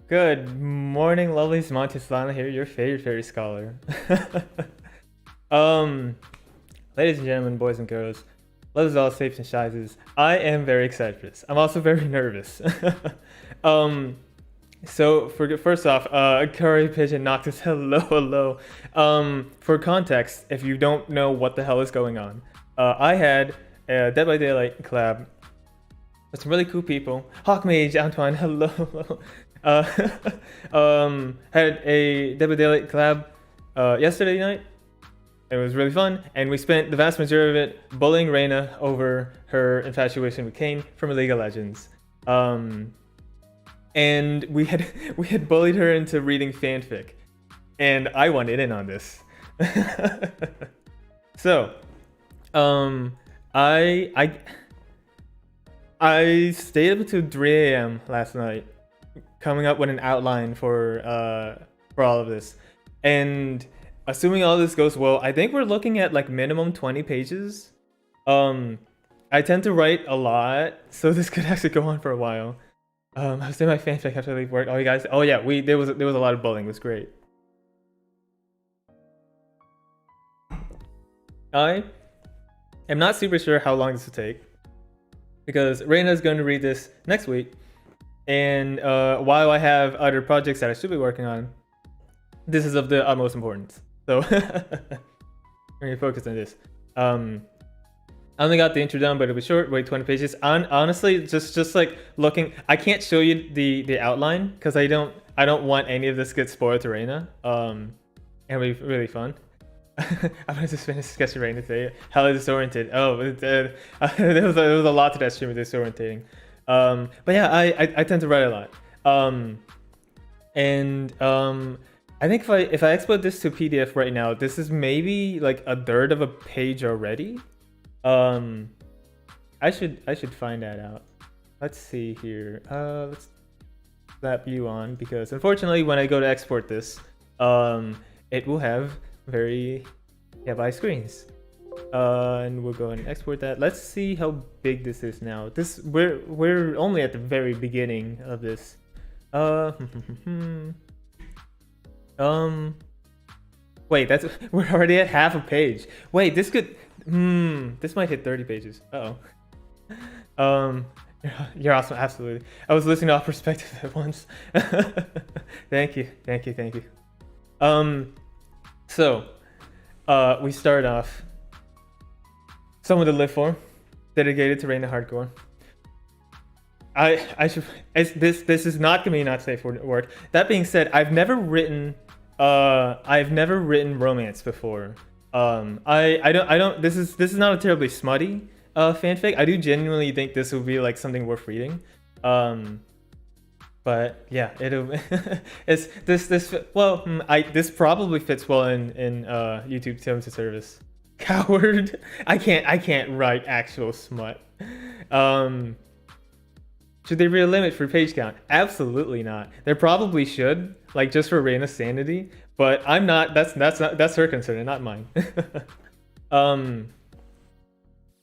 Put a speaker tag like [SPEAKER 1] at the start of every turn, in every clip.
[SPEAKER 1] Good morning, Lovelies. Monty Seelana here, your favorite fairy scholar. um, Ladies and gentlemen, boys and girls, lovers all shapes and sizes. I am very excited for this. I'm also very nervous. um, first off, Curry Pigeon Noctis, hello. For context, if you don't know what the hell is going on, I had a Dead by Daylight collab with some really cool people. Hawkmage, Antoine, hello. Uh, had a Dead by Daylight collab yesterday night. It was really fun, and we spent the vast majority of it bullying Reina over her infatuation with Kayn from League of Legends. And we had bullied her into reading fanfic, and I wanted in on this. So, I stayed up until 3 a.m. last night, coming up with an outline for all of this, and assuming all this goes well, I think we're looking at like minimum 20 pages. I tend to write a lot, so this could actually go on for a while. I was doing my fanfic after I leave work. Oh, you guys. Oh yeah, there was a lot of bullying. It was great. I am not super sure how long this will take, because Reina is going to read this next week, and while I have other projects that I should be working on, this is of the utmost importance. So we're gonna focus on this. I only got the intro done, but it was short. Wait, 20 pages. Honestly, just like looking, I can't show you the outline because I don't want any of this to get spoiled to Reina. It'll be really fun. I'm gonna just finish sketching Reina today. Hella disoriented. Oh, there was a lot to that stream of disorientating. But yeah, I tend to write a lot. I think if I export this to PDF right now, this is maybe like a third of a page already. I should find that out. Let's see here. Let's slap you on, because unfortunately when I go to export this, it will have very by screens. And we'll go ahead and export that. Let's see how big this is now. We're only at the very beginning of this. Wait, we're already at half a page. Wait, this could this might hit 30 pages. You're awesome, absolutely. I was listening to all perspectives at once. Thank you. So we start off someone to live for, dedicated to Reina hardcore. This is not gonna be not safe for work. That being said, I've never written romance before. I don't this is not a terribly smutty fanfic. I do genuinely think this would be like something worth reading. But yeah, this probably fits well in YouTube terms of service. Coward. I can't write actual smut. Should they real limit for page count? Absolutely not. They probably should, like just for Reina's sanity. But I'm not. That's her concern, not mine.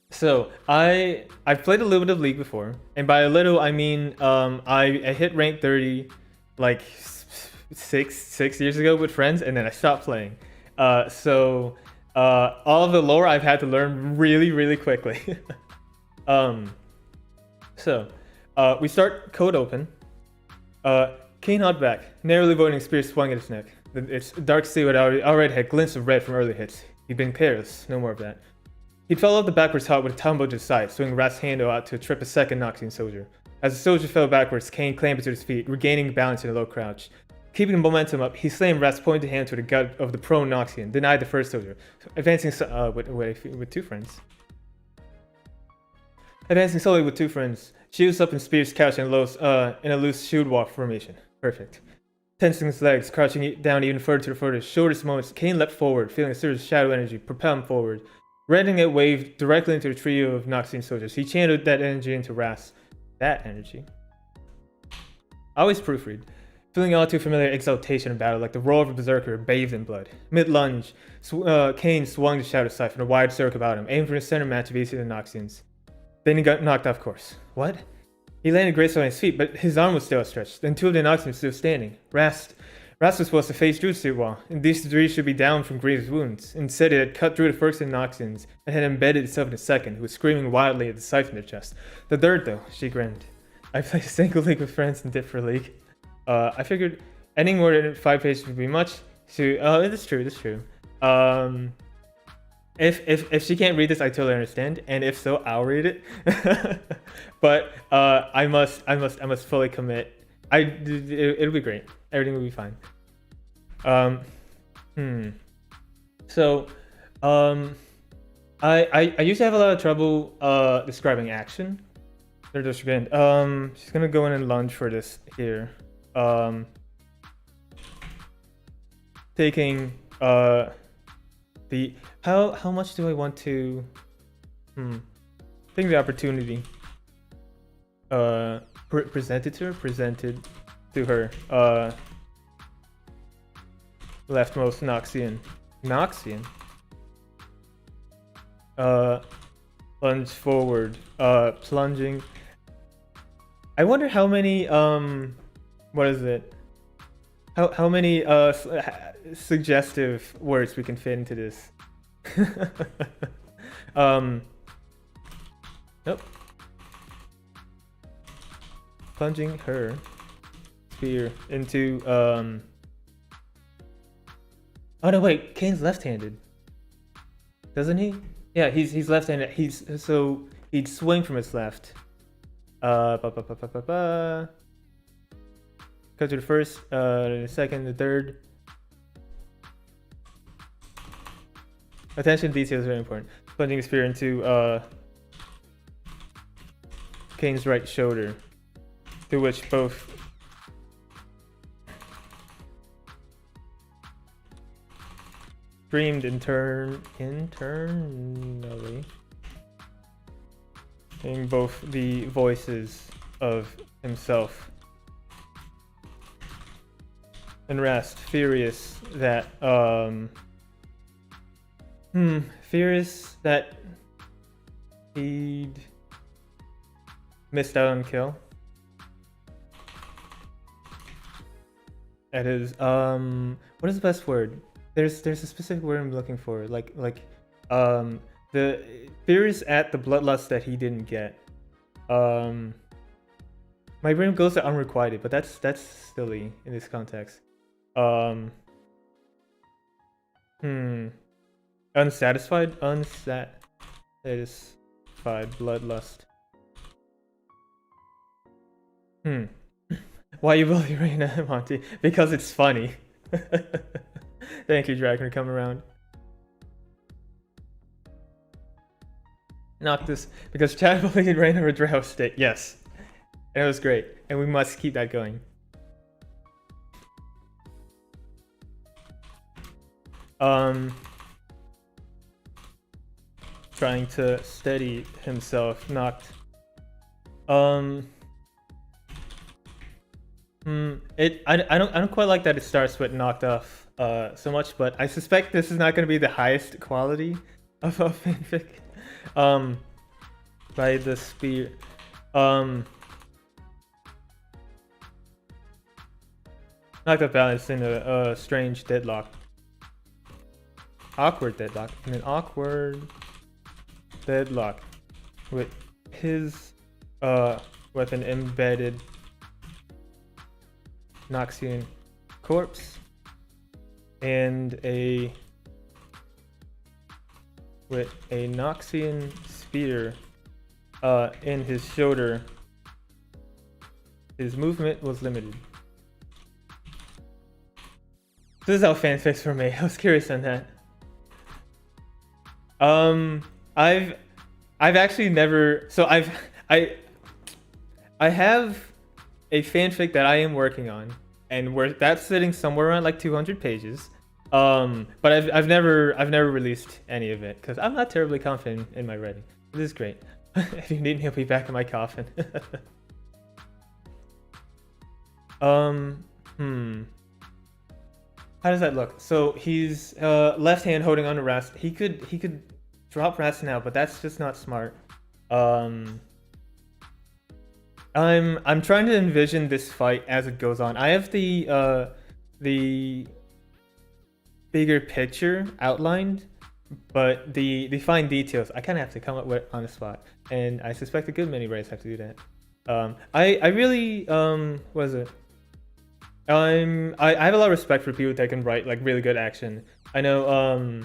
[SPEAKER 1] So I've played a little bit of League before, and by a little I mean I hit rank 30 like six years ago with friends, and then I stopped playing. So all of the lore I've had to learn really quickly. So we start code open. Kayn hot back, narrowly avoiding spear swung at his neck. Its dark silhouette already had glints of red from early hits. He'd been careless, no more of that. He'd fell off the backwards hop with a tumble to his side, swinging Rat's handle out to trip a second Noxian soldier. As the soldier fell backwards, Kayn clambered to his feet, regaining balance in a low crouch. Keeping the momentum up, he slammed Rat's pointed hand to the gut of the prone Noxian, denied the first soldier, advancing with two friends. Advancing slowly with two friends, shields up and spears couch in a loose shield wall formation. Perfect. Tensing his legs, crouching down even further to the furthest, shortest moments, Kayn leapt forward, feeling a surge of shadow energy propel him forward. Rending it waved directly into the trio of Noxian soldiers. He channeled that energy into Ras. That energy. I always proofread. Feeling all too familiar exaltation in battle, like the roar of a berserker bathed in blood. Mid-lunge, Kayn swung the shadow siphon, a wide circle about him, aiming for the center match of each of the Noxians. Then he got knocked off course. What? He landed gracefully on his feet, but his arm was still outstretched, and two of the Noxians were still standing. Rast was supposed to face Drew's suit wall, and these three should be down from Grievous wounds. Instead, it had cut through the first of the Noxians and had embedded itself in the second, who was screaming wildly at the sight in their chest. The third, though, she grinned. I played a single league with friends and did for league. I figured ending more than 5 pages would be much. That's true. If she can't read this, I totally understand, and if so, I'll read it. But I must fully commit. It'll be great. Everything will be fine. So, I used to have a lot of trouble describing action. They're just again. She's gonna go in and lunge for this here. Taking the how much do I want to take the opportunity presented to her leftmost Noxian plunge forward, plunging. I wonder how many what is it, how many suggestive words we can fit into this. Nope. Plunging her spear into oh no, wait, Kayn's left-handed, doesn't he? Yeah, he's left-handed. So he'd swing from his left. Cut to the first, the second, the third. Attention to detail is very important. Plunging the spear into Kayn's right shoulder, through which both screamed internally, in both the voices of himself and Rast, furious that he'd missed out on kill. That is what is the best word? There's a specific word I'm looking for. The furious at the bloodlust that he didn't get. My brain goes to unrequited, but that's silly in this context. Unsatisfied bloodlust. Why you bully Reina, Monty? Because it's funny. Thank you, Dragon, for coming around. Not this, because Chad bullied Reina with Drow State. Yes, and it was great, and we must keep that going. Trying to steady himself, knocked. I don't quite like that it starts with knocked off so much, but I suspect this is not going to be the highest quality of a fanfic. By the spear. Knocked up balance in a strange deadlock. Awkward deadlock. In an awkward deadlock with his weapon embedded Noxian corpse and with a Noxian spear in his shoulder. His movement was limited. This is how fanfics were made. I was curious on that. I've actually never. So I have a fanfic that I am working on, and that's sitting somewhere around like 200 pages. But I've never released any of it because I'm not terribly confident in my writing. This is great. If you need me, I'll be back in my coffin. How does that look? So he's left hand holding on to Rast. He could drop Rast now, but that's just not smart. I'm trying to envision this fight as it goes on. I have the bigger picture outlined, but the fine details I kind of have to come up with on the spot, and I suspect a good many writers have to do that. I really what is it? I have a lot of respect for people that can write like really good action. I know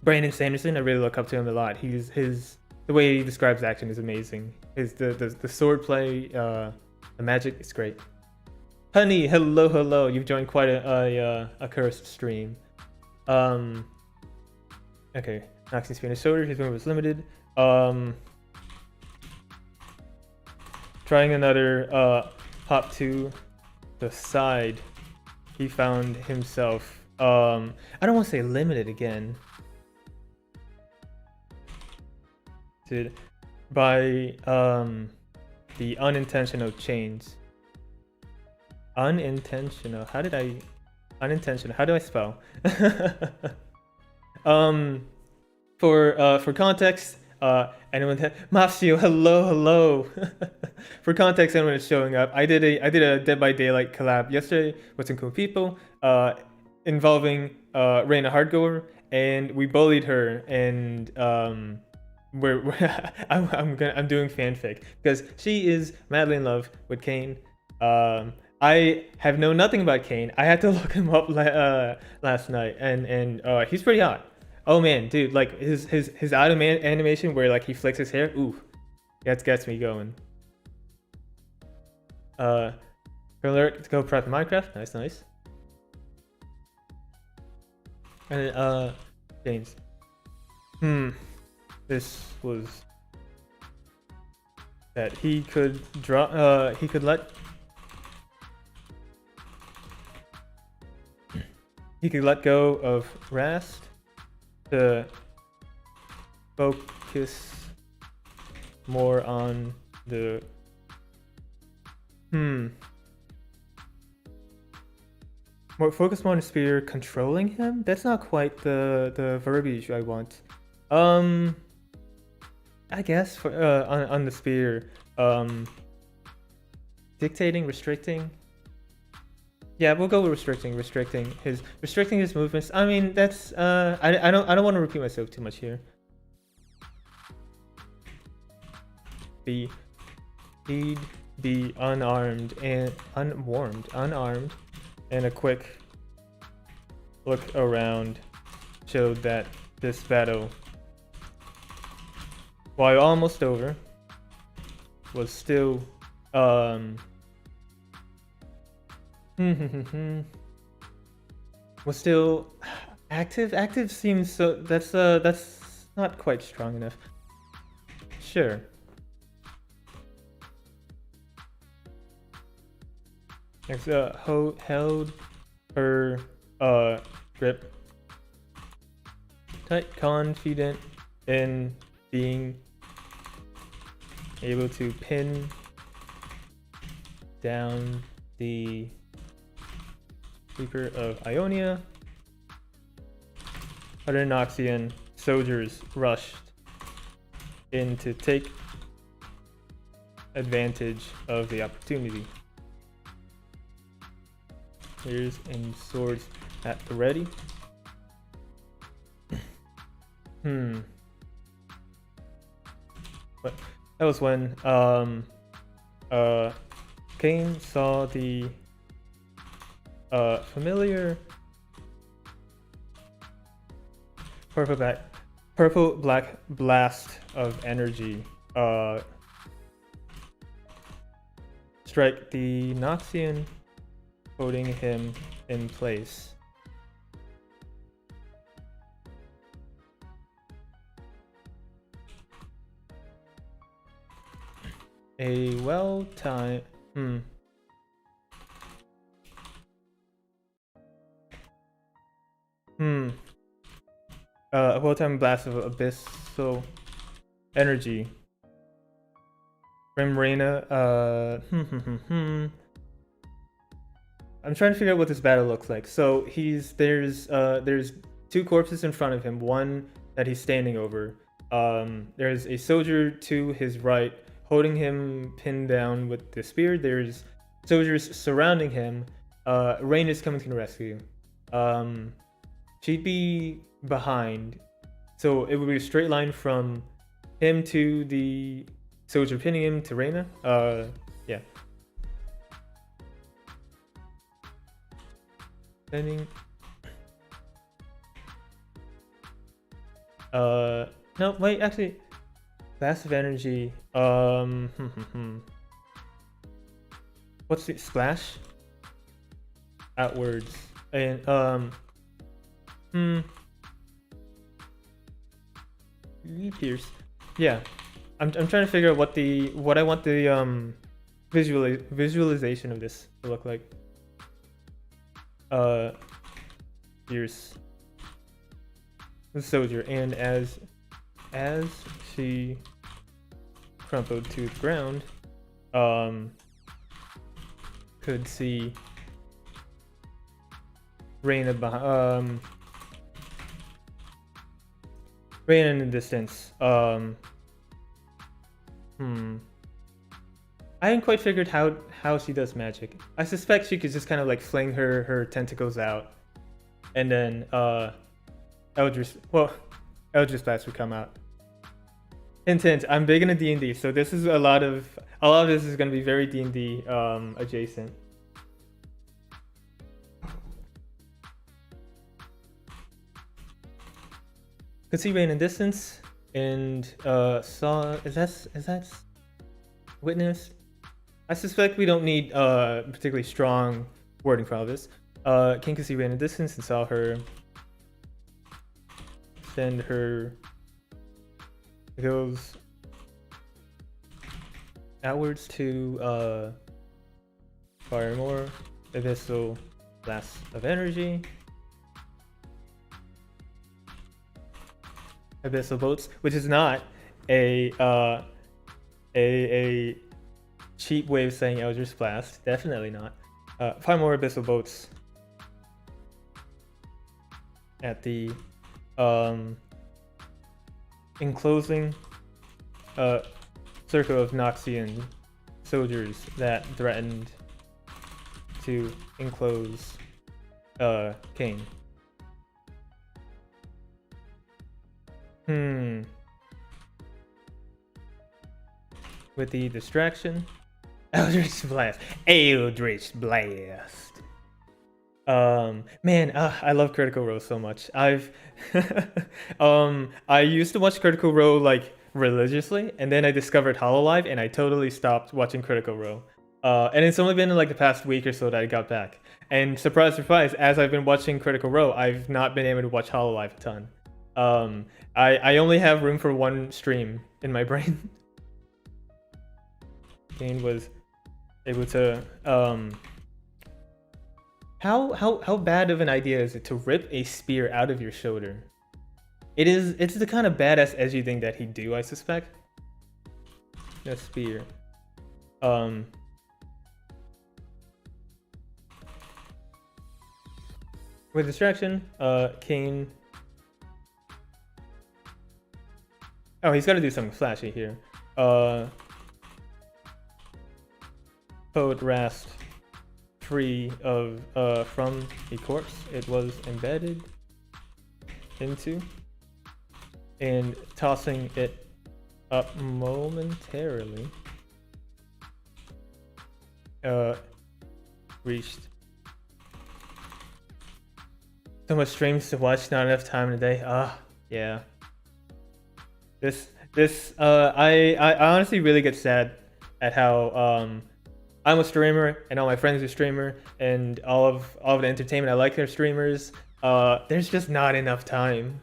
[SPEAKER 1] Brandon Sanderson. I really look up to him a lot. The way he describes action is amazing. The sword play, the magic is great. Honey, hello. You've joined quite a cursed stream. Okay, Noxian's finished shoulder. His move was limited. Trying another hop to the side. He found himself. I don't want to say limited again. By the unintentional chains. Unintentional. How do I spell? For context, anyone Mafio, hello. For context, anyone is showing up. I did a Dead by Daylight collab yesterday with some cool people, involving Reina Hardcore, and we bullied her, and I'm doing fanfic because she is madly in love with Kayn. I have known nothing about Kayn. I had to look him up last night, and he's pretty hot. Oh man, dude, like his auto animation where like he flicks his hair, ooh, that gets me going. Alert to go prep Minecraft, nice. And James, this was that he could draw. He could let go of Rast to focus more on the focus more on the spear controlling him. That's not quite the verbiage I want. I guess for on the spear, dictating, restricting. Yeah, we'll go with restricting his movements. I mean, that's I don't want to repeat myself too much here. He'd be unarmed, and a quick look around showed that this battle, while almost over, was still was still active. Active seems so that's not quite strong enough. Sure. Next, held her grip tight, confident in being able to pin down the Reaper of Ionia. Other Noxian soldiers rushed in to take advantage of the opportunity. Spears and swords at the ready. But that was when Kayn saw the familiar purple black blast of energy strike the Noxian, holding him in place. A well-timed a well-timed blast of abyssal energy from Reina. I'm trying to figure out what this battle looks like. So there's two corpses in front of him, one that he's standing over. There's a soldier to his right holding him pinned down with the spear. There's soldiers surrounding him. Reina is coming to the rescue. She'd be behind, so it would be a straight line from him to the soldier pinning him to Reina. Yeah. Pinning. No, wait, actually, blast of energy. What's the splash? Outwards and Pierce. Yeah, I'm trying to figure out what I want the visualization of this to look like. Pierce the soldier, and as she crumpled to the ground, could see Reina behind, Reina in the distance. I hadn't quite figured how she does magic. I suspect she could just kind of like fling her tentacles out, and then Eldritch Blast would come out. Hint, I'm big into D&D, so this is a lot of this is going to be very D&D adjacent. Could see Rain in distance, and saw is that witnessed? I suspect we don't need particularly strong wording for all this. King could see Rain in distance and saw her send her goes outwards to fire more abyssal blast of energy. Abyssal bolts, which is not a cheap way of saying Eldritch Blast. Definitely not. 5 more abyssal bolts at the enclosing circle of Noxian soldiers that threatened to enclose Kayn. With the distraction, Eldritch Blast. Eldritch Blast. Man, I love Critical Role so much. I used to watch Critical Role like religiously, and then I discovered Hololive, and I totally stopped watching Critical Role. And it's only been in like the past week or so that I got back. And surprise, surprise, as I've been watching Critical Role, I've not been able to watch Hololive a ton. I only have room for one stream in my brain. Kayn was able to how bad of an idea is it to rip a spear out of your shoulder? It's the kind of badass edgy thing that he'd do, I suspect. A spear. With distraction, Kayn. Oh, he's got to do something flashy here. Poet Rast free of from a corpse it was embedded into, and tossing it up momentarily. Reached. So much streams to watch, not enough time in a day. Yeah. I honestly really get sad at how I'm a streamer and all my friends are streamer, and all of the entertainment I like, their streamers. There's just not enough time.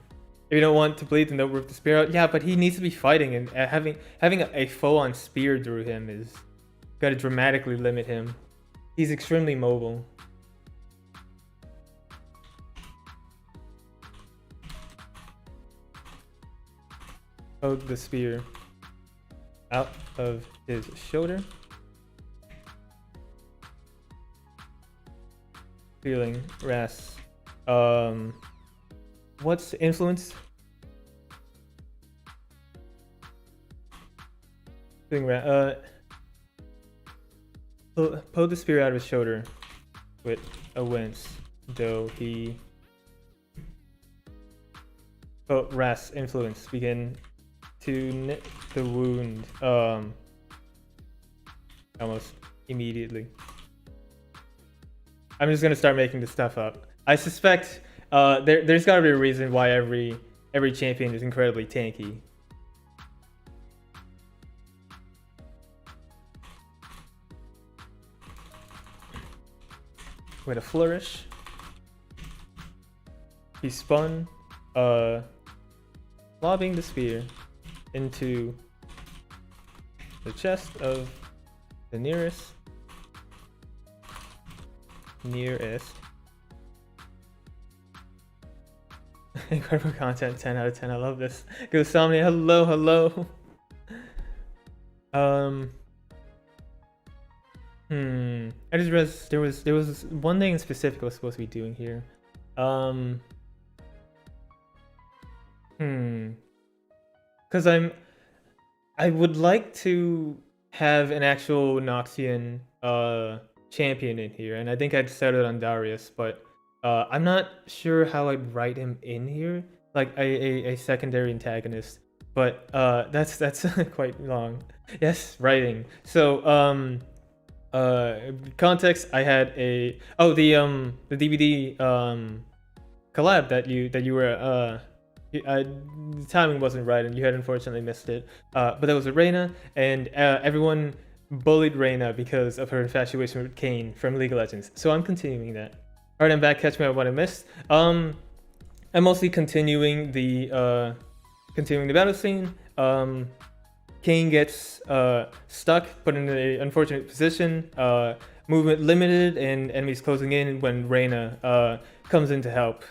[SPEAKER 1] If you don't want to bleed, then don't rip the spear out. Yeah, but he needs to be fighting, and having a full-on spear through him is gotta dramatically limit him. He's extremely mobile. Poke the spear out of his shoulder. Feeling Rast. What's influence? Doing pull the spear out of his shoulder with a wince, though he Rast's influence begin to knit the wound almost immediately. I'm just gonna start making this stuff up. I suspect there's gotta be a reason why every champion is incredibly tanky. With a flourish, he spun, lobbing the spear into the chest of the nearest. Incredible content, 10 out of 10. I love this. Gosomnia, hello. I just realized there was one thing in specific I was supposed to be doing here. Because I would like to have an actual Noxian champion in here, and I think I'd settled on Darius, but I'm not sure how I'd write him in here, like a secondary antagonist. But that's quite long. Yes, writing. So context, I had the DVD collab that you were the timing wasn't right and you had unfortunately missed it, but that was with Reina, and everyone bullied Reina because of her infatuation with Kayn from League of Legends, so I'm continuing that. Alright, I'm back. Catch me on what I missed. I'm mostly continuing the battle scene. Kayn gets stuck, put in an unfortunate position, movement limited, and enemies closing in when Reina comes in to help,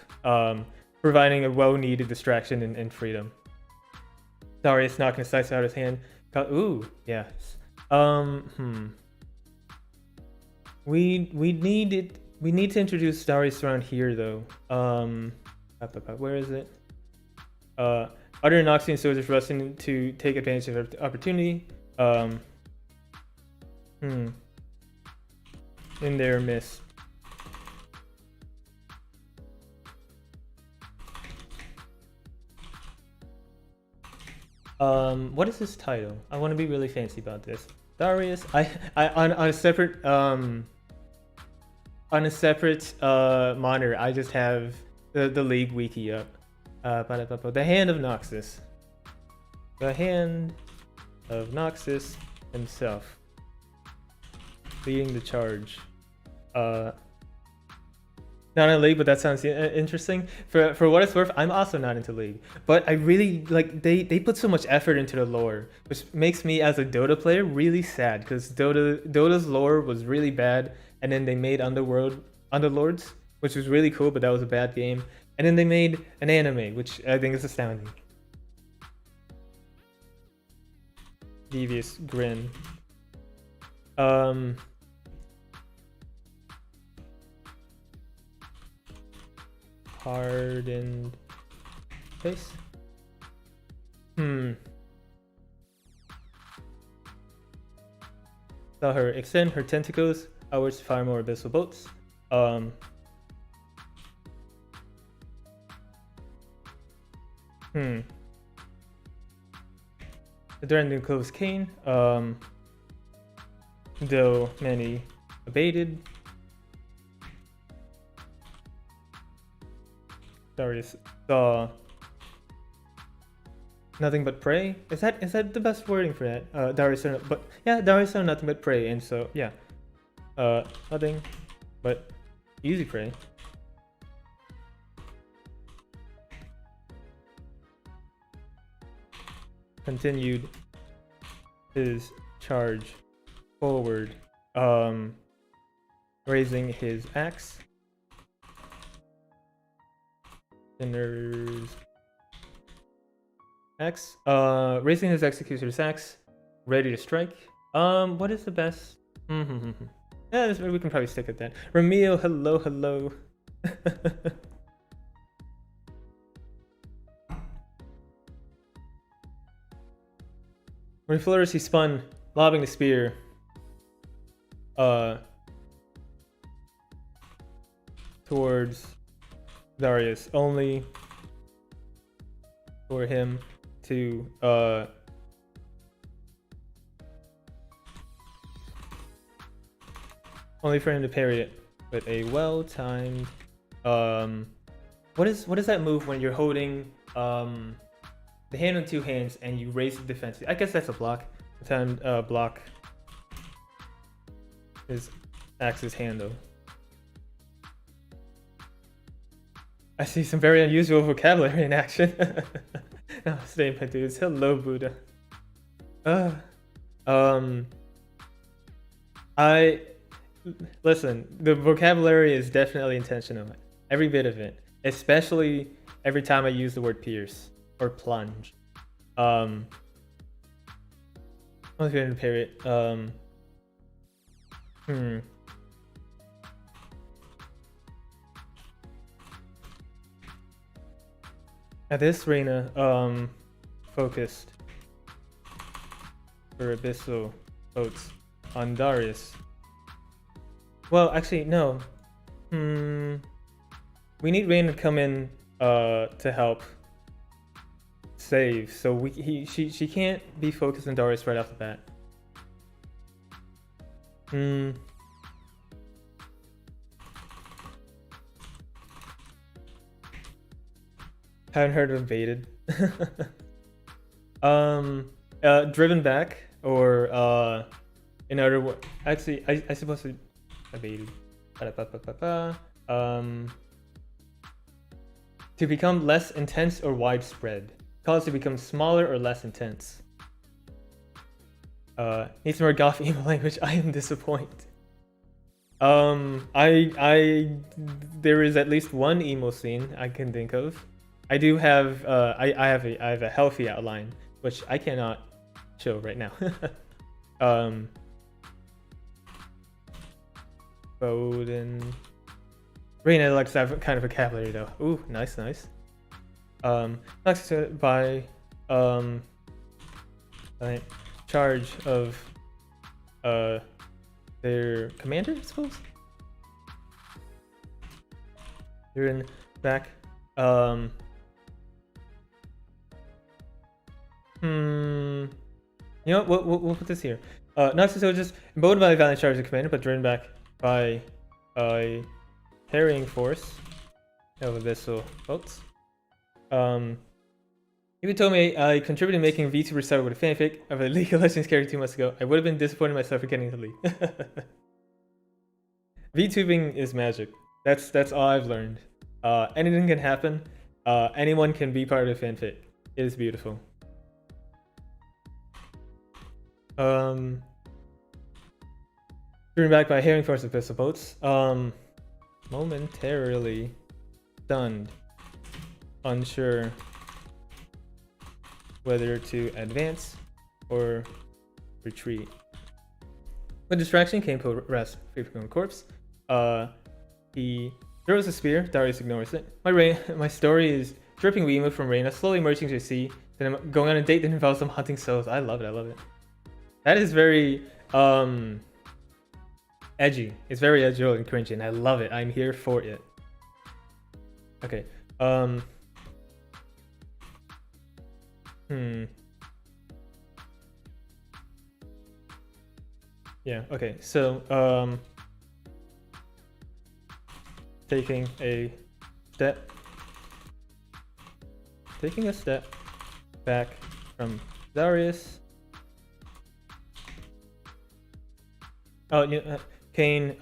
[SPEAKER 1] providing a well-needed distraction and freedom. Darius knocking a slice out of his hand. Ooh, yes. We need to introduce Darius around here though. Where is it? Other Noxian soldiers rushing to take advantage of the opportunity. In their midst. What is his title? I want to be really fancy about this. Darius. On a separate monitor, I just have the League wiki up. The Hand of Noxus. The Hand of Noxus himself. Leading the charge. Not in League, but that sounds interesting. For what it's worth, I'm also not into League. But I really, like, they put so much effort into the lore, which makes me, as a Dota player, really sad. Because Dota's lore was really bad, and then they made Underlords, which was really cool, but that was a bad game. And then they made an anime, which I think is astounding. Devious grin. Hardened face. Saw her extend her tentacles outwards to fire more abyssal bolts. Threatening close Kayn, though many abated. Darius saw nothing but prey. Is that the best wording for that? Darius saw, but yeah, Darius saw nothing but prey, and so yeah, nothing but easy prey. Continued his charge forward, raising his axe. Sinner's axe. Raising his executor's axe, ready to strike. What is the best? Yeah, we can probably stick at that. Ramil, hello. When he flourished, he spun, lobbing the spear towards Darius, only for him to parry it with a well-timed what is that move when you're holding the hand on two hands and you raise the defense? I guess that's a block. Timed block is Axe's hand though. I see some very unusual vocabulary in action. Oh, stay my dudes. Hello, Buddha. Listen, the vocabulary is definitely intentional. Every bit of it. Especially every time I use the word pierce or plunge. I'm going to parry it. Now this Reina focused her abyssal boats on Darius. Well, actually, no. We need Reina to come in to help save. So she can't be focused on Darius right off the bat. Haven't heard of baited. Driven back, or in other words, actually, I suppose I baited. To become less intense or widespread. Cause to become smaller or less intense. Need some more goth emo language. I am disappointed. There is at least one emo scene I can think of. I do have I have a healthy outline, which I cannot show right now. Bowden. Reina likes that kind of vocabulary though. Ooh, nice. Next by charge of their commander, I suppose. You're in back. You know what? We'll put this here. Noxus just emboldened by a valiant charge of the commander, but driven back by a harrying force of abyssal boats. If you told me I contributed to making VTuber start with a fanfic of a League of Legends character 2 months ago, I would have been disappointed in myself for getting the league. VTubing is magic. That's all I've learned. Anything can happen. Anyone can be part of a fanfic. It is beautiful. Driven back by a harrying force of abyssal boats. Momentarily stunned, unsure whether to advance or retreat. When distraction came to rest, Freeform corpse. He throws a spear. Darius ignores it. My story is dripping WIMI from Reina, slowly emerging to the sea. Then I'm going on a date that involves some hunting souls. I love it. That is very edgy. It's very edgy and cringy, and I love it. I'm here for it. Okay. Yeah, okay. So, taking a step back from Darius. Oh, yeah, Kayn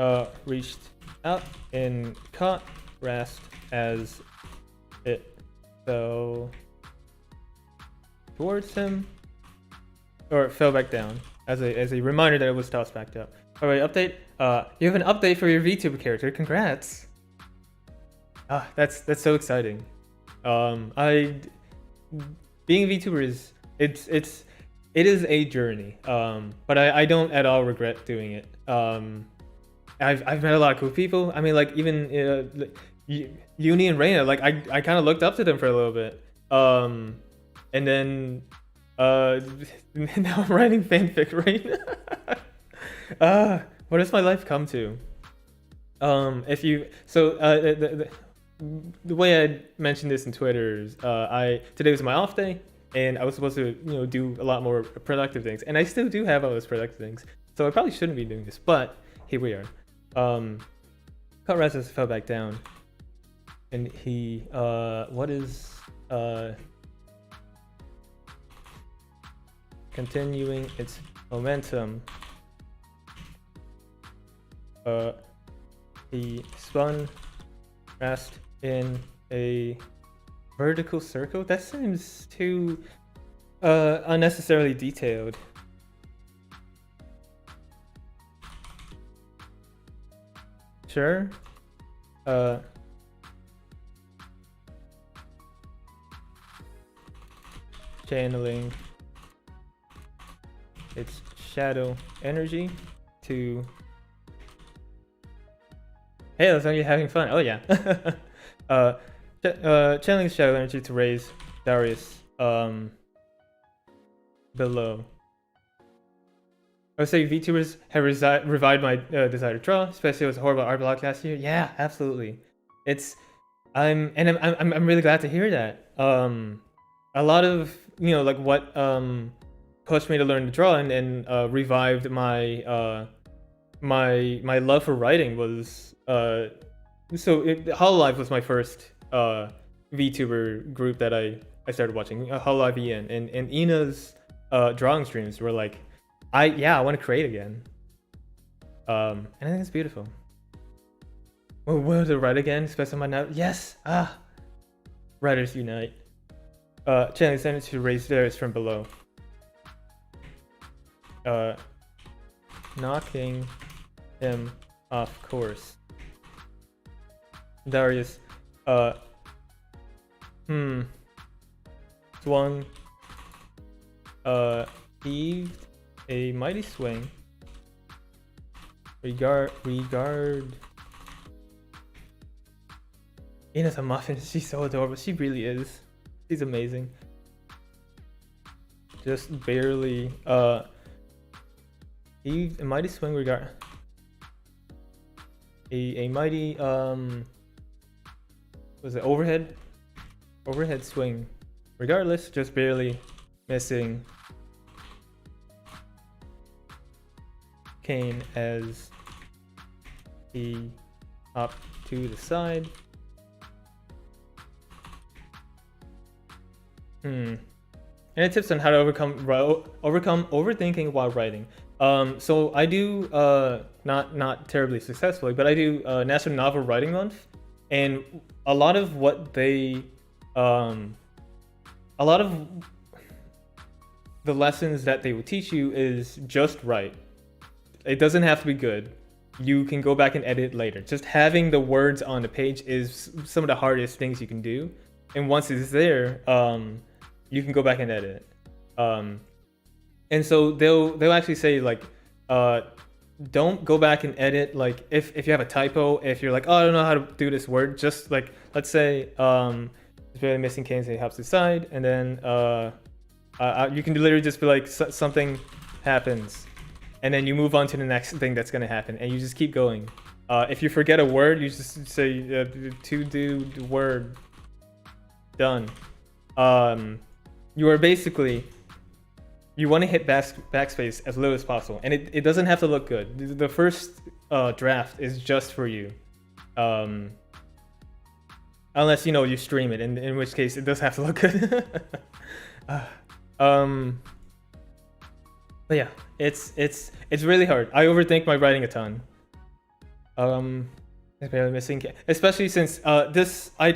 [SPEAKER 1] reached out and caught Rast as it fell towards him, or it fell back down as a reminder that it was tossed back up. All right, update. You have an update for your VTuber character. Congrats. That's so exciting. Being a VTuber is it is a journey. But I don't at all regret doing it. I've met a lot of cool people. I mean, like even Uni and Reina, like I kind of looked up to them for a little bit. And then Now I'm writing fanfic, right? What has my life come to? If you the way I mentioned this in Twitter is today was my off day, and I was supposed to do a lot more productive things, and I still do have all those productive things, so I probably shouldn't be doing this, but here we are. Cut Razes fell back down, and he what is continuing its momentum. He spun fast in a vertical circle. That seems too unnecessarily detailed. Sure. Channeling its shadow energy to. Hey, looks like you're having fun. Oh yeah. Channeling shadow energy to raise Darius below. I would say VTubers have revived my desire to draw, especially with a horrible art block last year. Yeah, absolutely. I'm really glad to hear that. A lot of like what pushed me to learn to draw and revived my my love for writing was Hololive was my first VTuber group that I started watching. Hololive EN and Ina's drawing streams were like, I want to create again. And I think it's beautiful. Will to write again? Especially my now. Yes. Writers unite. Channeling sent to raise theirs from below. Knocking him off course. Darius swung heaved a mighty swing. Regard Ina's a muffin. She's so adorable. She really is. She's amazing. Just barely heaved a mighty swing. Regard a mighty was it overhead swing. Regardless, just barely missing Kayn as he hopped to the side. And it tips on how to overcome overthinking while writing. So I do not terribly successfully, but I do National Novel Writing Month, and a lot of what they a lot of the lessons that they will teach you is just write. It doesn't have to be good. You can go back and edit later. Just having the words on the page is some of the hardest things you can do, and once it's there, you can go back and edit. And so they'll actually say like, don't go back and edit. Like if you have a typo, if you're like, oh, I don't know how to do this word, just like, let's say it's really missing Kayn, so he hops aside, and then you can literally just be like, something happens, and then you move on to the next thing that's gonna happen, and you just keep going. If you forget a word, you just say to do the word. Done. You are basically, you want to hit backspace as low as possible, and it doesn't have to look good. The first draft is just for you, unless you stream it, in which case it does have to look good. But yeah, it's really hard. I overthink my writing a ton. It's barely missing, especially since this I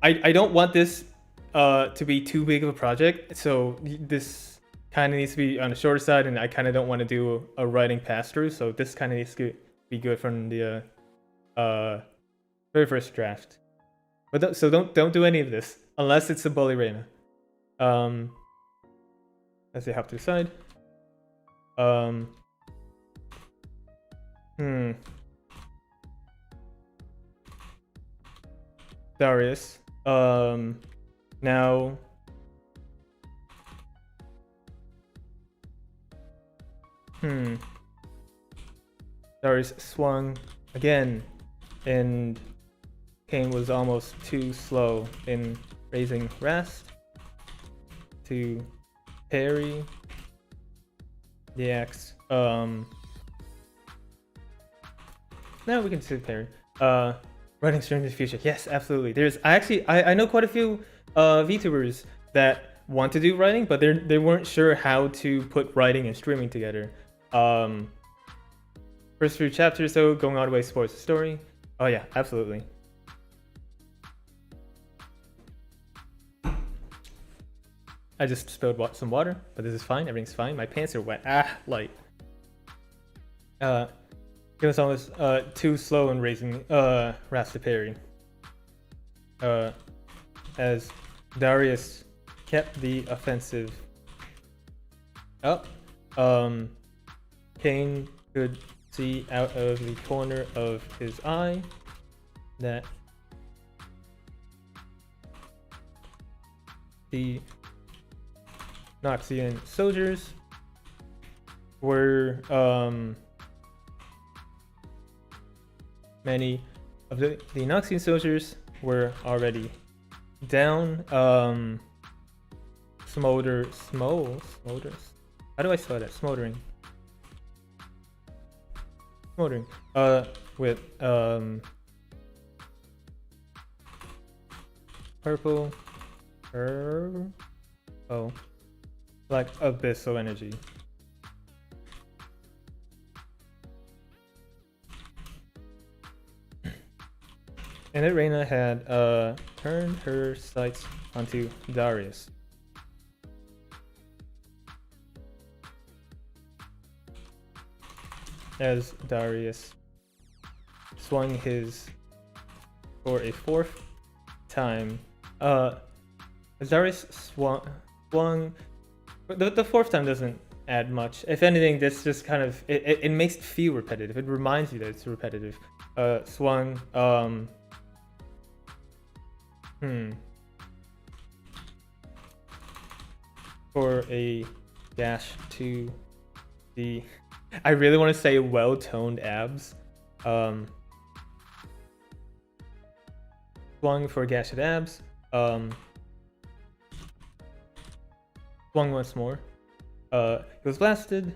[SPEAKER 1] don't want this to be too big of a project, so this kind of needs to be on the shorter side, and I kind of don't want to do a writing pass through, so this kind of needs to be good from the very first draft. But so don't do any of this unless it's a bully Reina. As they hop to the side. Darius. Now Darius swung again, and Kayn was almost too slow in raising rest to parry the axe. Now we can see parry. Writing stream in the future. Yes, absolutely. I know quite a few VTubers that want to do writing, but they weren't sure how to put writing and streaming together. First few chapters though, going all the way towards the story. Oh yeah, absolutely. I just spilled some water, but this is fine. Everything's fine. My pants are wet. Light. It was almost too slow in raising Rasta parry. As Darius kept the offensive up. Kayn could see out of the corner of his eye that the Noxian soldiers were many of the Noxian soldiers were already down. Smolders. How do I spell that? Smoldering. With purple. Like abyssal energy. And then Reina had turned her sights onto Darius. As Darius swung his for a fourth time. Darius swung. The fourth time doesn't add much. If anything, this just kind of it makes it feel repetitive. It reminds you that it's repetitive. Swung. For a dash to the. I really want to say well-toned abs. Swung for a gash at abs. Swung once more. It was blasted.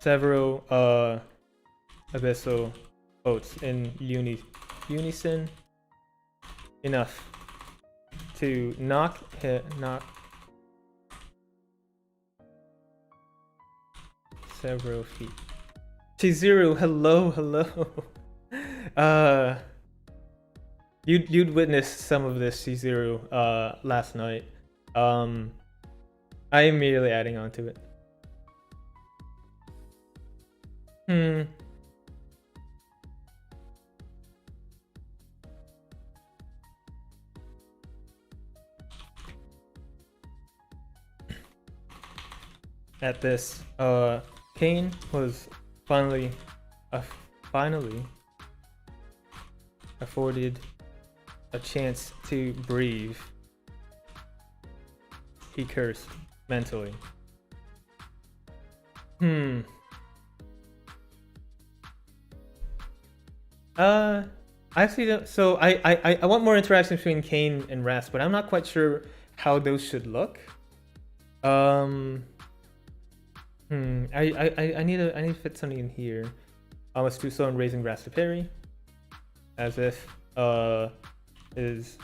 [SPEAKER 1] Several abyssal boats in unison. Enough to knock several feet. Chizuru, hello. You'd witnessed some of this, Chizuru, last night. I am immediately adding on to it. At this, Kayn was finally afforded a chance to breathe. He cursed mentally. Actually, so I want more interaction between Kayn and Rast, but I'm not quite sure how those should look. I need to fit something in here. Almost too slow in raising Rast to parry, as if his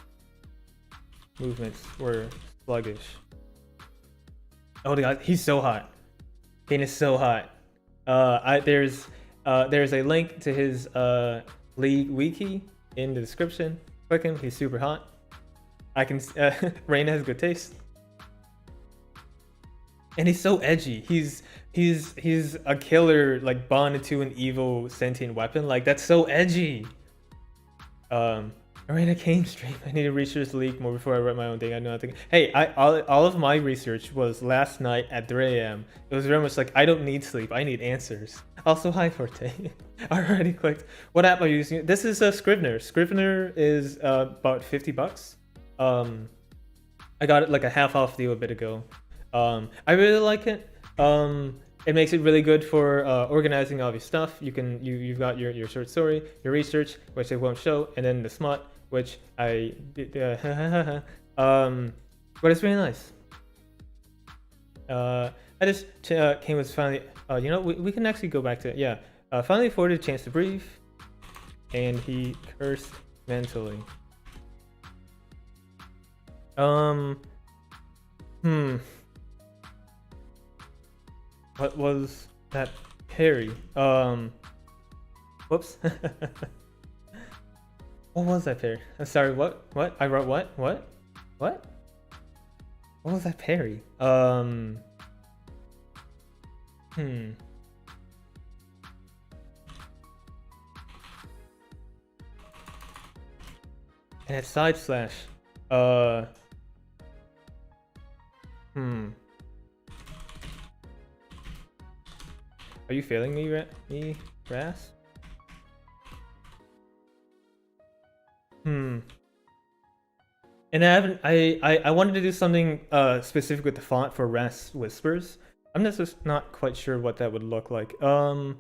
[SPEAKER 1] movements were sluggish. Oh my god, he's so hot. Kayn is so hot. There's a link to his League wiki in the description. Click him. He's super hot. I can. Reina has good taste, and he's so edgy. He's a killer, like bonded to an evil sentient weapon. Like that's so edgy. Reina Kayn stream. I need to research the league more before I write my own thing. I know nothing. Hey, all of my research was last night at 3 a.m. It was very much like I don't need sleep. I need answers. Also, hi Forte. I already clicked. What app are you using? This is Scrivener. Scrivener is about $50. I got it like a half off deal a bit ago. I really like it. It makes it really good for organizing all of your stuff. You've got your short story, your research, which it won't show, and then the smut, which I but it's really nice. I just Kayn was finally you know, we can actually go back to it. Yeah, finally afforded a chance to breathe, and he cursed mentally. What was that parry? Whoops. What was that parry? I'm sorry, what? I wrote what? What was that parry? And it's side slash. Are you failing me, Ras? And I wanted to do something specific with the font for Ras Whispers. I'm just not quite sure what that would look like. For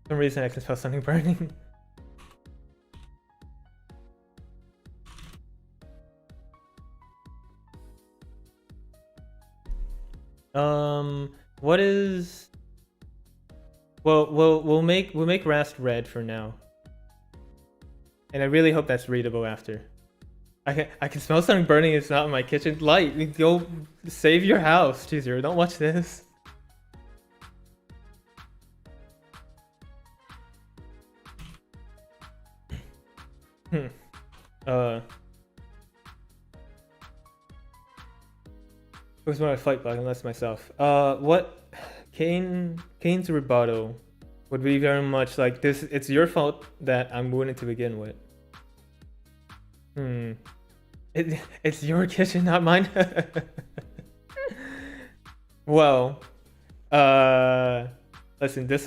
[SPEAKER 1] some reason I can smell something burning. What is? Well, we'll make Rast red for now, and I really hope that's readable after. I can smell something burning. It's not in my kitchen. Light, go save your house, Cheezer. Don't watch this. Who's my fight bug unless myself? What Kayn's rebuttal would be very much like this. It's your fault that I'm wounded to begin with. It's your kitchen, not mine. Well, listen. This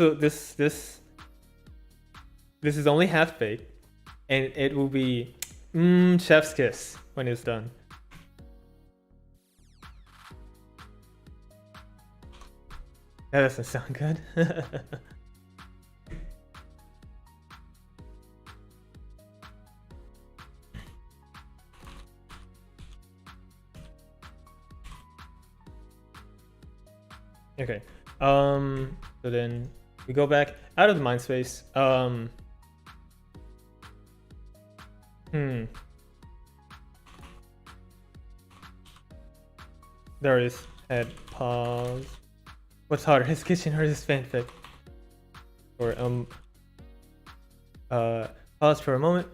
[SPEAKER 1] is only half baked, and it will be chef's kiss when it's done. That doesn't sound good. Okay. So then we go back out of the mind space. Darius had pause. What's harder, his kitchen or his fanfic? Or pause for a moment.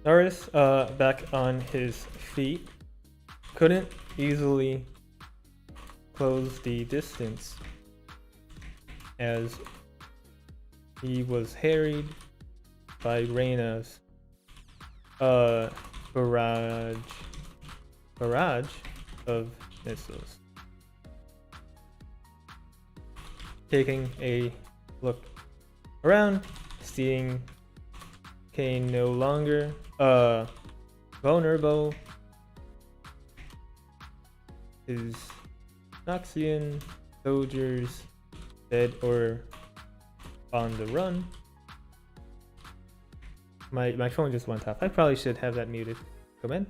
[SPEAKER 1] Darius, back on his feet, couldn't easily close the distance as he was harried by Reina's barrage of missiles. Taking a look around, seeing Kayn no longer vulnerable, his Noxian soldiers dead or on the run. My phone just went off. I probably should have that muted. Come in.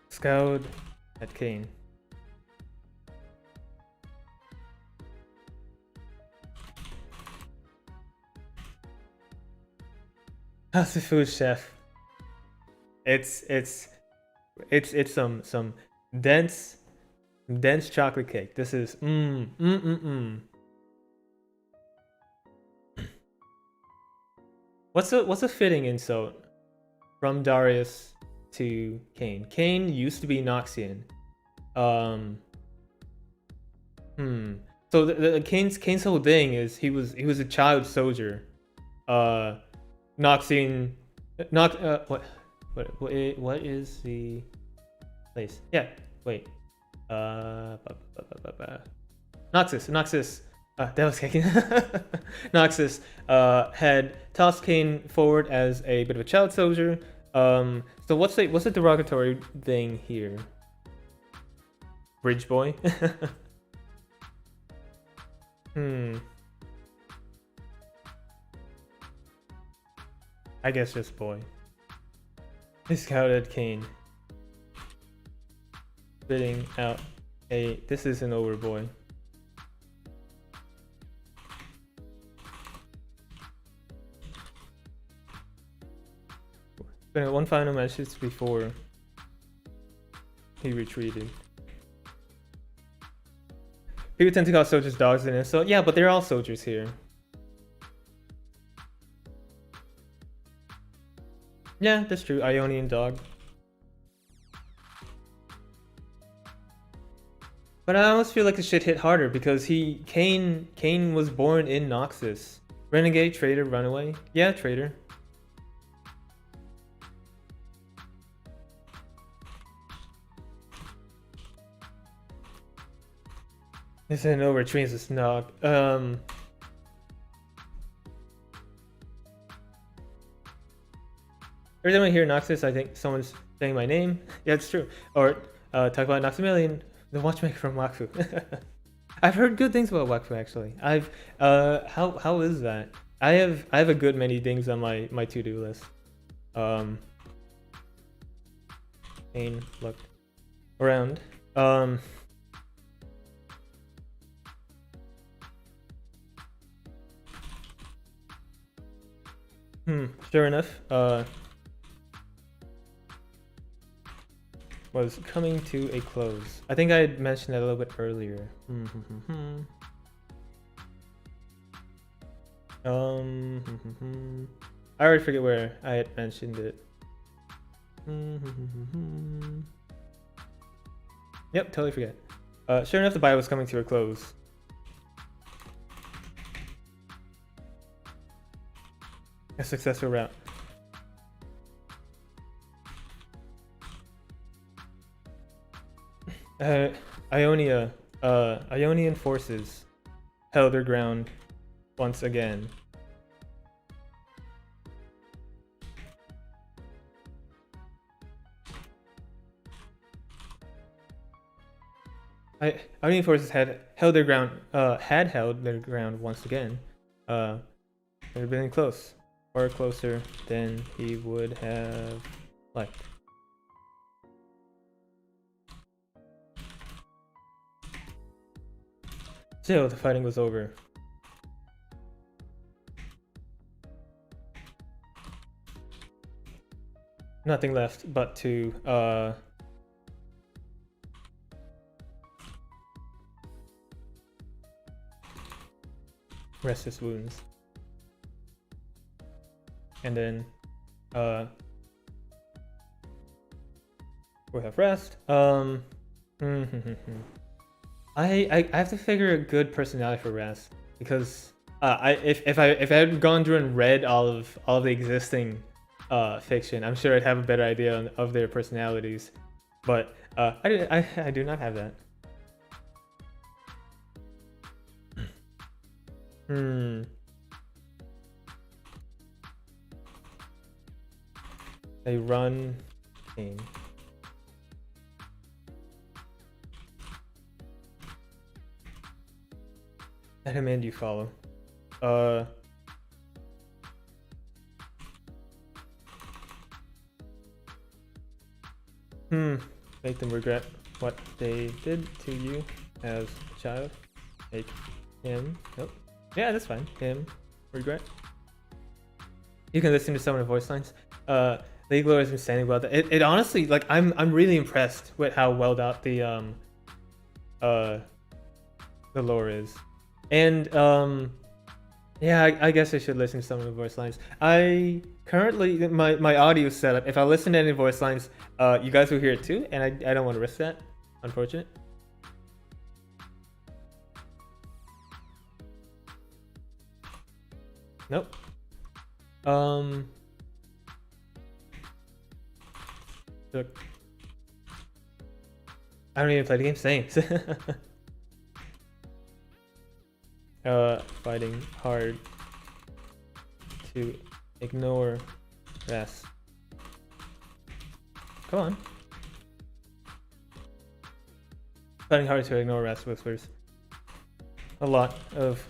[SPEAKER 1] Scowled at Kayn. How's the food, chef? It's some dense chocolate cake. This is What's a fitting insult from Darius to Kayn? Kayn used to be Noxian. So the Kayn's whole thing is he was a child soldier. Noxian, what? what is the place? Yeah, wait. Noxus. That was kicking. Noxus had tossed Kayn forward as a bit of a child soldier. So what's the derogatory thing here? Bridge boy. I guess just boy. He scouted Kayn, spitting out a "this isn't over, boy." But one final message before he retreated. People tend to call soldiers dogs and so yeah, but they're all soldiers here. Yeah, that's true. Ionian dog. But I almost feel like the shit hit harder because Kayn was born in Noxus. Renegade, traitor, runaway. Yeah, traitor. This isn't over, trains a snog. Every time I hear Noxus, I think someone's saying my name. Yeah, it's true. Or talk about Noxamillion, the watchmaker from Wakfu. I've heard good things about Wakfu actually. I've how is that? I have a good many things on my to-do list. Kayn looked around. Sure enough, was coming to a close. I think I had mentioned that a little bit earlier. I already forget where I had mentioned it. Yep, totally forget. Sure enough, the bio was coming to a close. A successful route. Ionian forces held their ground once again. Ionian forces had held their ground. Once again. They've been close. Or closer than he would have liked. Still, the fighting was over. Nothing left but to rest his wounds. And then we'll have rest. I have to figure a good personality for rest because if I had gone through and read all of the existing fiction, I'm sure I'd have a better idea of their personalities. But I do not have that. They run Kayn. That command you follow. Make them regret what they did to you as a child. Make him. Nope. Yeah, that's fine. Him regret. You can listen to some of the voice lines. League Lore has been standing well. It honestly, like, I'm really impressed with how well out the lore is. And yeah, I guess I should listen to some of the voice lines. I currently my audio setup. If I listen to any voice lines, you guys will hear it too, and I don't want to risk that. Unfortunate. Nope. Look. I don't even play the game. Same. Fighting hard to ignore rest. Come on. Fighting hard to ignore rest whispers. A lot of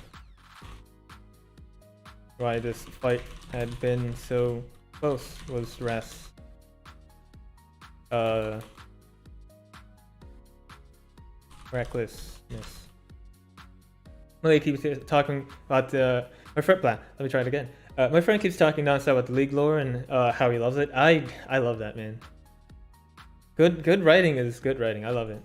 [SPEAKER 1] why this fight had been so close was rest. Recklessness. They keep talking about my friend. Let me try it again. My friend keeps talking nonstop about the League lore and how he loves it. I love that, man. Good writing is good writing. I love it.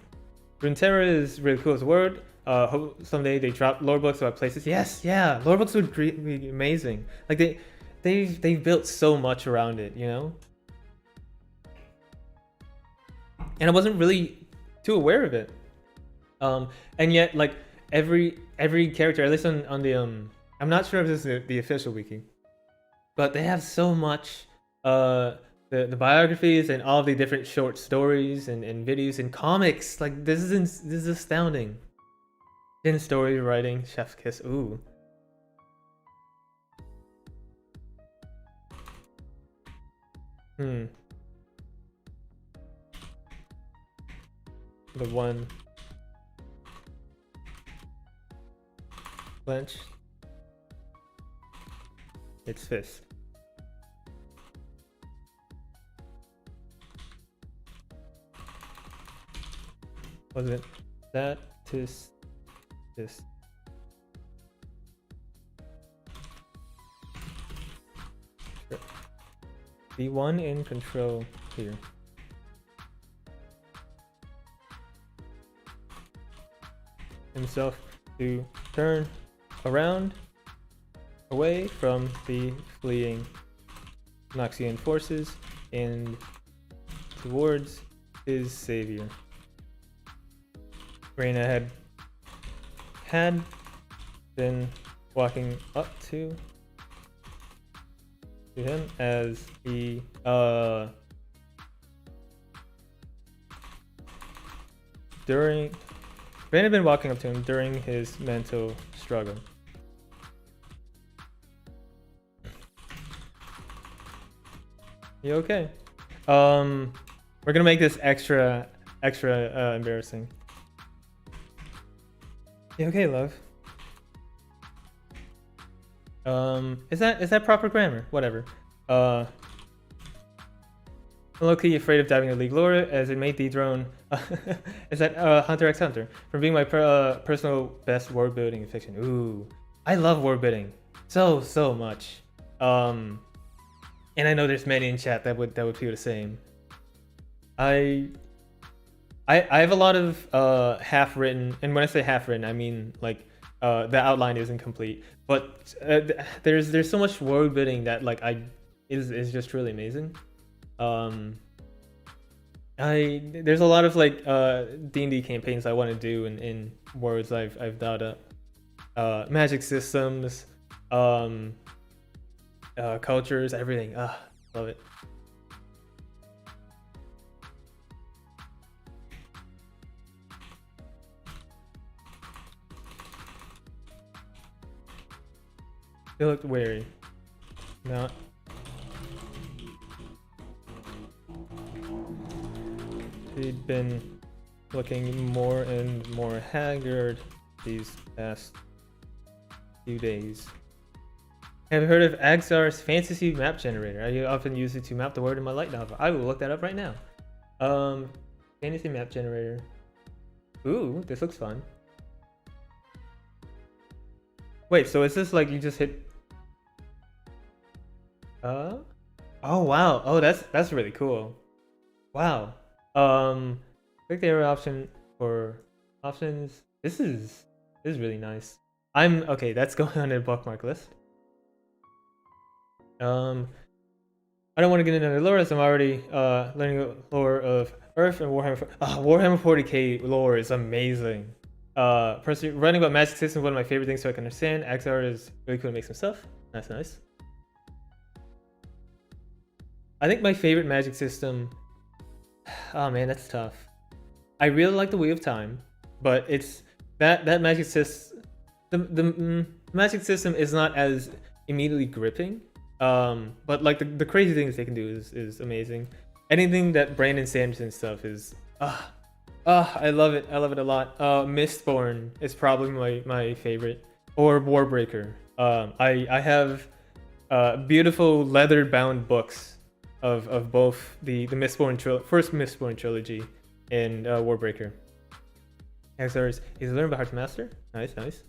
[SPEAKER 1] Runeterra is really cool as a word. Hope someday they drop lore books about places. Yes, yeah, lore books would be amazing. Like they've built so much around it, you know. And I wasn't really too aware of it. And yet, like every character, at least on the I'm not sure if this is the official wiki, but they have so much the biographies and all the different short stories and videos and comics. Like this is astounding. In story writing, chef's kiss. Ooh. The one clench its fist. Was it that this the one in control here? Himself to turn around away from the fleeing Noxian forces and towards his savior. Reina had been walking up to him as he Reina had been walking up to him during his mental struggle. You okay? We're gonna make this extra embarrassing. You okay, love? Is that proper grammar? Whatever. I'm low-key afraid of diving into League lore as it may dethrone is that Hunter x Hunter from being my personal best world building in fiction. Ooh, I love world building so much. And I know there's many in chat that would feel the same. I have a lot of half written, and when I say half written, I mean like the outline isn't complete. But there's so much world building that like is just really amazing. There's a lot of like D&D campaigns I want to do in worlds I've thought up. Magic systems, cultures, everything. Love it. They looked wary. Not. He'd been looking more and more haggard these past few days. Have you heard of Agsar's fantasy map generator? I often use it to map the world in my light novel. I will look that up right now. Fantasy map generator. Ooh, this looks fun. Wait, so is this like you just hit? Oh wow. Oh, that's really cool. Wow. Click the arrow option for options. This is really nice. Okay. That's going on the bookmark list. I don't want to get into the lore as I'm already learning the lore of Earth and Warhammer. Warhammer 40k lore is amazing. Personally, writing about magic systems is one of my favorite things so I can understand. Axar is really cool to make some stuff. That's nice. I think my favorite magic system Oh man, that's tough. I really like the Wheel of Time, but it's that magic system. The magic system is not as immediately gripping. But like the crazy things they can do is amazing. Anything that Brandon Sanderson stuff is I love it. I love it a lot. Mistborn is probably my favorite, or Warbreaker. I have beautiful leather bound books of both the first Mistborn trilogy and Warbreaker. XR's he's learned about how to master. Nice, nice.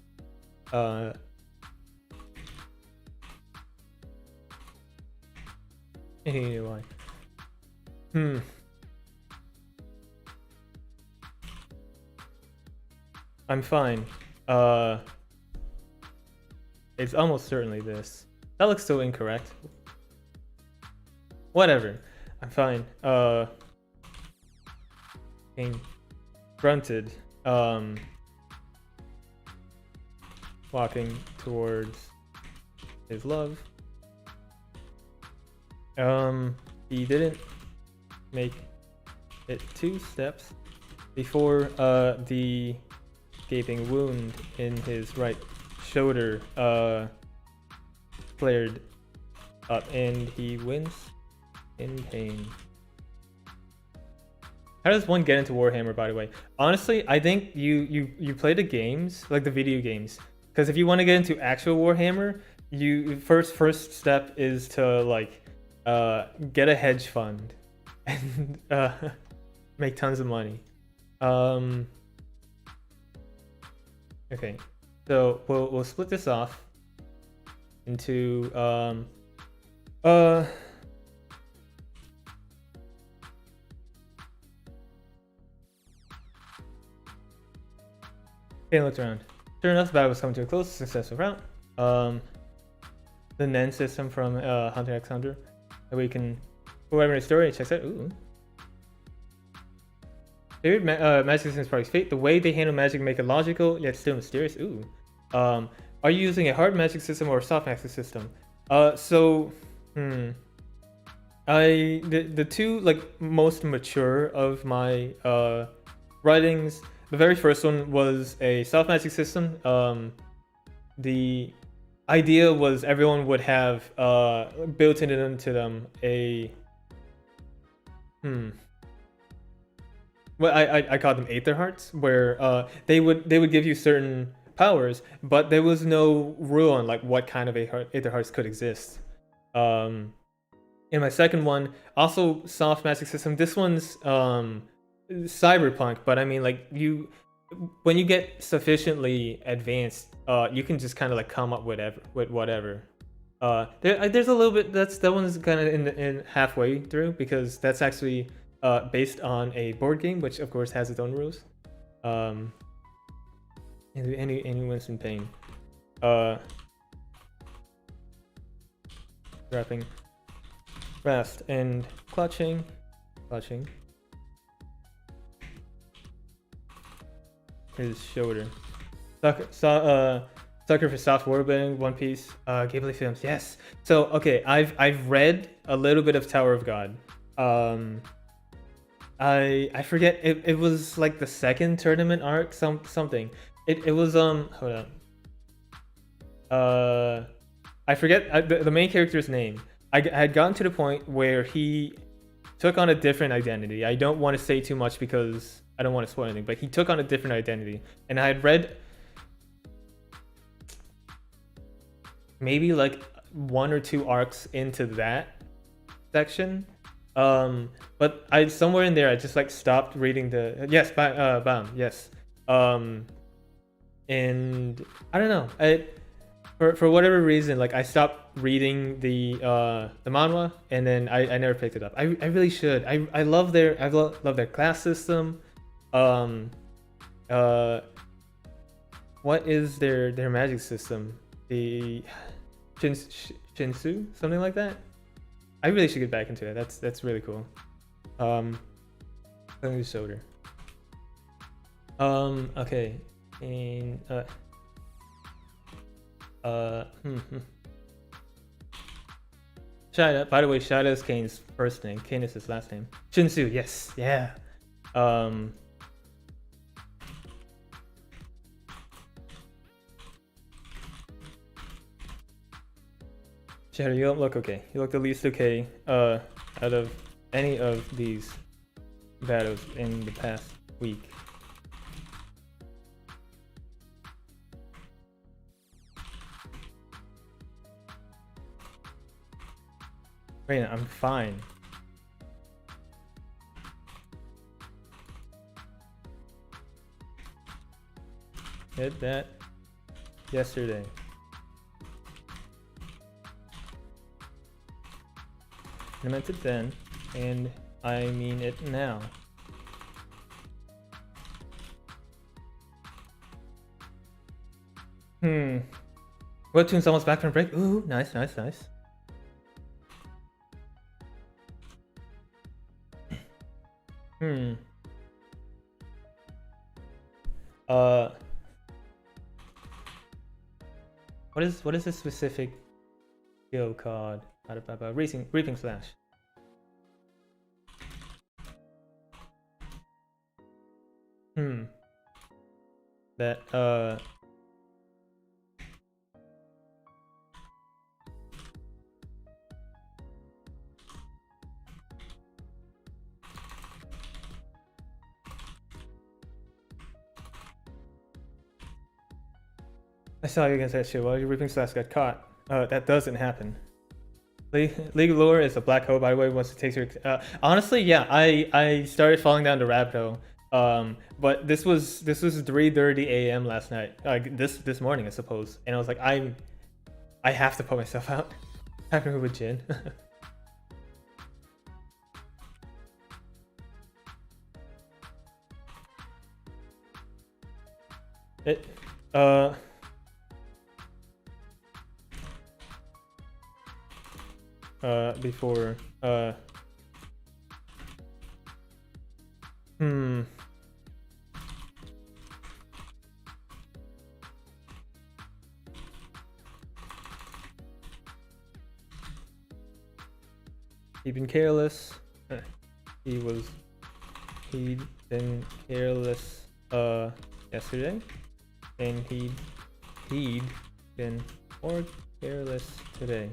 [SPEAKER 1] Anyway. I'm fine. It's almost certainly this. That looks so incorrect. Whatever. I'm fine. Kayn grunted. Walking towards his love. He didn't make it 2 steps before the gaping wound in his right shoulder flared up, and he winced in pain. How does one get into Warhammer, by the way? Honestly, I think you play the games, like the video games, because if you want to get into actual Warhammer, you first step is to like get a hedge fund and make tons of money. Okay, so we'll split this off into Kayn looked around. Sure enough, the battle was coming to a close, successful round. The Nen system from Hunter x Hunter. We can, whoever in the story checks out. Ooh. Favorite magic system is probably Fate. The way they handle magic make it logical yet still mysterious. Ooh. Are you using a hard magic system or a soft magic system? The two like most mature of my writings. The very first one was a soft magic system. The idea was everyone would have built into them a well, I call them Aether Hearts, where they would give you certain powers, but there was no rule on like what kind of Aether Hearts could exist. In my second one, also soft magic system. This one's cyberpunk, but I mean like when you get sufficiently advanced, you can just kind of like come up with whatever. There's a little bit that one's kind of in halfway through, because that's actually based on a board game, which of course has its own rules. Anyone's in pain. Wrapping fast and clutching his shoulder. Sucker for soft worldbuilding, One Piece, Ghibli films. Yes. So okay, I've read a little bit of Tower of God. I forget, it was like the second tournament arc, something. It was hold on. I forget the main character's name. I had gotten to the point where he took on a different identity. I don't want to say too much because I don't want to spoil anything, but he took on a different identity. And I had read maybe like 1 or 2 arcs into that section. But I somewhere in there I just like stopped reading the bam, yes. And I don't know, for whatever reason, like I stopped reading the manhwa, and then I never picked it up. I really should. I love their class system. What is their magic system? The Shinsu, something like that. I really should get back into it. That's really cool. The shoulder. Okay. And Shida. By the way, Shida is Kayn's first name. Kayn is his last name. Shinsu. Yes. Yeah. Shida, you don't look okay. You look the least okay. Out of any of these battles in the past week. Reina, I'm fine. Did that yesterday. I meant it then, and I mean it now. Webtoon's almost back from break. Ooh, nice, nice, nice. What is this specific skill called? Reaping slash. That I saw you against that shit. Well, your reaping slash got caught. That doesn't happen. League of Lore is a black hole, by the way. Once it takes your honestly, yeah, I started falling down the rabbit hole. But this was 3:30 a.m. last night. This morning, I suppose. And I was like, I have to put myself out. Happening with Jin. Before he'd been careless. He'd been careless yesterday, and he'd been more careless today.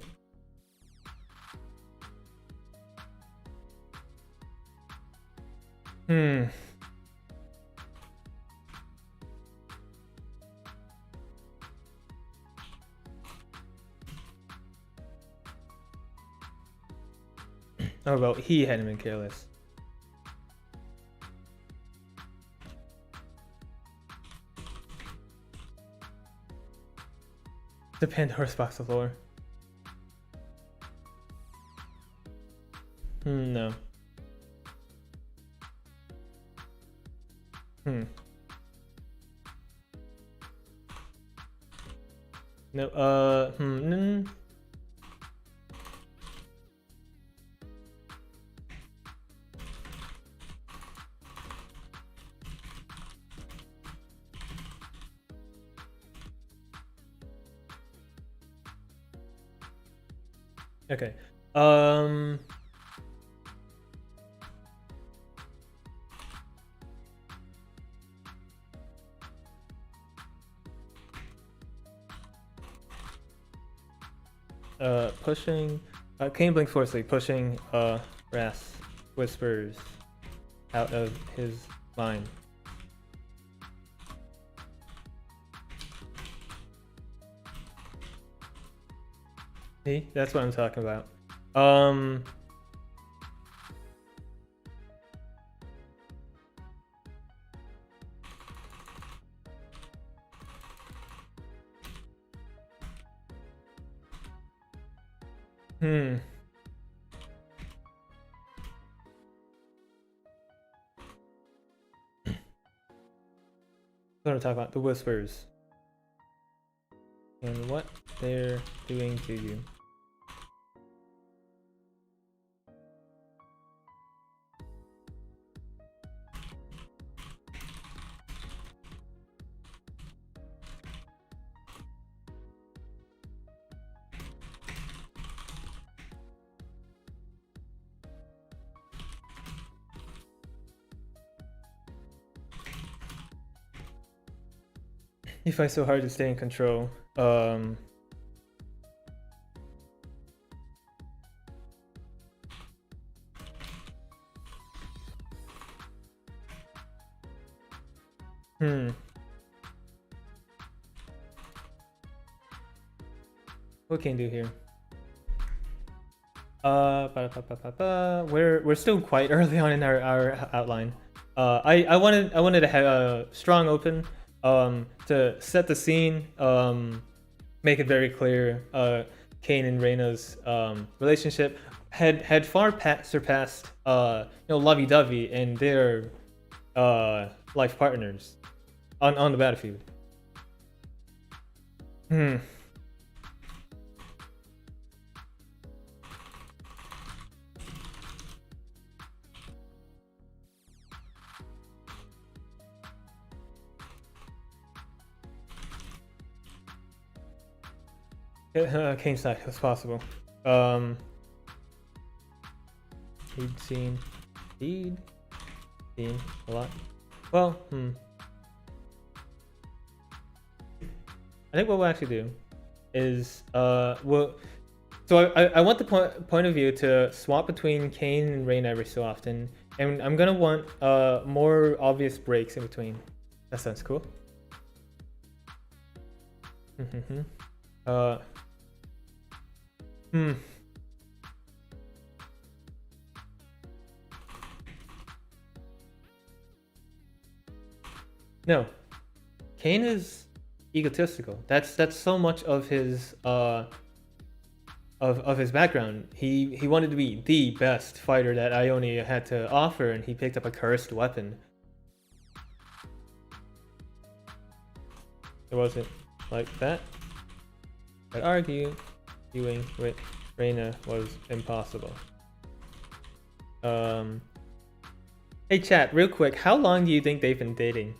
[SPEAKER 1] Oh well, he hadn't been careless. The Pandora's box of lore. No. No, Okay. Pushing Kayn blink forcefully, pushing Ras whispers out of his mind. See, that's what I'm talking about. What I'm talking about, the whispers. And what they're doing to you. You fight so hard to stay in control. What can you do here? We're still quite early on in our outline. I wanted to have a strong open to set the scene, make it very clear. Kayn and Reina's relationship had far surpassed lovey-dovey and their life partners on the battlefield. Kayn's side as possible. He'd seen a lot. Well, I think what we'll actually do is so I want the point of view to swap between Kayn and Reina every so often, and I'm gonna want more obvious breaks in between. That sounds cool. No, Kayn is egotistical. That's so much of his of his background. He wanted to be the best fighter that Ionia had to offer, and he picked up a cursed weapon. It wasn't like that. I'd argue arguing with Reina was impossible. Hey chat, real quick, how long do you think they've been dating?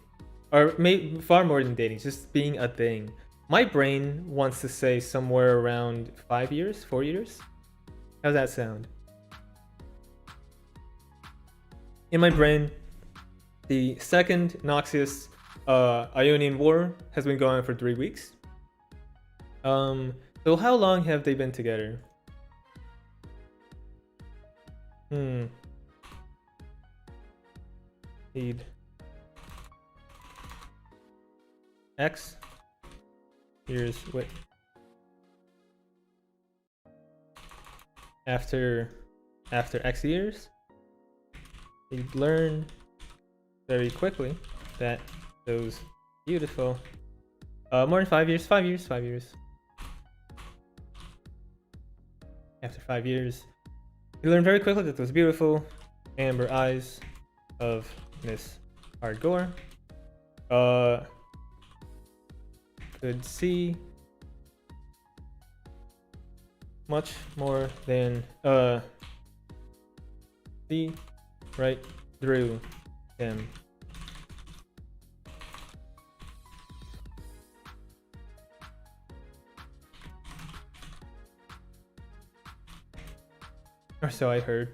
[SPEAKER 1] Or maybe far more than dating, just being a thing. My brain wants to say somewhere around 5 years, 4 years. How's that sound? In my brain, the second Noxious Ionian War has been going on for 3 weeks. So how long have they been together? Need X years with after X years, you learn very quickly that those beautiful more than 5 years. After 5 years, you learn very quickly that those beautiful amber eyes of Miss Hardcore could see much more than see right through him. Or so I heard.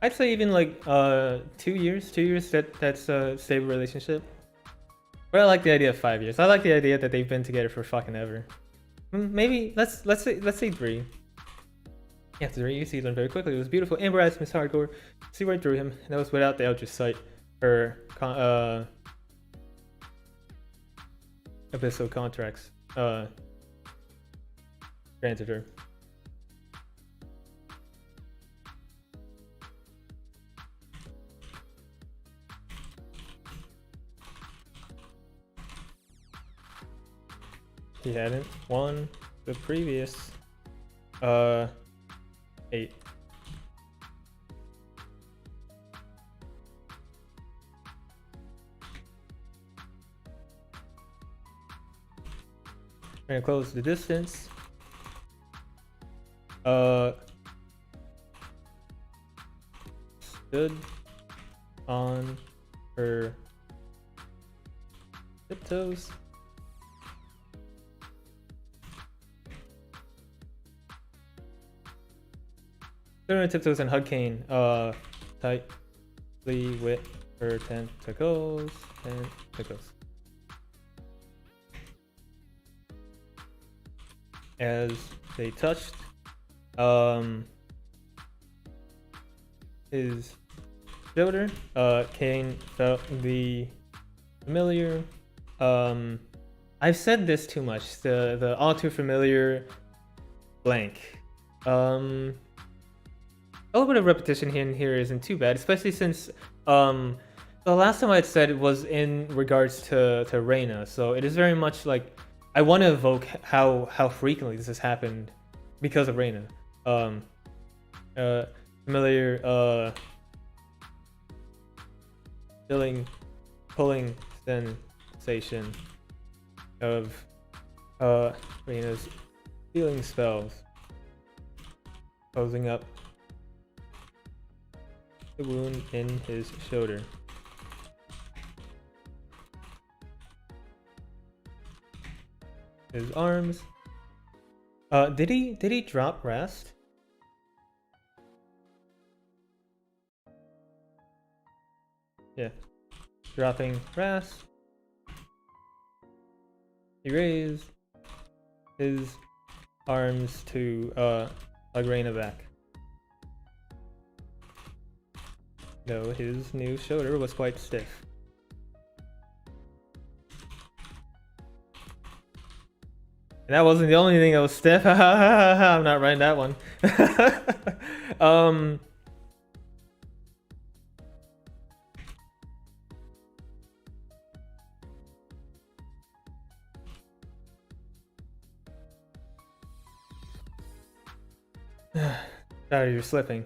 [SPEAKER 1] I'd say even like 2 years. 2 years that's a stable relationship. But I like the idea of 5 years. I like the idea that they've been together for fucking ever. Maybe let's say 3. After 3 years, he learned very quickly. It was beautiful. Amber eyes, Miss Hardcore. See right through him. And that was without the Eldritch Sight or Abyssal contracts granted her. He hadn't won the previous 8. We're gonna close the distance. Stood on her tiptoes. Stood on her tiptoes and hugged Kayn tightly with her tentacles. as they touched his shoulder. Kayn felt the familiar. I've said this too much. The all too familiar blank. A little bit of repetition here and here isn't too bad, especially since the last time I had said it was in regards to Reina. So it is very much like I want to evoke how frequently this has happened because of Reina. Familiar pulling sensation of Reina's healing spells closing up the wound in his shoulder. His arms. Did he drop rest? Yeah. Dropping rest. He raised his arms to hug Reina back. Though his new shoulder was quite stiff. And that wasn't the only thing that was stiff. I'm not writing that one. Sorry, you're slipping.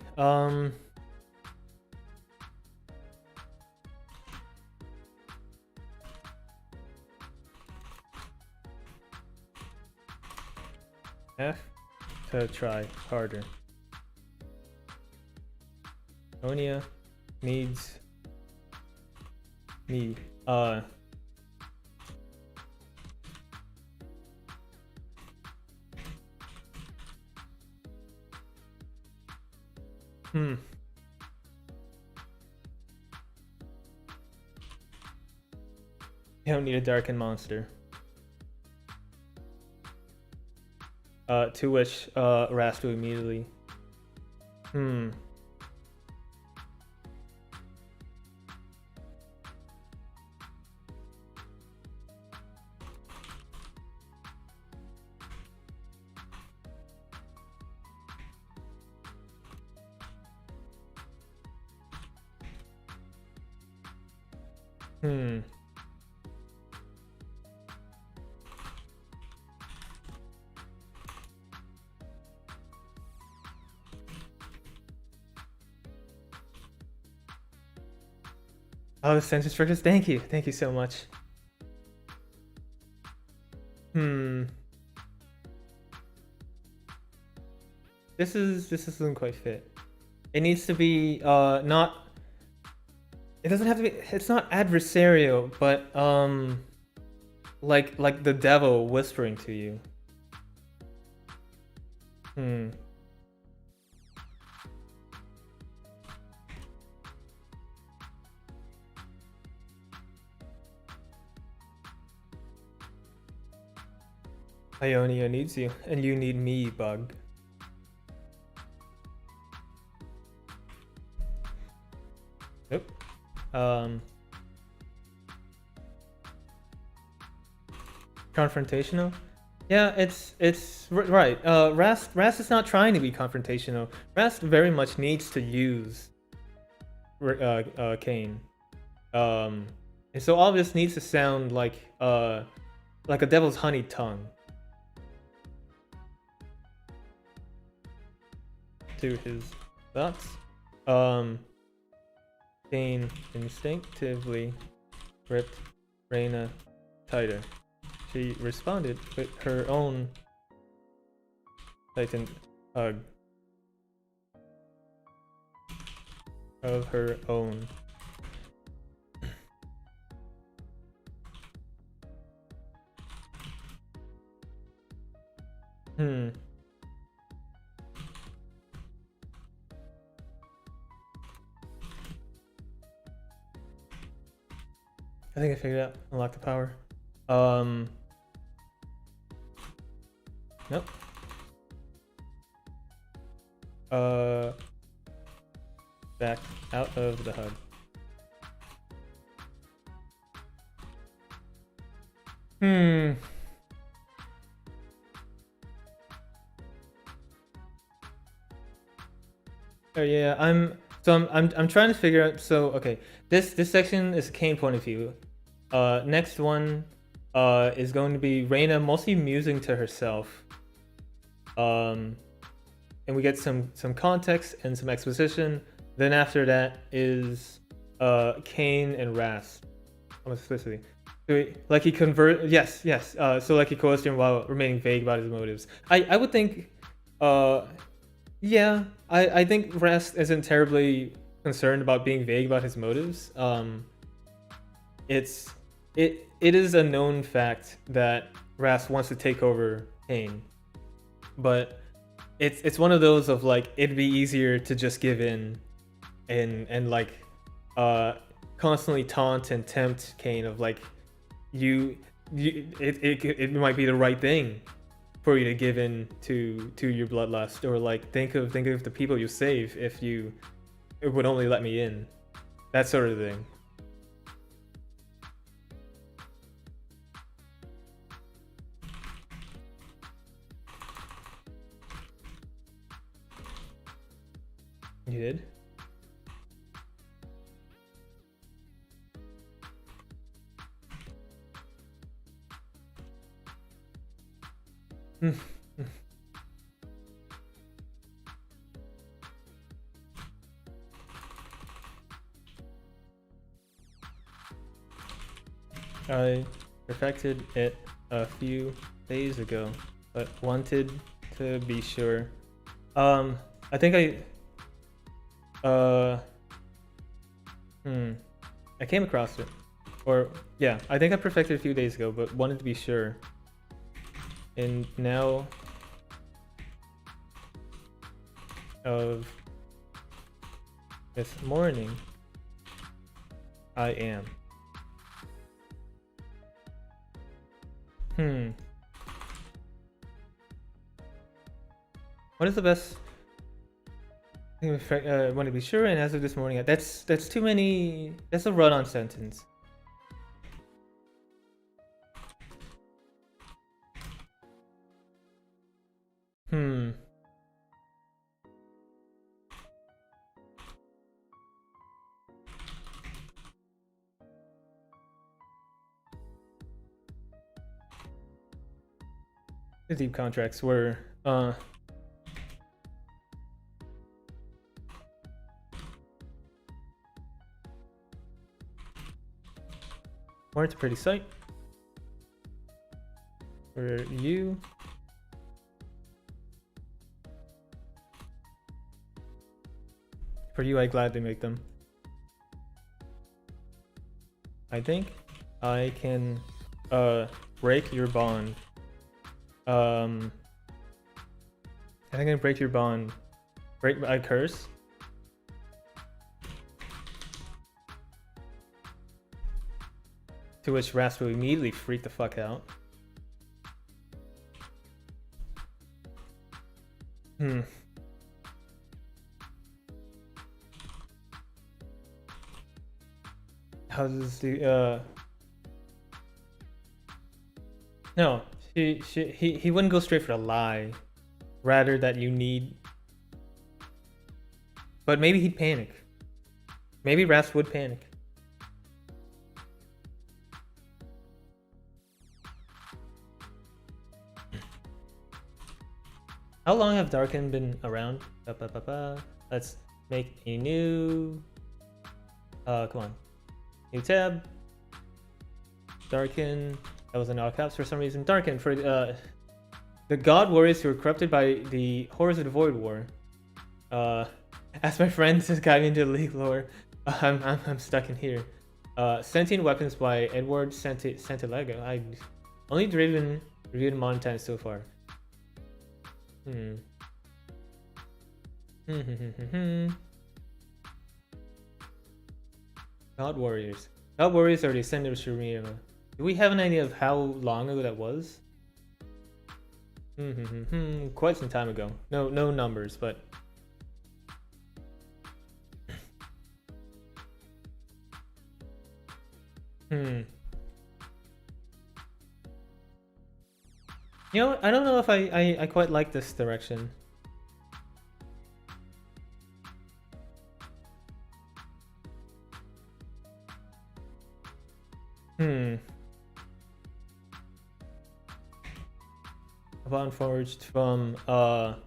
[SPEAKER 1] Have to try harder. Onia needs me. You don't need a darkened monster. To which Rastu immediately. Oh, the sentence structures. Thank you so much. This doesn't quite fit. It needs to be not. It doesn't have to be. It's not adversarial, but like the devil whispering to you. Ionia needs you, and you need me, Bug. Nope. Confrontational? Yeah, it's right. Rast is not trying to be confrontational. Rast very much needs to use Kayn. And so all of this needs to sound like a devil's honey tongue. To his thoughts. Kayn instinctively gripped Reina tighter. She responded with her own tightened hug of her own. I think I figured out. Unlock the power. Nope. Back out of the HUD. Oh yeah, I'm trying to figure out. So okay, this section is Kayn point of view. Next one is going to be Reina mostly musing to herself. And we get some context and some exposition. Then after that is Kayn and Ras. Almost explicitly. So like he convert. Yes. So like he coerced him while remaining vague about his motives. I would think. Yeah, I think Ras isn't terribly concerned about being vague about his motives. It is a known fact that Ras wants to take over Kayn, but it's one of those of like it'd be easier to just give in and like constantly taunt and tempt Kayn of like it might be the right thing for you to give in to your bloodlust, or like think of the people you save if you would only let me in, that sort of thing. You did? I perfected it a few days ago, but wanted to be sure. I think I came across it. Or yeah, I think I perfected it a few days ago, but wanted to be sure. And now of this morning I am. What is the best thing I want to be sure, and as of this morning, that's too many. That's a run-on sentence. The deep contracts were weren't a pretty sight. For you. For you, I gladly make them. I think I can break your bond. I think I can break your bond. Break my curse. To which Ras will immediately freak the fuck out. How does the no, he wouldn't go straight for a lie, rather that you need. But maybe he'd panic. Maybe Ras would panic. How long have Darken been around? Let's make a new. Come on, new tab. Darken. That was in all caps for some reason. Darken for the god warriors who were corrupted by the horrors of the Void War. As my friend is guiding into the League lore, I'm stuck in here. Sentient weapons by Edward Santiago. I only reviewed Montana so far. God warriors. God warriors are the descendants of Reina. Do we have an idea of how long ago that was? Quite some time ago. No numbers, but You know, I don't know if I quite like this direction. Upon forged from of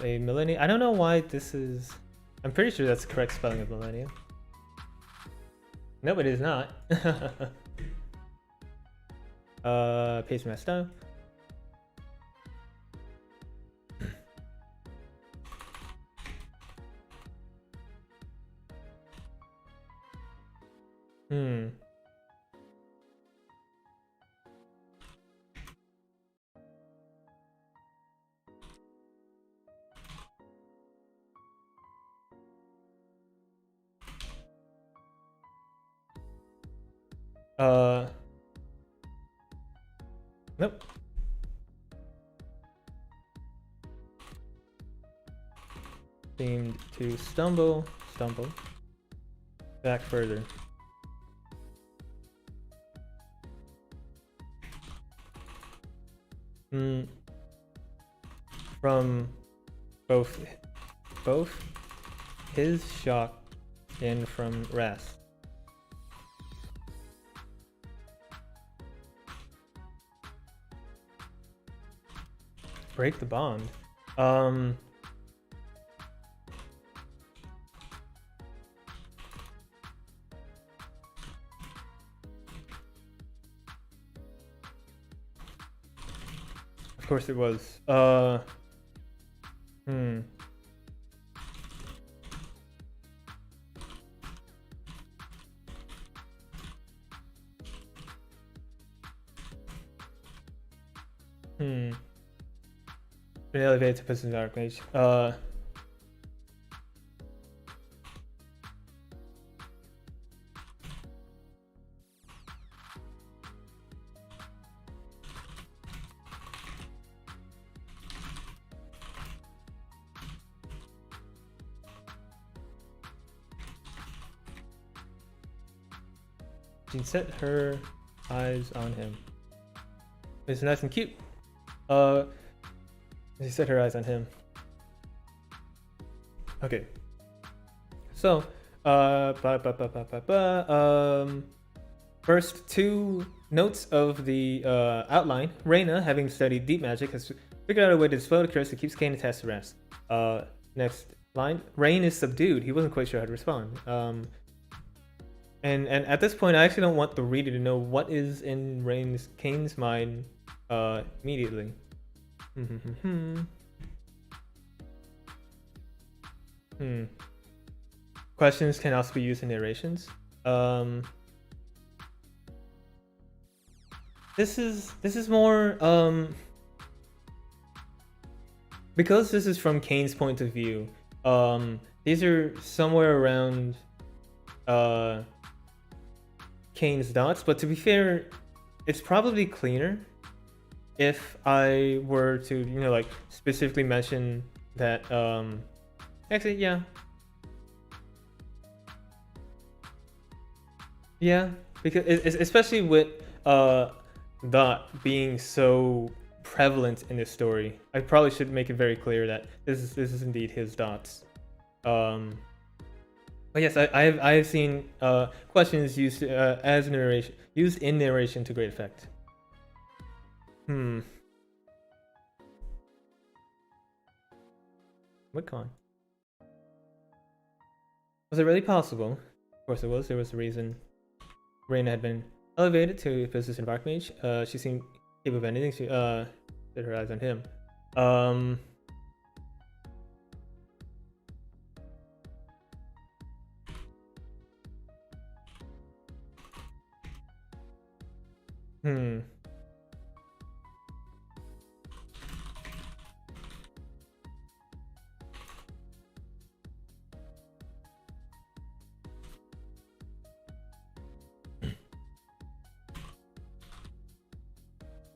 [SPEAKER 1] a millennium. I don't know why this is. I'm pretty sure that's the correct spelling of millennium. No, it is not. Paste messed up. Nope. Seemed to stumble back further. From both his shock and from rest. Break the bond. Of course it was. Been elevated to Prison Dark Mage. She set her eyes on him. It's nice and cute. She set her eyes on him. Okay. So, first two notes of the outline. Reina, having studied deep magic, has figured out a way to dispel the curse that keeps Kayn attached to rest. Next line. Rain is subdued. He wasn't quite sure how to respond. And at this point, I actually don't want the reader to know what is in Kayn's mind immediately. Questions can also be used in narrations. This is more because this is from Kayn's point of view. These are somewhere around Kayn's dots, but to be fair, it's probably cleaner if I were to, you know, like specifically mention that. Actually, yeah, because especially with dot being so prevalent in this story, I probably should make it very clear that this is indeed his dots. But yes, I have seen questions used as narration, used in narration to great effect. What con? Was it really possible? Of course it was. There was a reason Reina had been elevated to a position of Archmage. She seemed capable of anything. She set her eyes on him.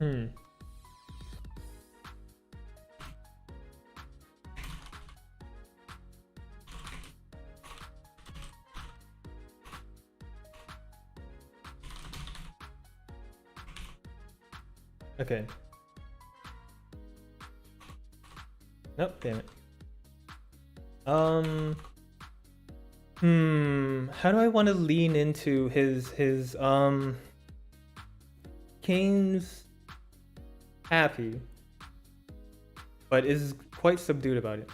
[SPEAKER 1] Hmm. Okay. Nope, damn it. How do I want to lean into his Kayn's happy, but is quite subdued about it.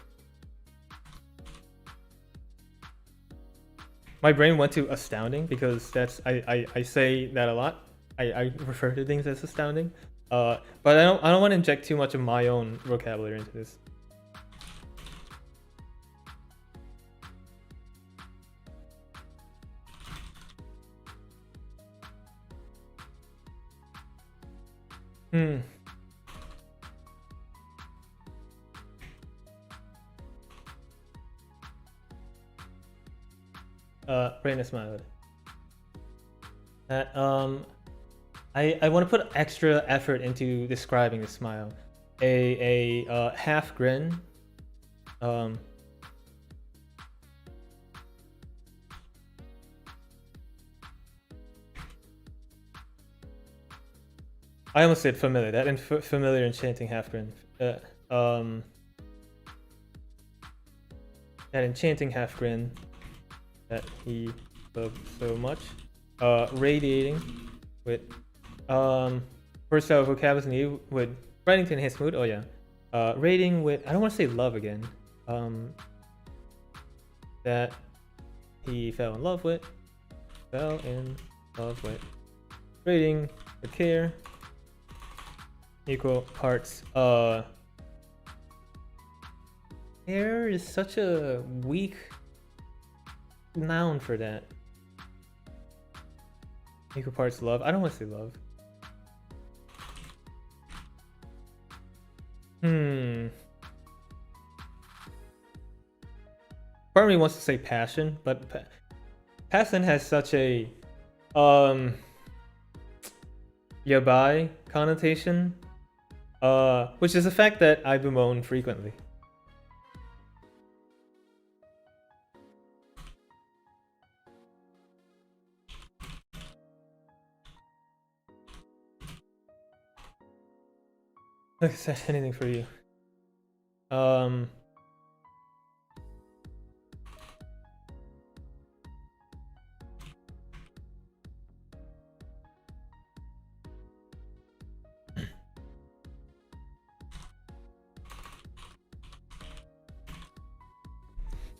[SPEAKER 1] My brain went to astounding because that's I say that a lot. I refer to things as astounding. But I don't want to inject too much of my own vocabulary into this. Hmm. Reina smiled. I want to put extra effort into describing the smile. A half grin. I almost said familiar. That familiar enchanting half grin. That enchanting half grin that he loved so much. Radiating with first out vocabulary new with writing to enhance mood. Oh yeah. Rating with I don't want to say love again. That he fell in love with. Rating with care. Equal parts. Care is such a weak noun for that. Equal parts love. I don't want to say love. Part of me wants to say passion, but passion has such a yabai connotation, which is a fact that I bemoan frequently. Look, is that anything for you?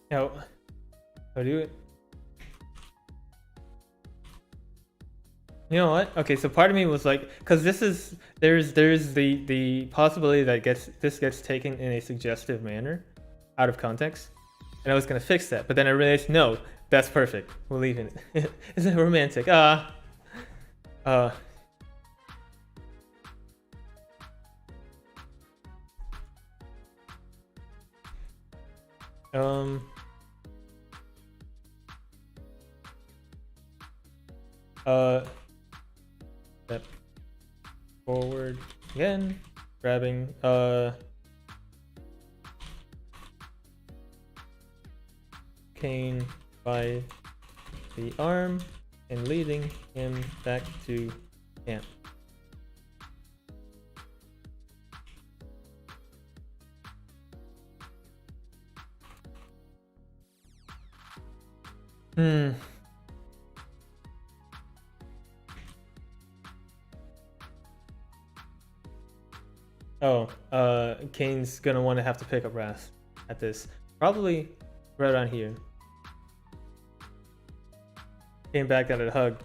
[SPEAKER 1] Now, I'll do it. You know what? Okay, so part of me was like, because there's the possibility that this gets taken in a suggestive manner, out of context, and I was gonna fix that, but then I realized no, that's perfect. We'll leave it. Isn't it romantic? Step forward again, grabbing Kayn by the arm and leading him back to camp. Oh, Kayn's gonna want to have to pick up Wrath at this. Probably right around here. Came back out of the hug.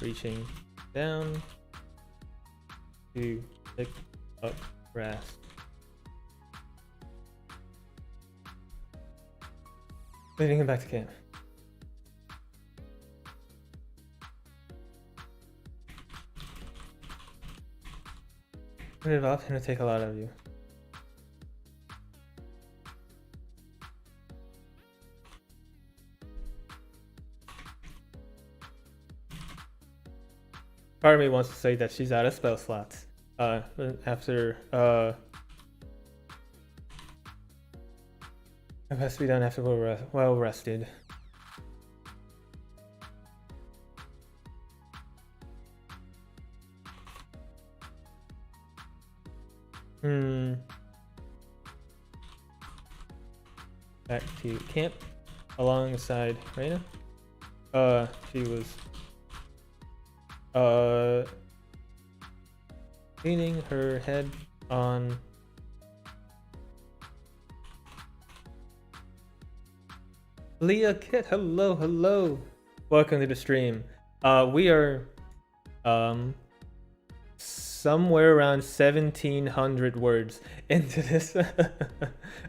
[SPEAKER 1] Reaching down to pick up Wrath. Leading him back to camp. It off, and it'll take a lot of you. part of me wants to say that she's out of spell slots. After it has to be done after well rested. Back to camp alongside Reina. She was leaning her head on Leah Kit. Hello. Welcome to the stream. We are somewhere around 1,700 words into this.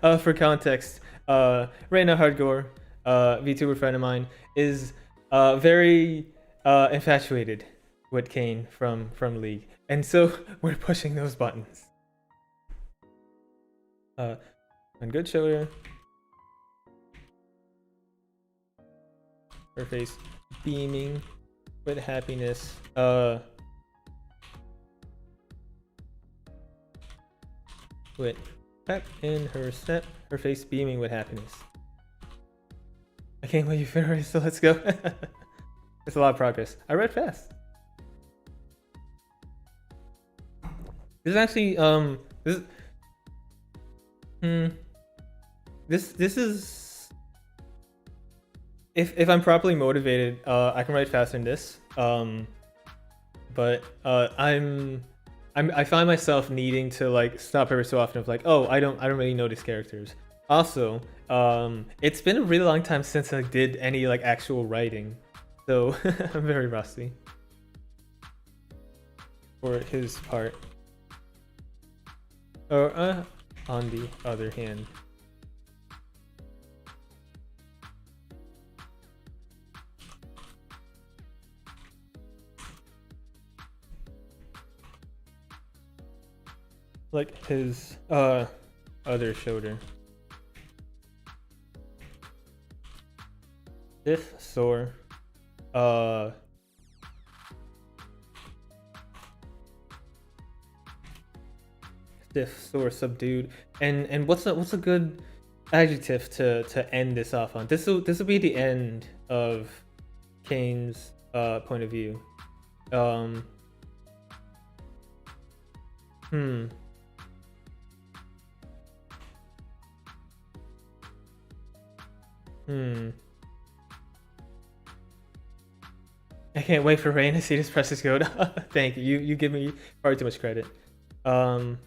[SPEAKER 1] For context, Reina Hardcore, VTuber friend of mine, is very infatuated with Kayn from League, and so we're pushing those buttons. On good shoulder, her face beaming with happiness. With pep in her step, her face beaming with happiness. I can't wait you finish, so let's go. It's a lot of progress. I read fast. This is actually this is if I'm properly motivated, I can write faster than this. But I find myself needing to like stop every so often of like, oh, I don't really know these characters. Also, it's been a really long time since I did any like actual writing, so I'm very rusty. For his part. Or on the other hand. Like his other shoulder. Stiff, sore, stiff, sore, subdued, and what's a good adjective to end this off on? This will be the end of Kayn's point of view. I can't wait for Reina to see this precious code. Thank you. You give me far too much credit. In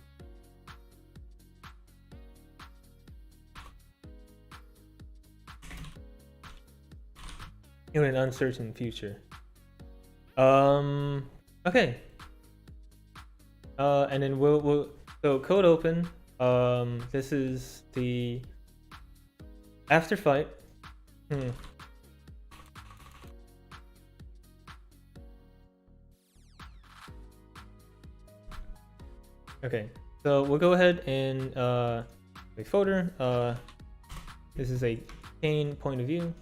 [SPEAKER 1] an uncertain future. Okay. And then we'll so code open. This is the after fight. Okay, so we'll go ahead and a folder. This is a Kayn point of view.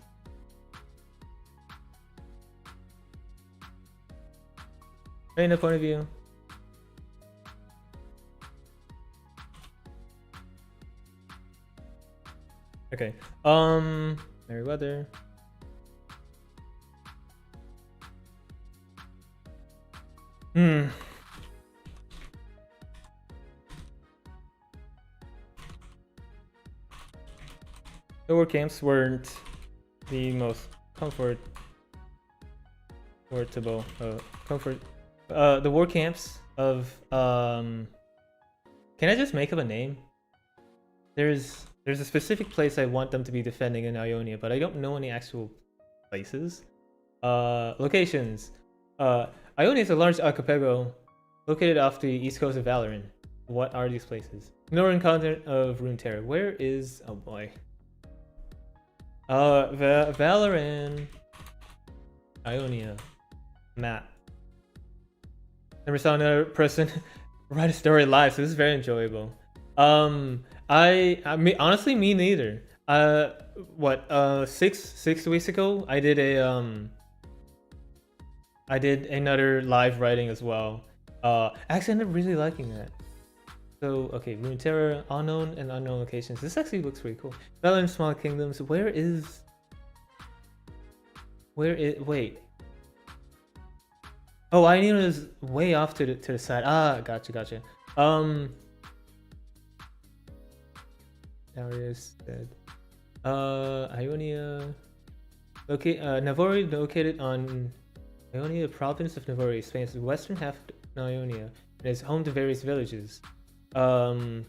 [SPEAKER 1] Reina point of view. Okay. Merryweather. The war camps weren't the most comfortable. The war camps of can I just make up a name? There's a specific place I want them to be defending in Ionia, but I don't know any actual places. Locations. Ionia is a large archipelago located off the east coast of Valorant. What are these places? Northern continent of Runeterra. Where is... oh boy. Valorant. Ionia. Map. Never saw another person write a story live, so this is very enjoyable. I mean, honestly, me neither. What, 6 weeks ago, I did a I did another live writing as well. Actually, I ended up really liking that. So, okay, Runeterra, unknown and unknown locations. This actually looks pretty cool. Battle in Small Kingdoms. Wait. Oh, Ionia is way off to the side. Ah, gotcha. Darius said, Ionia. Navori, located on Ionia, province of Navori, Spain's western half of Ionia, and is home to various villages. Well,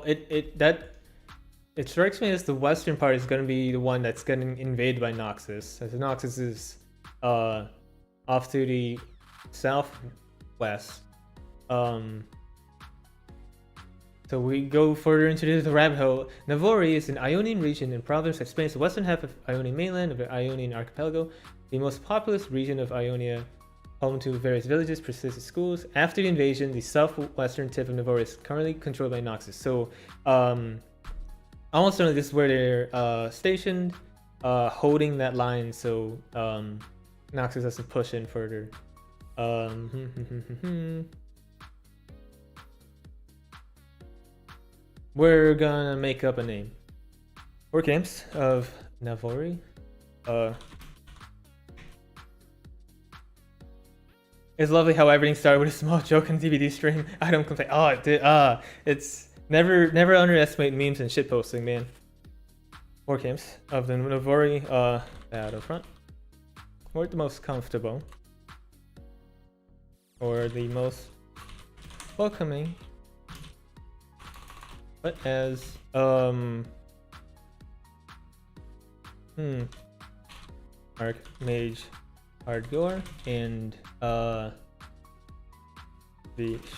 [SPEAKER 1] it strikes me as the western part is going to be the one that's getting invaded by Noxus, as Noxus is off to the southwest. So we go further into the rabbit hole. Navori is an Ionian region and province that spans the western half of Ionian mainland of the Ionian archipelago, the most populous region of Ionia, home to various villages, prestigious schools. After the invasion, the southwestern tip of Navori is currently controlled by Noxus. So, almost certainly this is where they're stationed, holding that line, so Noxus has to push in further. We're gonna make up a name. War Games of Navori. It's lovely how everything started with a small joke on DVD stream. I don't complain. Oh, it did. It's never underestimate memes and shit posting, man. War Games of the Navori battlefront. Or the most comfortable, or the most welcoming. But as Archmage Hardgore and the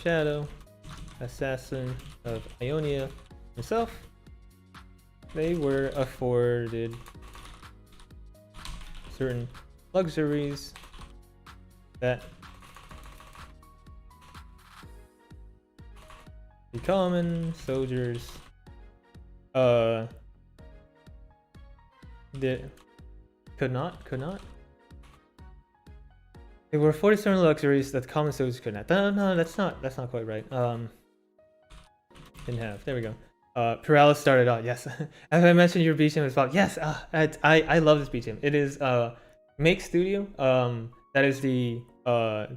[SPEAKER 1] Shadow Assassin of Ionia himself, they were afforded certain luxuries that the common soldiers could not. There were 40 certain luxuries that common soldiers could not. No, that's not quite right. Didn't have. There we go. Paralysis started out. Yes. As I mentioned, your BGM is about. Yes. I love this BGM. It is Make Studio. That is the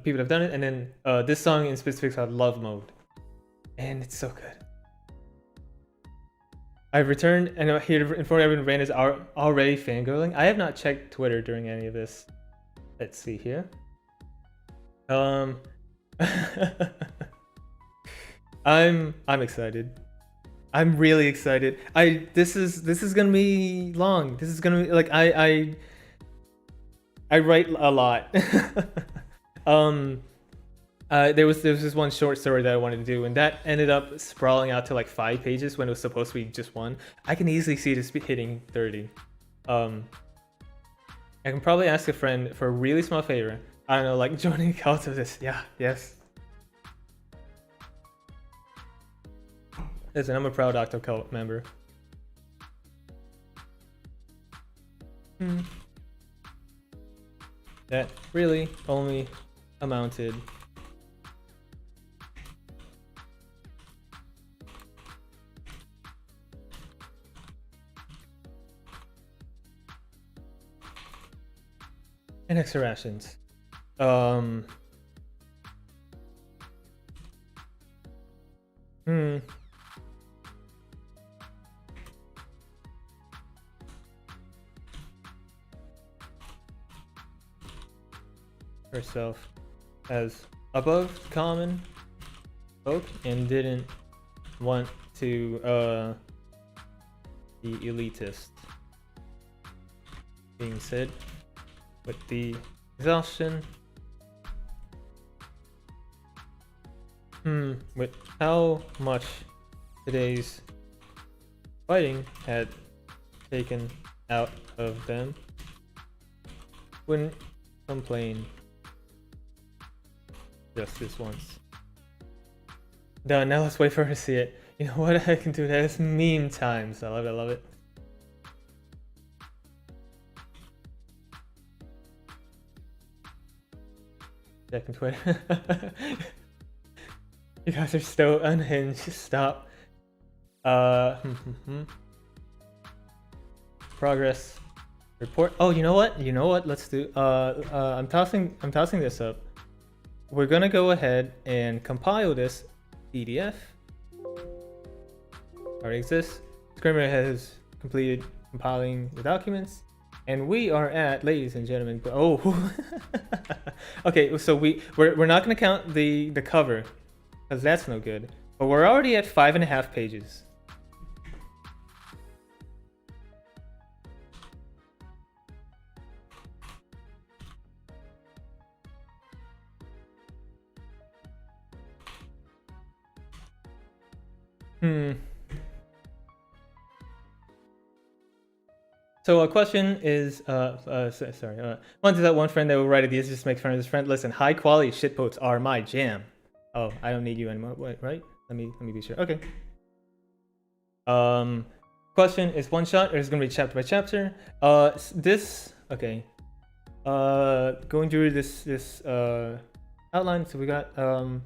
[SPEAKER 1] people that have done it, and then this song in specific is called Love Mode. And it's so good. I've returned, and here to inform everyone, Reina is already fangirling. I have not checked Twitter during any of this. Let's see here. I'm excited. I'm really excited. This is gonna be long. This is gonna be like I write a lot. There was this one short story that I wanted to do, and that ended up sprawling out to like 5 pages when it was supposed to be just one. I can easily see this hitting 30. I can probably ask a friend for a really small favor. I don't know, like joining a cult of this. Yeah, yes. Listen, I'm a proud Octo Cult member. That really only amounted and extra rations. Herself as above common folk and didn't want to be elitist. Being said, with the exhaustion, with how much today's fighting had taken out of them, wouldn't complain just this once. Done. Now let's wait for her to see it. You know what I can do? That is meme times. I love it. checking Twitter. You guys are so unhinged. Stop. Progress report. Oh, you know what? You know what? Let's do. I'm tossing this up. We're gonna go ahead and compile this PDF. Already exists. Screamer has completed compiling the documents, and we are at, ladies and gentlemen. Oh, okay. So we're not gonna count the cover, because that's no good. But we're already at 5.5 pages. So a question is, sorry, once that one friend that will write ideas just make fun of his friend. Listen, high quality shitposts are my jam. Oh, I don't need you anymore. Wait, right? Let me be sure. Okay. Question is one shot or is it gonna be chapter by chapter? Okay. Going through this outline. So we got the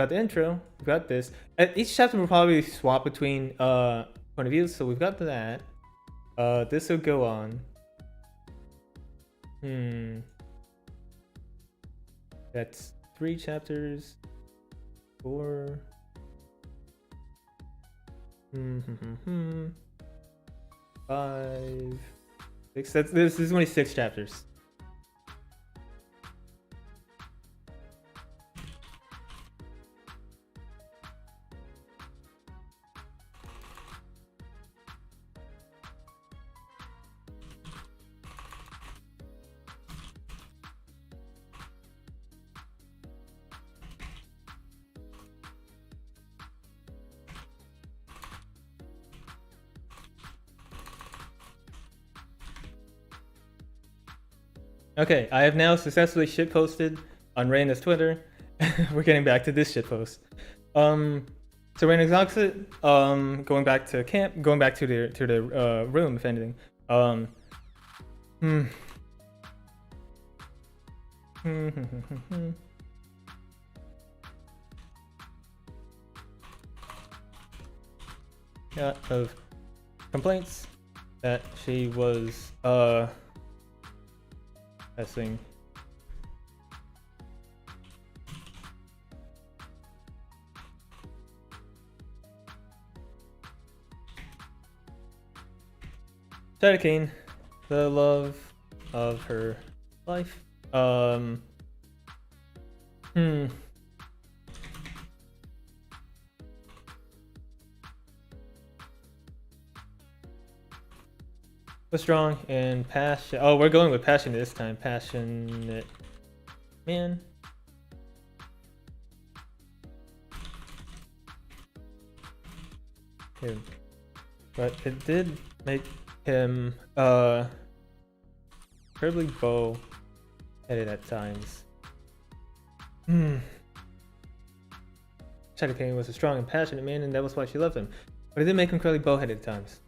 [SPEAKER 1] intro. We got this. Each chapter will probably swap between point of views. So we've got that. This will go on. That's 3 chapters. 4. 5. 6. This is only 6 chapters. Okay, I have now successfully shitposted on Reina's Twitter. We're getting back to this shitpost. So Reina's exit, going back to camp, going back to the room, if anything. Yeah, of complaints that she was testing. Kayn, the love of her life. Strong and passion. Oh, we're going with passion this time. Passionate man. Him. But it did make him incredibly bow-headed at times. Kayn was a strong and passionate man, and that was why she loved him. But it did make him incredibly bow-headed at times.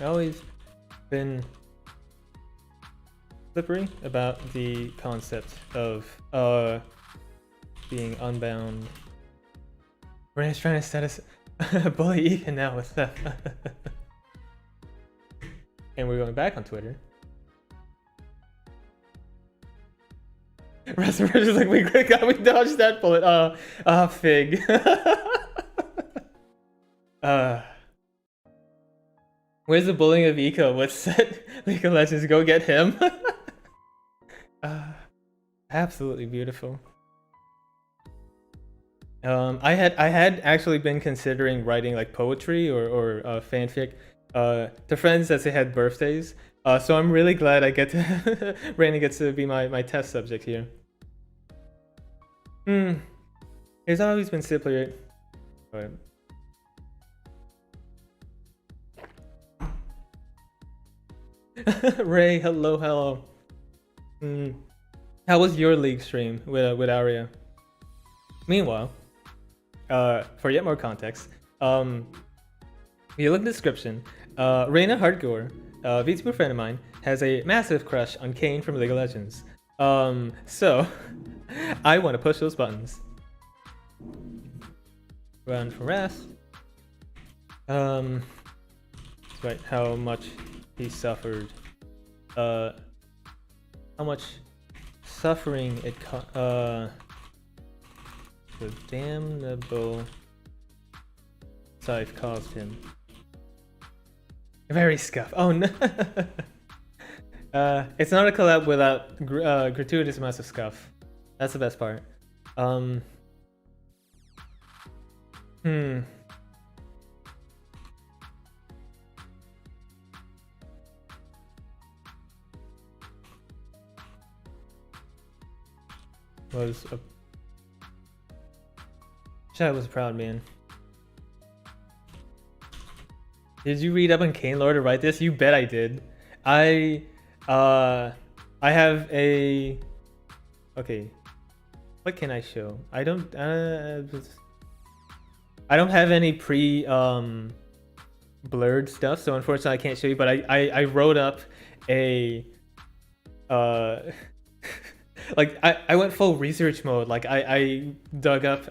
[SPEAKER 1] Always been slippery about the concept of being unbound. Reina's trying to set us bully Ethan now with stuff. And we're going back on Twitter. Restaurant is like, we dodged that bullet. Fig. Where's the bullying of Eco? What's set? League of Legends, go get him. Absolutely beautiful. I had actually been considering writing like poetry or fanfic to friends as they had birthdays. So I'm really glad I get to Reina gets to be my test subject here. It's always been simpler. But Ray, hello. How was your League stream with Aria? Meanwhile, for yet more context, you look at the description. Reina Hardcore, a VTuber friend of mine, has a massive crush on Kayn from League of Legends. So I want to push those buttons. Run for rest. Right, how much he suffered. How much suffering it the damnable scythe caused him. Very scuff. Oh no. It's not a collab without gratuitous amounts of scuff. That's the best part. Shad was a proud man. Did you read up on Kayn lore to write this? You bet I did. I have a... Okay. What can I show? I don't have any blurred stuff, so unfortunately I can't show you, but I wrote up a like I went full research mode. Like I dug up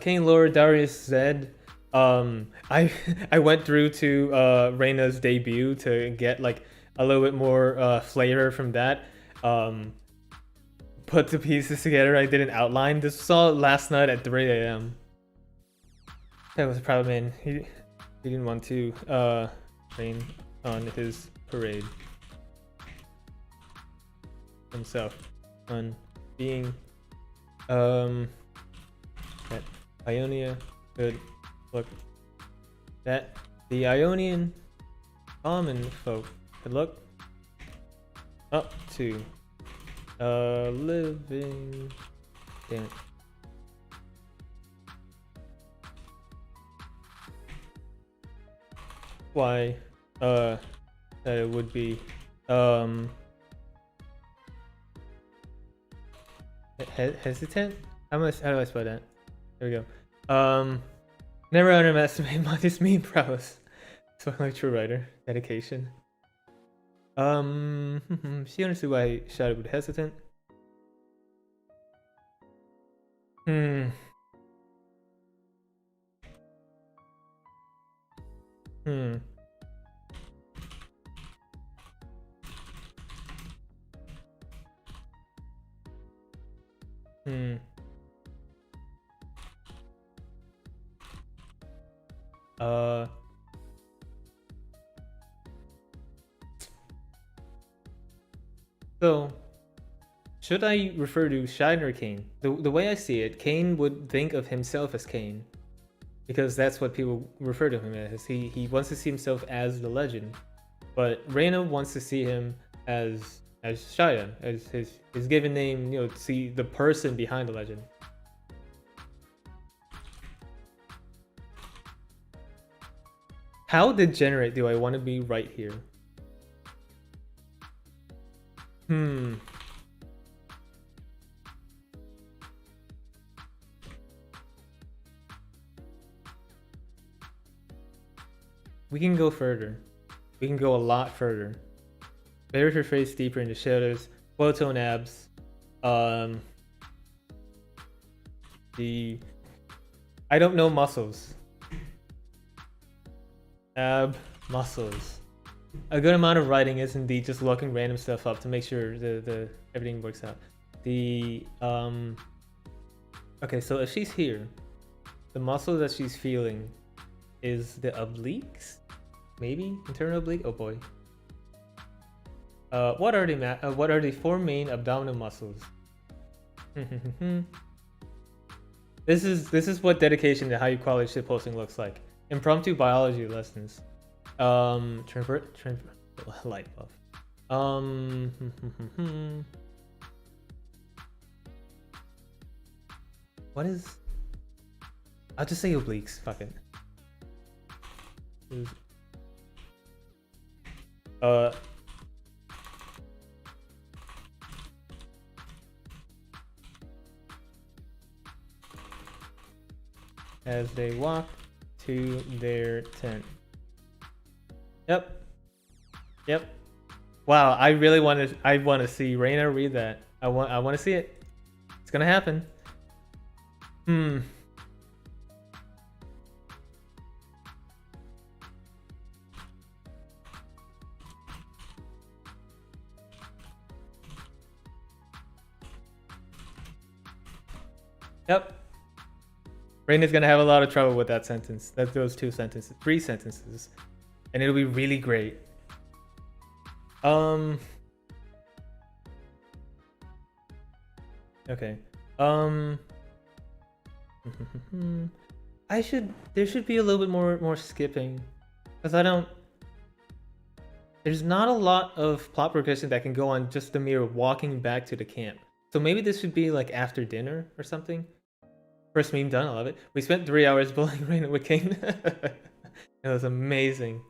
[SPEAKER 1] Kayn lore, Darius Zed. I went through to Reina's debut to get like a little bit more flavor from that. Put the pieces together. I did an outline. This was all last night at 3 a.m. That was a proud man. He didn't want to rain on his parade himself on being that Ionia could look that the Ionian common folk could look up to living. Damn it. Why that it would be hesitant? How do I spell that? There we go. Never underestimate Monty's meme prowess. Spoken like true writer. Dedication. She understood why Shadow would hesitant. So, should I refer to Shine or Kayn? The way I see it, Kayn would think of himself as Kayn, because that's what people refer to him as. He wants to see himself as the legend, but Reina wants to see him as Shaya, as his given name. You know, to see the person behind the legend. How degenerate do I want to be right here? We can go further. We can go a lot further. Better to face deeper into shadows. Well-toned abs. I don't know muscles. Ab muscles. A good amount of writing is indeed just looking random stuff up to make sure the everything works out. Okay, so if she's here, the muscle that she's feeling is the obliques, maybe internal oblique. Oh boy. What are the four main abdominal muscles? This is what dedication to high quality shit posting looks like. Impromptu biology lessons. Light buff. What is? I'll just say obliques. Fuck it. as they walk to their tent. Yep. Yep. Wow, I really want to see Reina read that. I want to see it. It's gonna happen. Yep. Reina's gonna have a lot of trouble with that sentence. That's those 2 sentences, 3 sentences, and it'll be really great. Okay. There should be a little bit more skipping, because there's not a lot of plot progression that can go on just the mere walking back to the camp. So maybe this should be like after dinner or something. First meme done, I love it. We spent 3 hours bullying Reina with Kayn. It was amazing.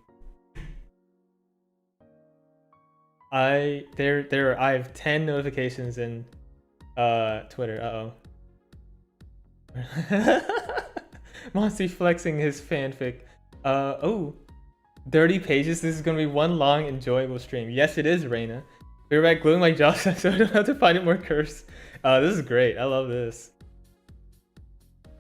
[SPEAKER 1] I have 10 notifications in Twitter. Monty flexing his fanfic. Oh, 30 pages. This is gonna be one long, enjoyable stream. Yes, it is, Reina. We're back gluing my jaw so I don't have to find it more cursed. This is great. I love this.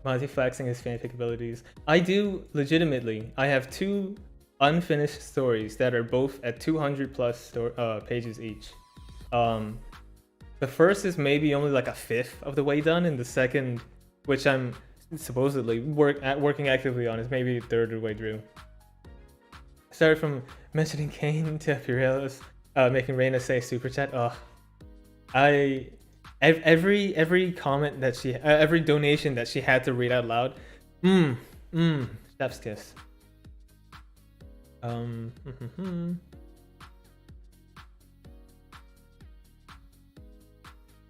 [SPEAKER 1] Monty flexing his fanfic abilities. I do legitimately. I have 2 unfinished stories that are both at 200 plus pages each. The first is maybe only like a 1/5 of the way done, and the second, which I'm supposedly working actively on, is maybe a 1/3 of the way through. Started from mentioning Kayn to Purelos, making Reina say super chat. Every comment that she, every donation that she had to read out loud. Chef's kiss.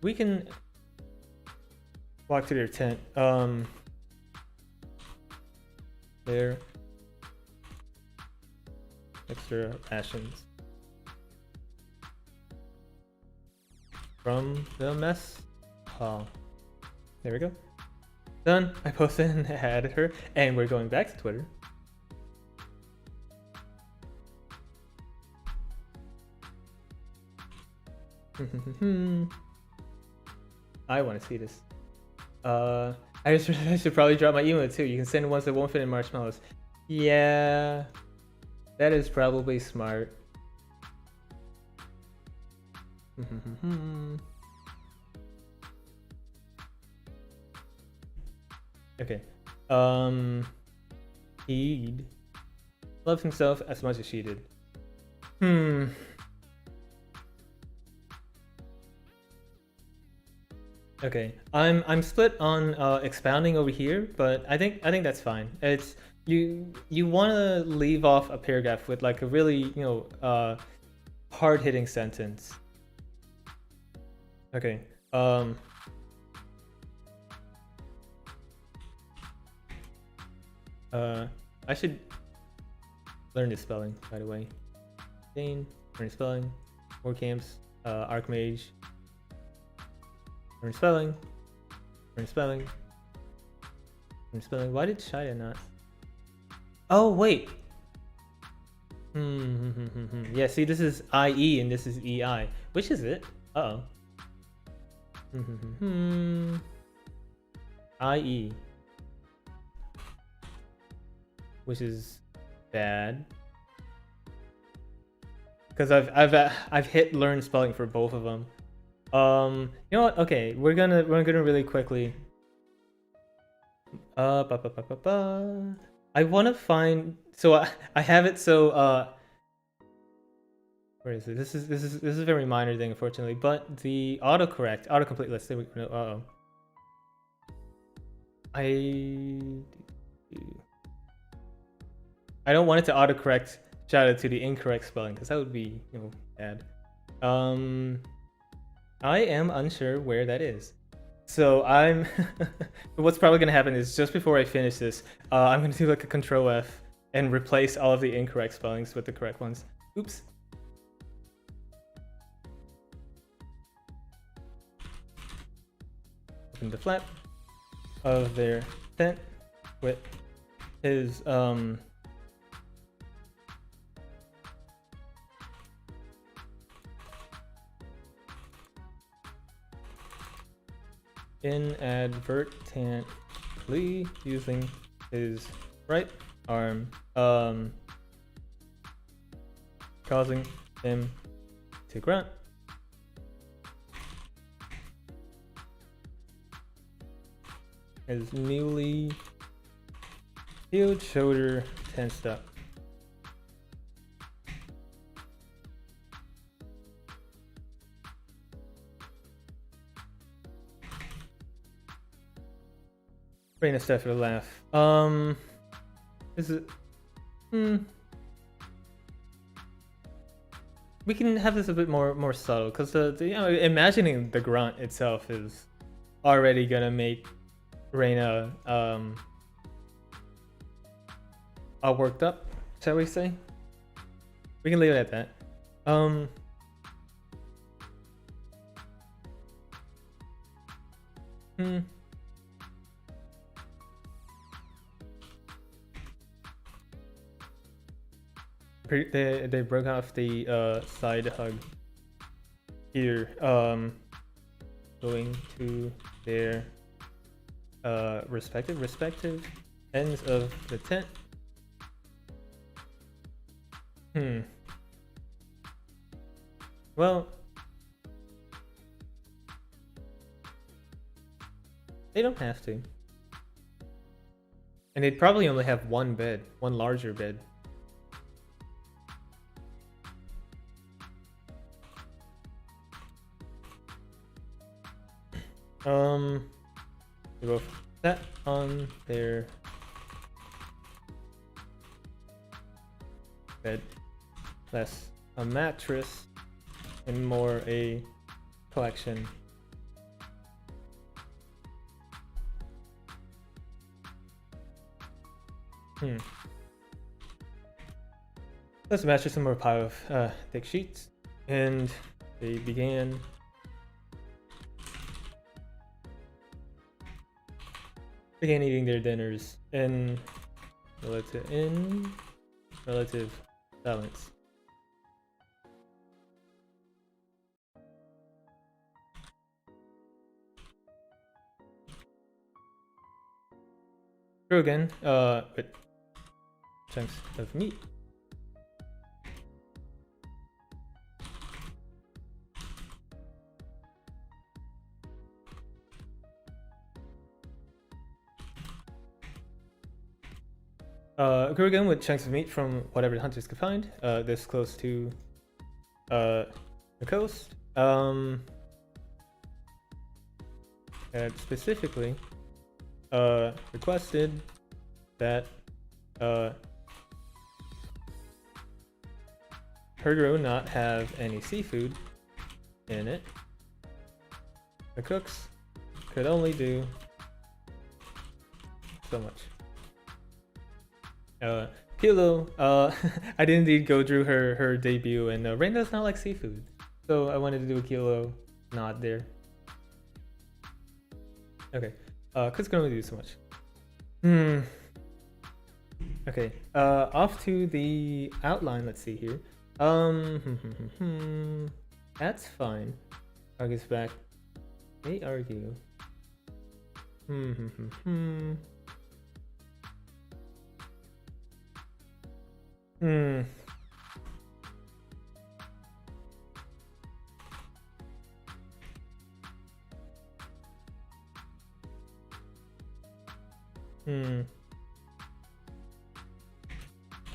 [SPEAKER 1] We can walk to their tent. There. Extra rations. From the mess hall. There we go. Done. I posted and added her, and we're going back to Twitter. I want to see this. I should probably drop my email too. You can send ones that won't fit in marshmallows. Yeah, that is probably smart. Okay. He loves himself as much as she did. Okay, I'm split on expounding over here, but I think that's fine. It's you want to leave off a paragraph with like a really hard-hitting sentence. Okay. I should learn the spelling, by the way. Kayn, learn spelling. War camps, Archmage. Learn spelling. Learn spelling. Learn spelling. Why did Shia not? Oh wait. Yeah, see, this is IE and this is EI. Which is it? Uh oh. IE. Which is bad. Because I've hit learn spelling for both of them. You know what? Okay, we're gonna really quickly. I want to find. So I have it. So where is it? This is a very minor thing, unfortunately. But the autocomplete. Let's say we. I don't want it to autocorrect shout out to the incorrect spelling because that would be bad. I am unsure where that is. So I'm what's probably gonna happen is just before I finish this, I'm gonna do like a Control F and replace all of the incorrect spellings with the correct ones. Oops. Open the flap of their tent. with his inadvertently using his right arm, causing him to grunt. His newly healed shoulder tensed up. Reina stepped with a laugh. Is it? We can have this a bit more subtle, because imagining the grunt itself is already gonna make Reina all worked up, shall we say? We can leave it at that. They broke off the side hug here, going to their respective ends of the tent. Well, they don't have to, and they'd probably only have one bed, one larger bed. They both sat on their bed, less a mattress and more a collection. Less a mattress and more a pile of thick sheets, and they began eating their dinners in relative silence. Grew again, with chunks of meat. Grew again with chunks of meat from whatever the hunters could find, this close to the coast. And specifically requested that her crew not have any seafood in it. The cooks could only do so much. Kilo, I did indeed go through her debut, and Reina does not like seafood, so I wanted to do a Kilo nod there. Okay, cooks can only do so much. Okay, off to the outline. Let's see here. That's fine. Argues back. They argue.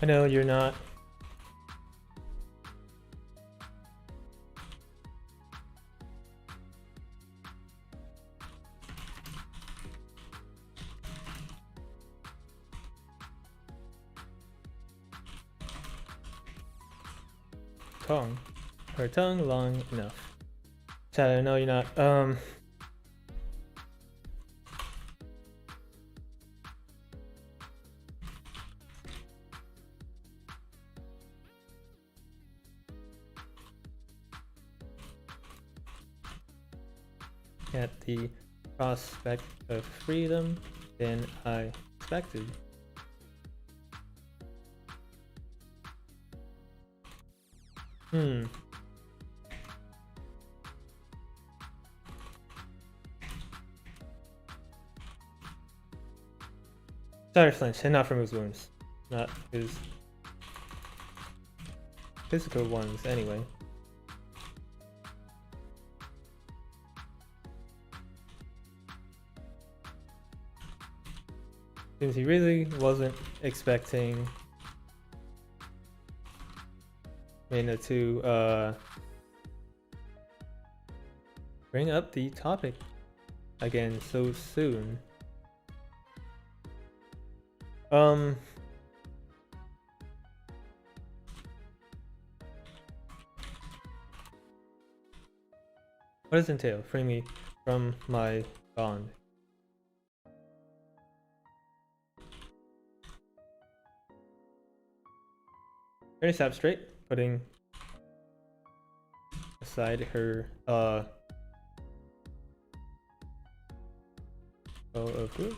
[SPEAKER 1] I know you're not. Her tongue long enough. Chad, I know you're not. At the prospect of freedom, then I expected. Sorry, flinch, and not from his wounds. Not his physical ones, anyway. Since he really wasn't expecting Reina to bring up the topic again so soon. What does it entail? Free me from my bond. Reina sat up straight, putting aside her bow of food.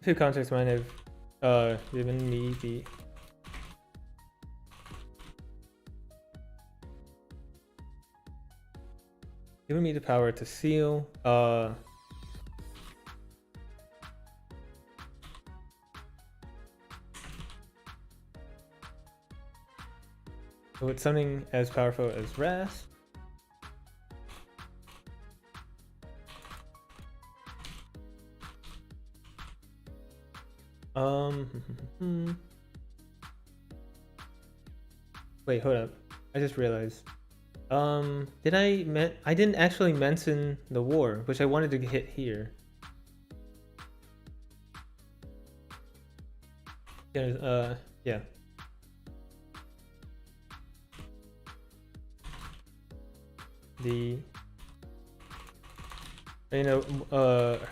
[SPEAKER 1] Two context might have given me the power to seal with something as powerful as wrath. Wait, hold up. I just realized. I didn't actually mention the war, which I wanted to hit here. Yeah. The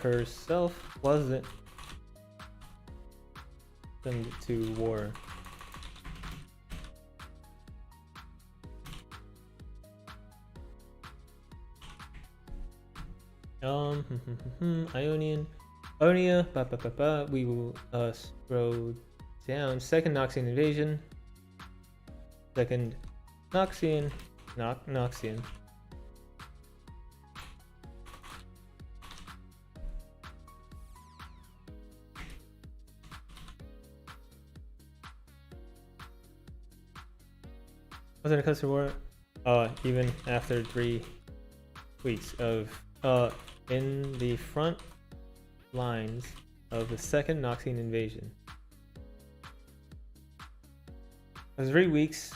[SPEAKER 1] herself wasn't sent to war. Ionia, we will scroll down. Second Noxian invasion. Second Noxian. Noxian. Wasn't a customer war, even after 3 weeks of in the front lines of the second Noxian invasion. It was 3 weeks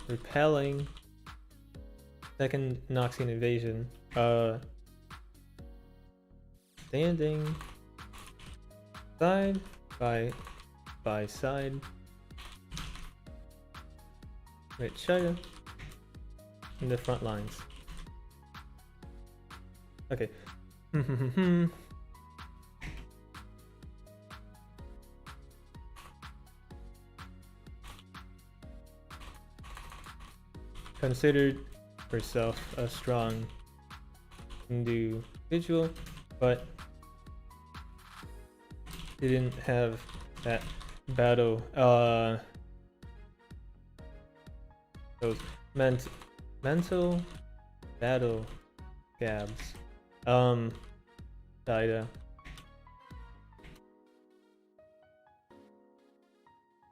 [SPEAKER 1] repelling second Noxian invasion, standing side by side with China in the front lines. Okay. Considered herself a strong individual, but didn't have that battle those mental battle gabs. Did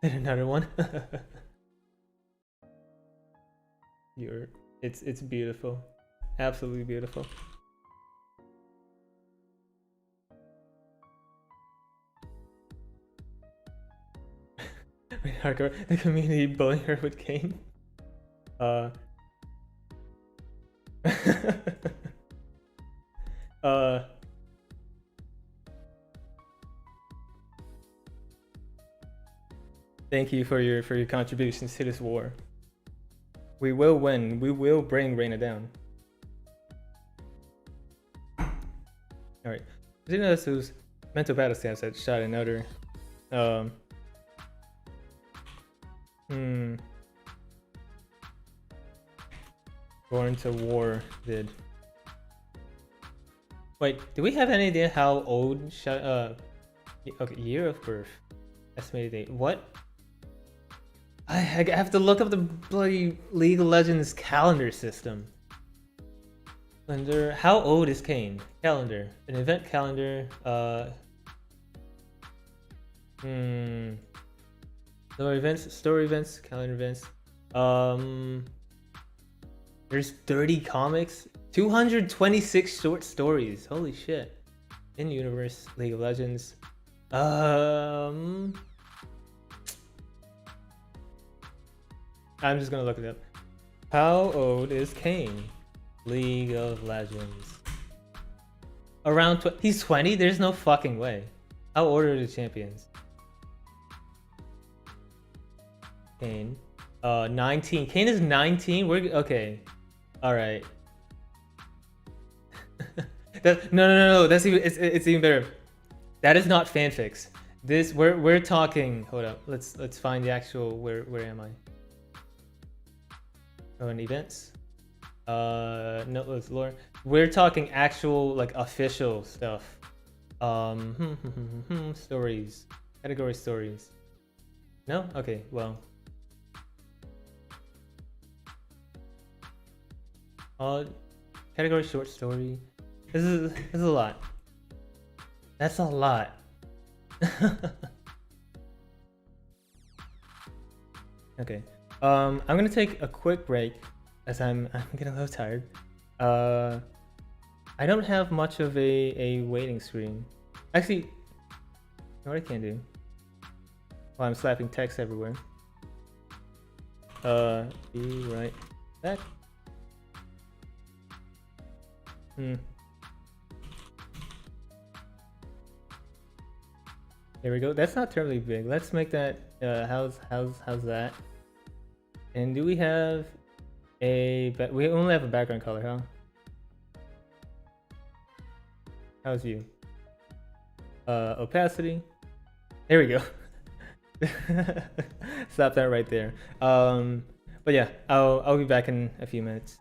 [SPEAKER 1] another one. It's beautiful, absolutely beautiful. Wait, hardcore. The community bullying her with Kayn. Thank you for your contributions to this war. We will win. We will bring Reina down. All right. Did you notice those mental battle stamps that shot another Hmm. Born to War did. Wait, do we have any idea how old? Okay, year of birth, estimated date. What? I have to look up the bloody League of Legends calendar system. Calendar. How old is Kayn? Calendar. An event calendar. Story events, calendar events. There's 30 comics, 226 short stories. Holy shit. In universe, League of Legends. I'm just gonna look it up. How old is Kayn? League of Legends. Around he's 20? There's no fucking way. How old are the champions? Kayn. 19. Kayn is 19? We're okay. Alright. No. That's even it's even better. That is not fanfics. This we're talking. Hold up. Let's find the actual where am I? Oh, in events. No, it's lore. We're talking actual like official stuff. Stories. Category stories. No? Okay, well. Category short story. This is a lot. That's a lot. Okay. I'm gonna take a quick break as I'm getting a little tired. I don't have much of a waiting screen. Actually, you know what I can do? While I'm slapping text everywhere. Be right back. There we go. That's not terribly big. Let's make that. How's that? And do we have a? We only have a background color, huh? How's view? Opacity. There we go. Stop that right there. But yeah, I'll be back in a few minutes.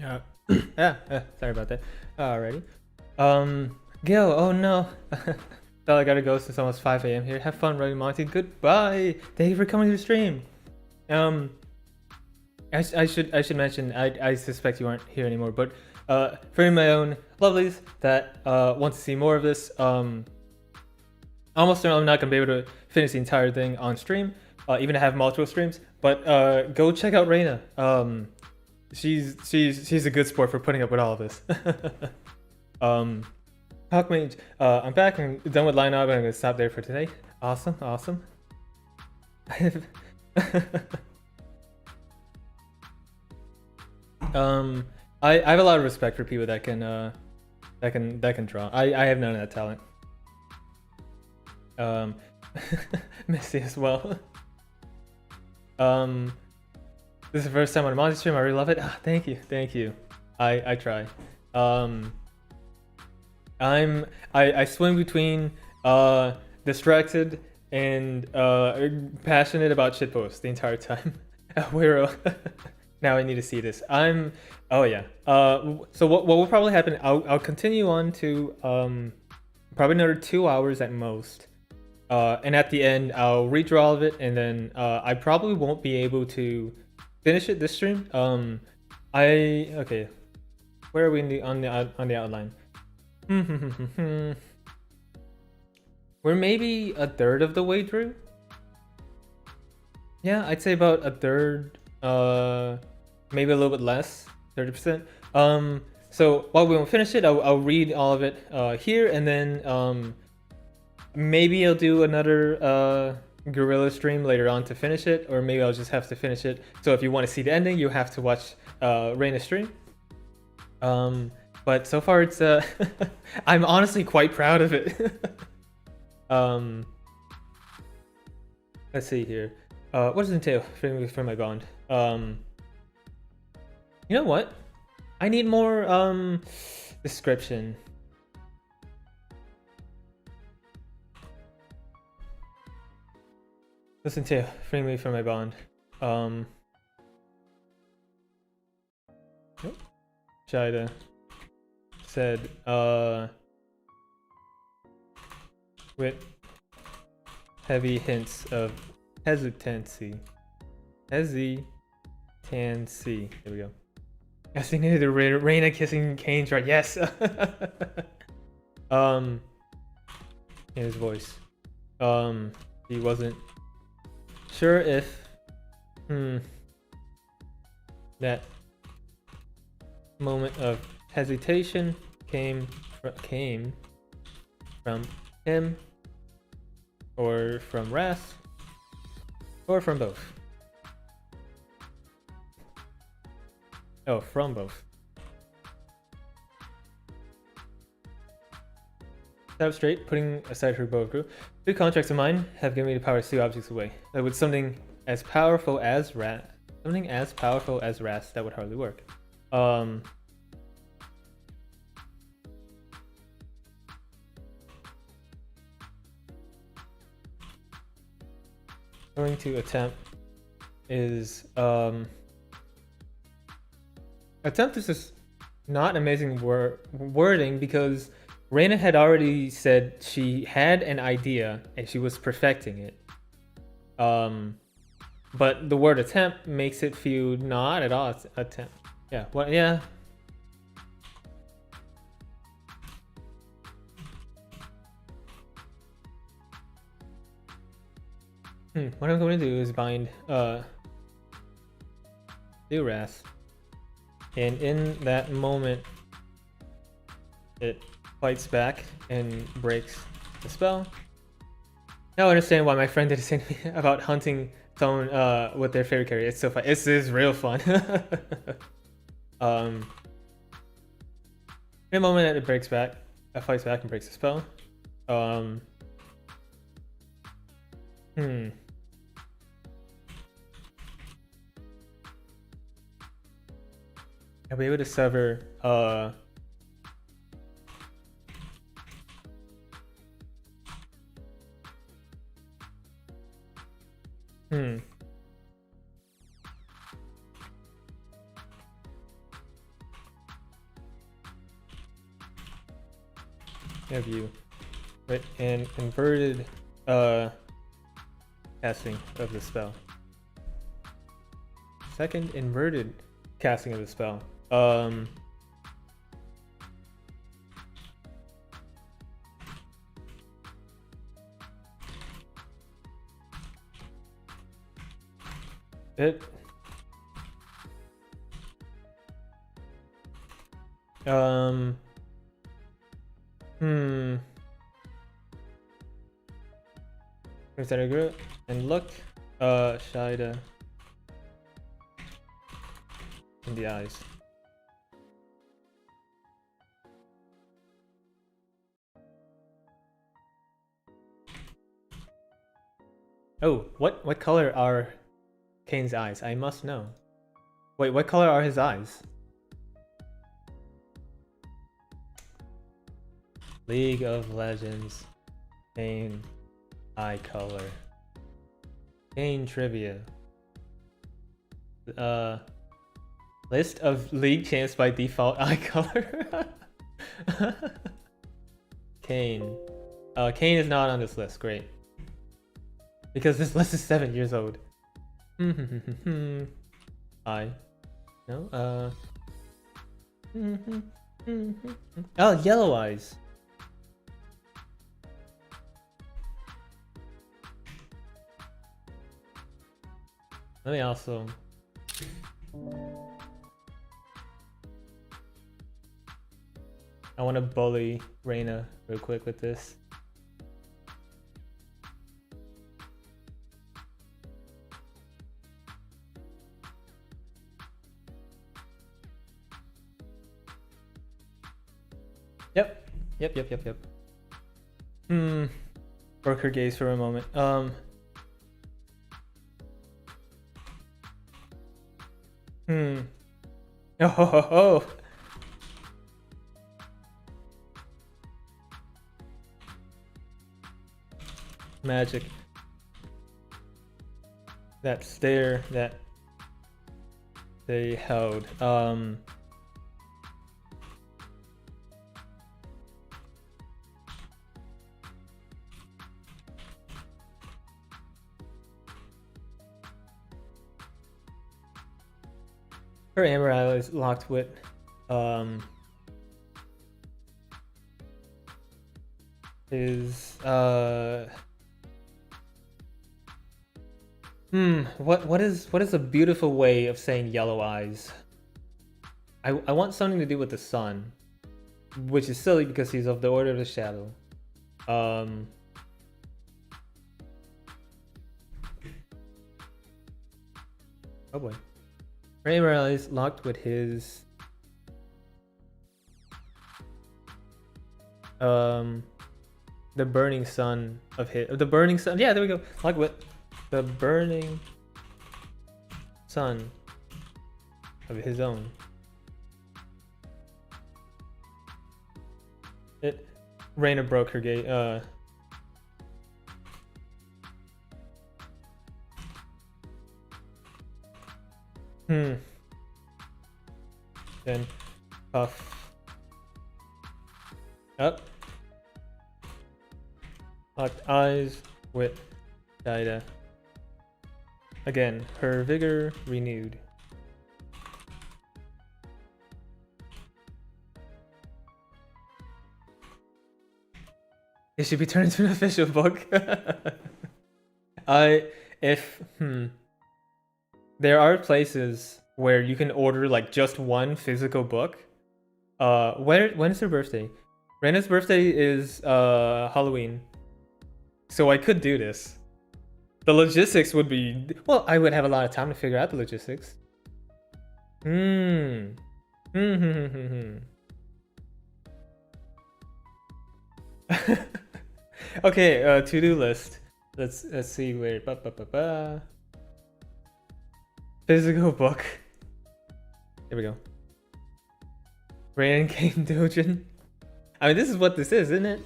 [SPEAKER 1] Uh, sorry about that. Alrighty. Gil, oh no. Well, I gotta go since it's almost 5 a.m. here. Have fun running, Monty. Goodbye. Thank you for coming to the stream. I should mention I suspect you aren't here anymore, but for my own lovelies that want to see more of this, almost certainly I'm not gonna be able to finish the entire thing on stream, even to have multiple streams. But go check out Reina. She's a good sport for putting up with all of this. Hawkmage, I'm back and done with lineup, and I'm gonna stop there for today. Awesome. I have a lot of respect for people that can draw. I have none of that talent. Missy as well. This is the first time on a Monty stream. I really love it. Thank you. I try. I swing between distracted and passionate about shitposts the entire time. Now I need to see this. Oh yeah. So what will probably happen? I'll continue on to probably another 2 hours at most. And at the end, I'll redraw all of it, and then I probably won't be able to finish it this stream. Okay. Where are we on the outline? We're maybe a third of the way through. Yeah, I'd say about a third. Maybe a little bit less, 30%. So while we won't finish it, I'll read all of it here, and then maybe I'll do another Gorilla stream later on to finish it, or maybe I'll just have to finish it. So if you want to see the ending, you have to watch Reina's stream. But so far it's I'm honestly quite proud of it. Let's see here. What does it entail for my bond? You know what? I need more description. Listen to freeing me from my bond. Shida said with heavy hints of hesitancy. There we go. I was thinking of the Reina kissing Kayn's right. Yes. In his voice. He wasn't sure if that moment of hesitation came from him, or from Ras, or from both. Oh, from both. Set up straight, putting aside her bow crew. 2 contracts of mine have given me the power to steal objects away. But with something as powerful as Ras, that would hardly work. Going to attempt is attempt is just not amazing wording, because Reina had already said she had an idea and she was perfecting it. But the word attempt makes it feel not at all attempt. Yeah, well, yeah. What I'm going to do is bind Ras, and in that moment it fights back and breaks the spell. Now I understand why my friend did the same to me about hunting someone with their favorite character. It's so fun. This is real fun. In a moment that it breaks back, it fights back and breaks the spell. I'll be able to sever of you. Right, and inverted casting of the spell. Second inverted casting of the spell. It Consider group and look Shida in the eyes. Oh, what color are Kayn's eyes? I must know. Wait, what color are his eyes? League of Legends, Kayn, eye color. Kayn trivia. List of league champs by default eye color. Kayn. Kayn is not on this list. Great. Because this list is 7 years old. Eye. No. Oh, yellow eyes. Let me also. I want to bully Reina real quick with this. Yep. Broke her gaze for a moment. Oh. Magic. That stare that they held. Her amber eye is locked with his what is a beautiful way of saying yellow eyes? I want something to do with the sun, which is silly because he's of the Order of the Shadow. Oh boy. Reina is locked with his the burning sun of the burning sun. Yeah, there we go. Locked with the burning sun of his own. Reina broke her gate. Then puff up. Locked eyes with Shida. Again, her vigor renewed. It should be turned into an official book. There are places where you can order like just one physical book. When is her birthday? Reina's birthday is Halloween. So I could do this. The logistics would be, well, I would have a lot of time to figure out the logistics. Okay, to-do list. Let's see where physical book. There we go. Reina and Kayn Dojin. I mean, this is what this is, isn't it?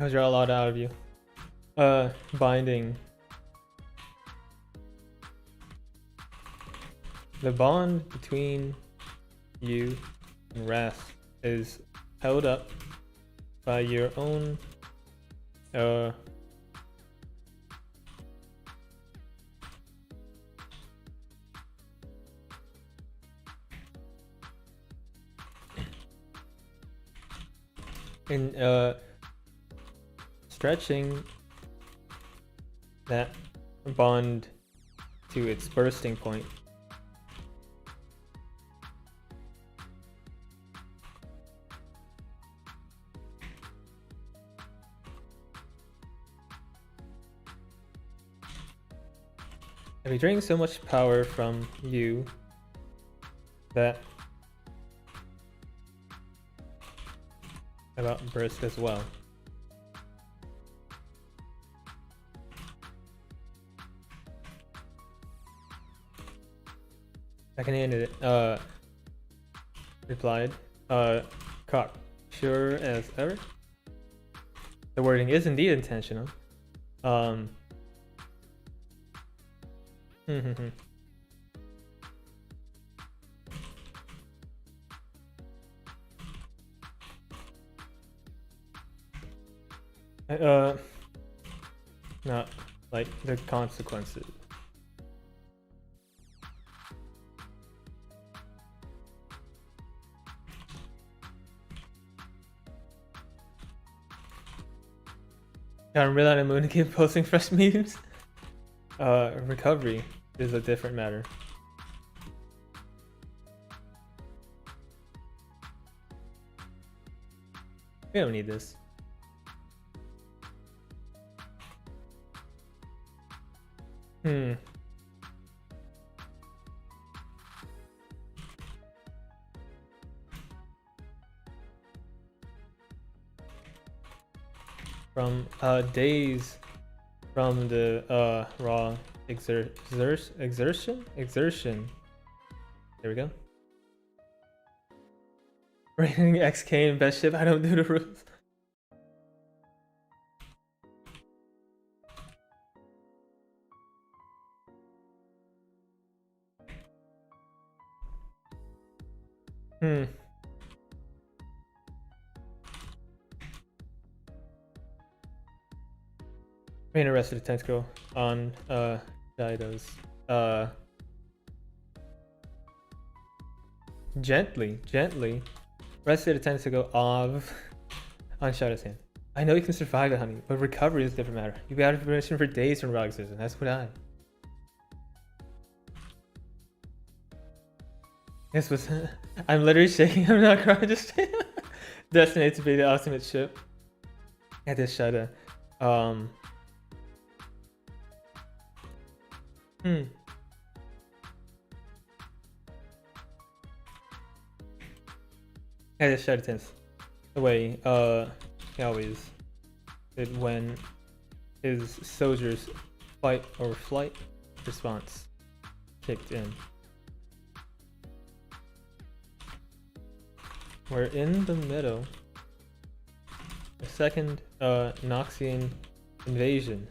[SPEAKER 1] I'll draw a lot out of you. Binding. The bond between you and Wrath is held up by your own in stretching that bond to its bursting point. If you drain so much power from you that about burst as well. I can end it. Replied. Cock. Sure as ever. The wording is indeed intentional. Not like the consequences. I'm really on a moon to keep posting fresh memes. Recovery is a different matter. We don't need this. From days from the raw exertion. There we go. Rating X Kayn best ship. I don't do the rules. Reina arrested a tentacle on Dido's gently rested a tentacle of on Shadow's hand. I know you can survive it, honey, but recovery is a different matter. You've been out of remission for days from raw exertion. That's what I. This was I'm literally shaking. I'm not crying. Just destined to be the ultimate ship. At this Shadow. I just shut it the way he always did when his soldiers' fight or flight response kicked in. We're in the middle. The second Noxian invasion.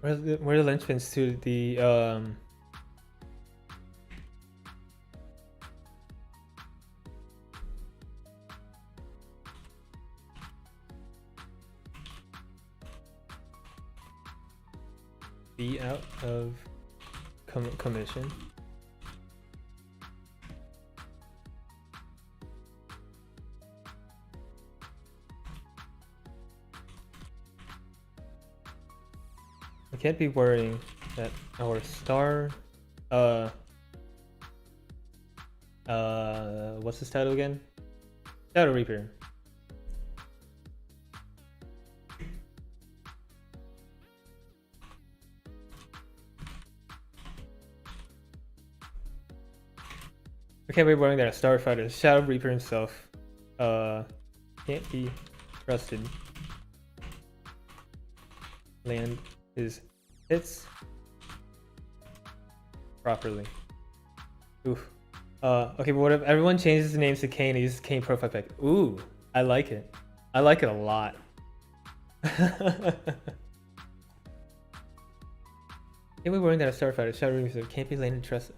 [SPEAKER 1] Where are the linchpins to the be out of commission? I can't be worrying that our star what's his title again? Shadow Reaper. I can't be worrying that a starfighter, Shadow Reaper himself, can't be trusted. Land his hits properly. Oof. Okay, but what if everyone changes the names to Kayn and uses Kayn profile pic? Ooh, I like it. I like it a lot. Can't be worrying that a starfighter shadow user can't be laid and trusted.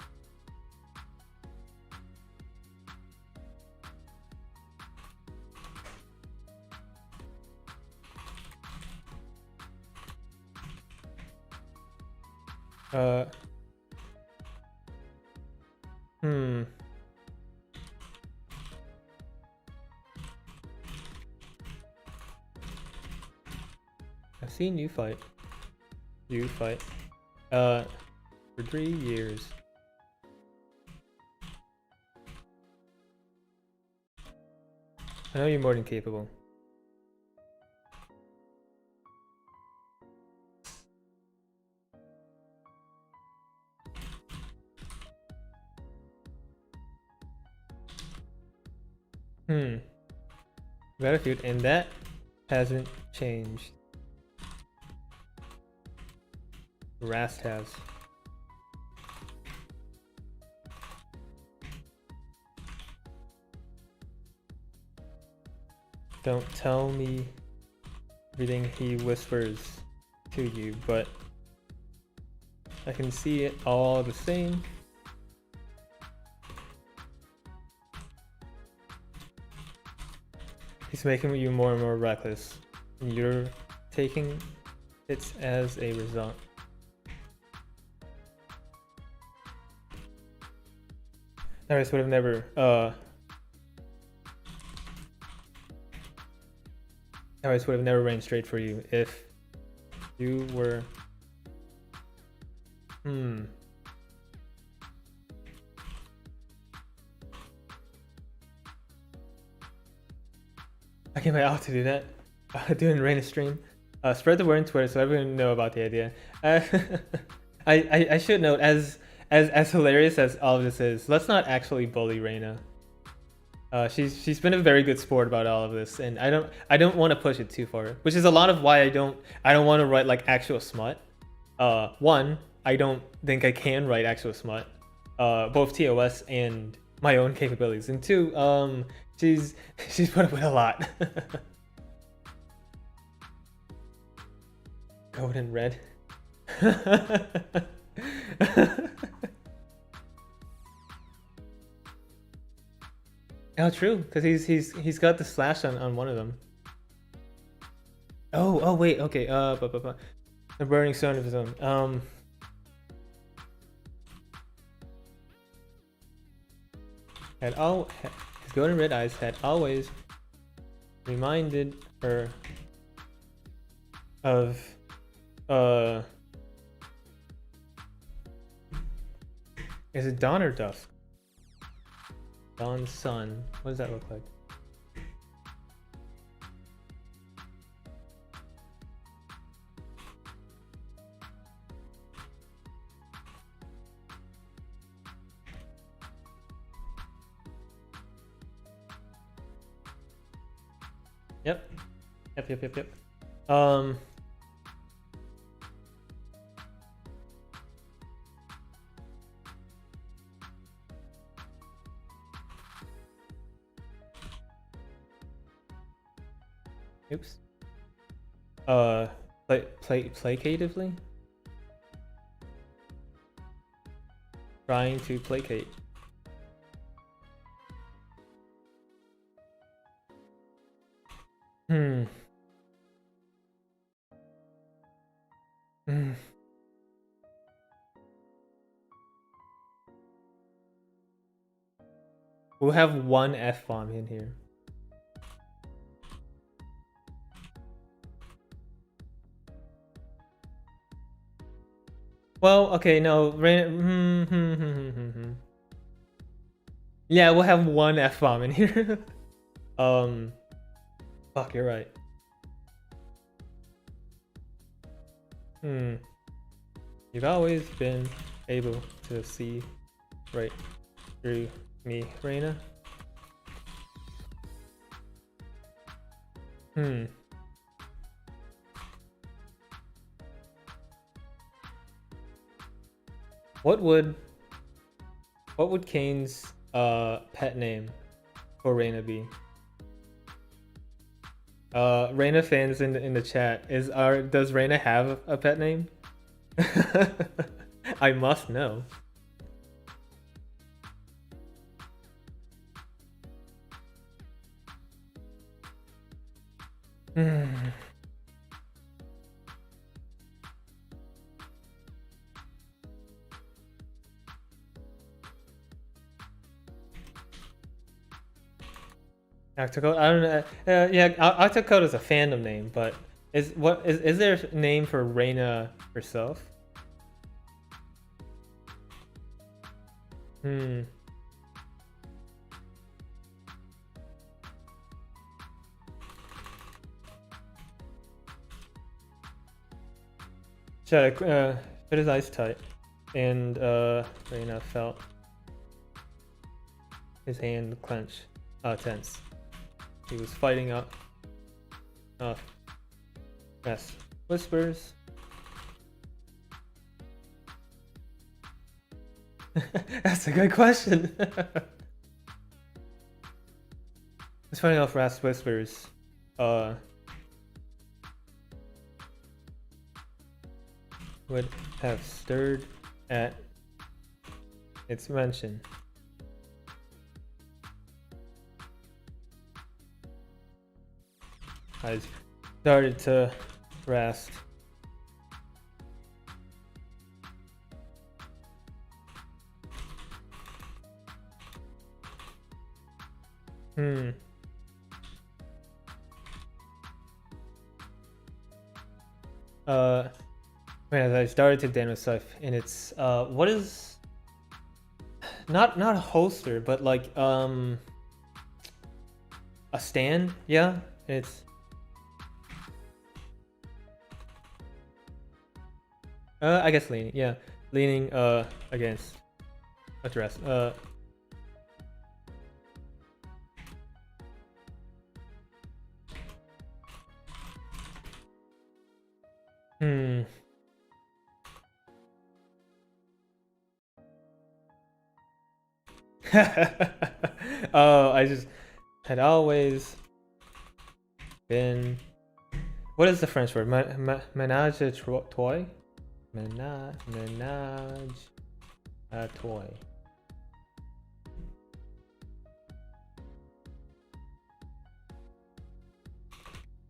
[SPEAKER 1] I've seen you fight. You fight. For 3 years. I know you're more than capable. Battlefield, and that hasn't changed. Rast has. Don't tell me everything he whispers to you, but I can see it all the same. He's making you more and more reckless, and you're taking it as a result. Iris would have never, Iris would have never ran straight for you if you were, I can't wait out to do that. Doing Reina stream. Spread the word on Twitter so everyone know about the idea. I should note, as hilarious as all of this is, let's not actually bully Reina. She's been a very good sport about all of this, and I don't want to push it too far, which is a lot of why I don't want to write like actual smut. One, I don't think I can write actual smut, both TOS and my own capabilities, and two, she's put up with a lot. Golden red. Oh, true, because he's got the slash on one of them. Oh wait, okay. The burning stone of his own. His golden red eyes had always reminded her of is it dawn or dusk? Dawn sun. What does that look like? Yep. Oops. Placatively? Trying to placate. We'll have one F-bomb in here. Well, okay, no. Yeah, we'll have one F-bomb in here. Fuck, you're right. You've always been able to see right through me, Reina. What would Kayn's pet name for Reina be? Reina fans in the chat, does Reina have a pet name? I must know. Octocode? I don't know. Yeah, Octocode is a fandom name, but is there a name for Reina herself? Should put his eyes tight, and Reina felt his hand clench, tense. He was fighting up. Yes, whispers. That's a good question. It's fighting off Rast whispers. Would have stirred at its mention. I started to rest. As I started to dance with stuff, and it's what is not a holster, but like a stand. Yeah, it's I guess leaning. Yeah, leaning against a dress. Oh, I just had always been. What is the French word? Ménage à trois? Ménage à trois.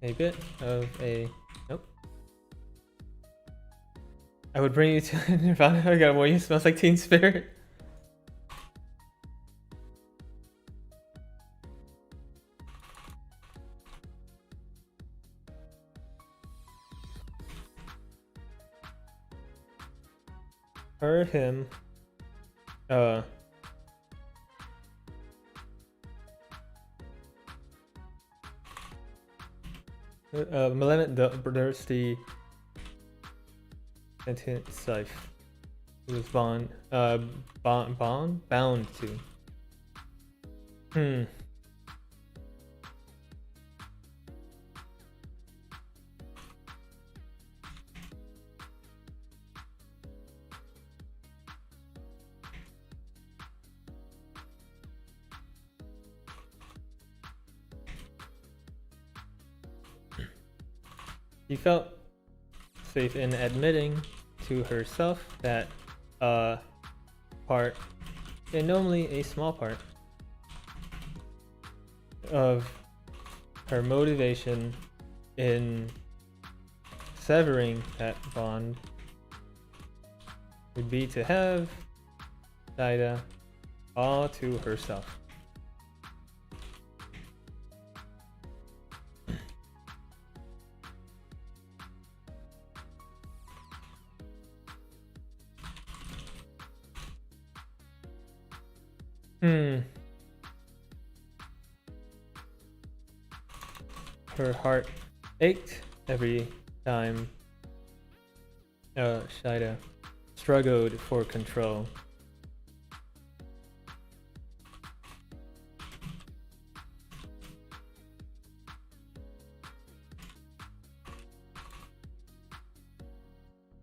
[SPEAKER 1] A bit of a. Nope. I would bring you to Nirvana. I got one. You smells like Teen Spirit. Her, him, malevolent, thirsty, sentient safe. He was bound to. She felt safe in admitting to herself that part, and normally a small part, of her motivation in severing that bond would be to have Saida all to herself. Her heart ached every time Saida struggled for control.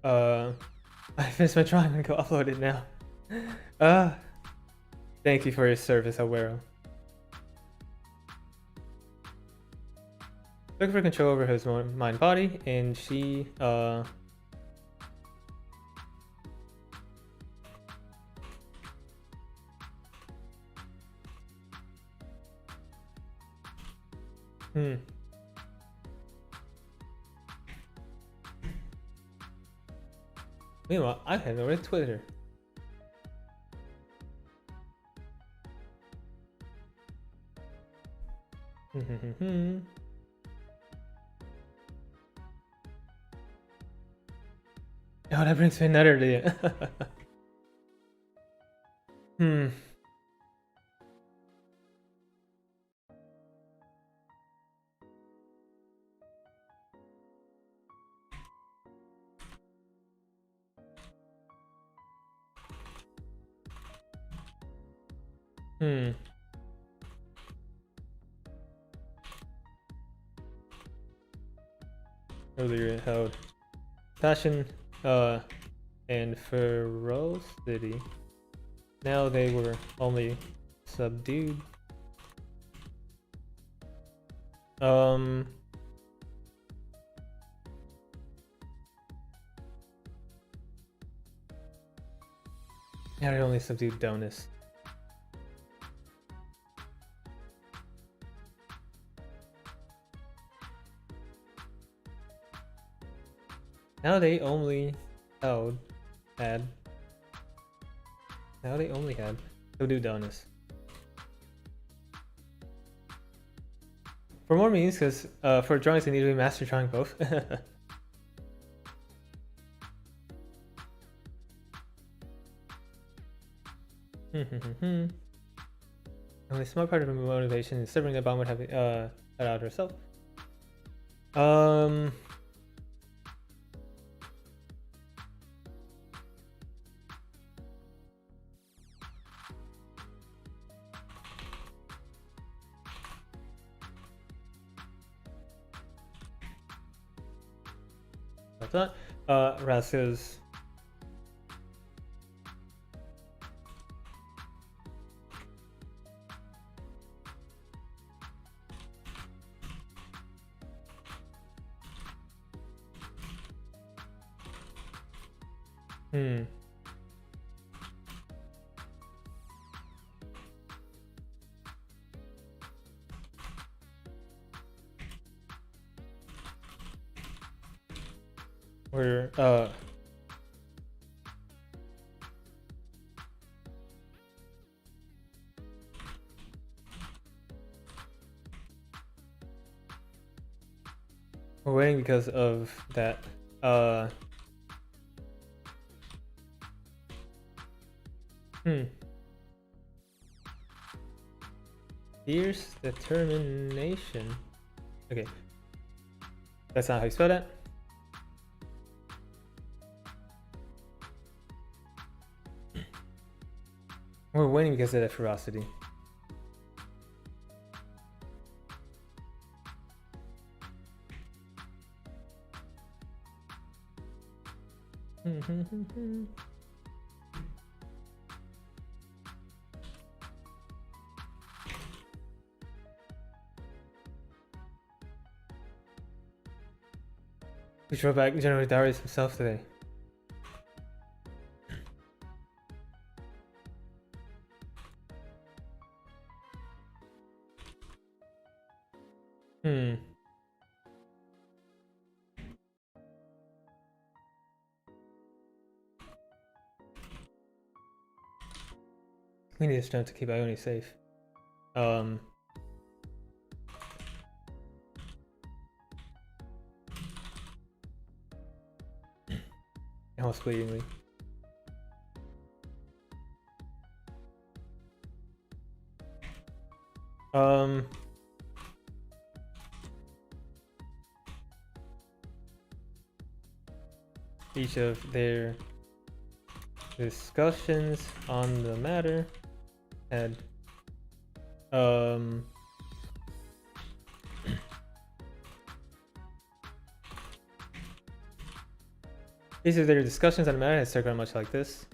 [SPEAKER 1] I finished my drawing and go upload it now. Thank you for your service, Awero. looking for control over his mind body, and she Meanwhile, I had no Twitter. Oh, that brings me another idea. Earlier held passion and ferocity. Now they were only subdued. Yeah, they only subdued doneness. Now they only had subdued doneness. For more means, because for drawings, you need to be master drawing both. Only small part of her motivation is severing the bond would have cut out herself. That's not Raska's. We're waiting because of that fierce determination. Okay, that's not how you spell that. We're winning because of that ferocity. We drove back General Darius himself today. We need a stone to keep Ione safe. Almost bleedingly. Each of their discussions on the matter had each of their discussions on the matter had started much like this.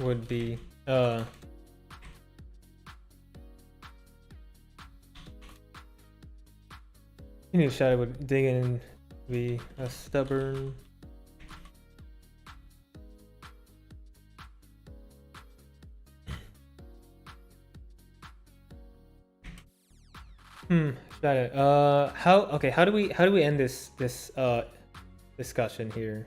[SPEAKER 1] would be you need a shadow would dig in and be a stubborn. Shadow. How do we end this discussion here?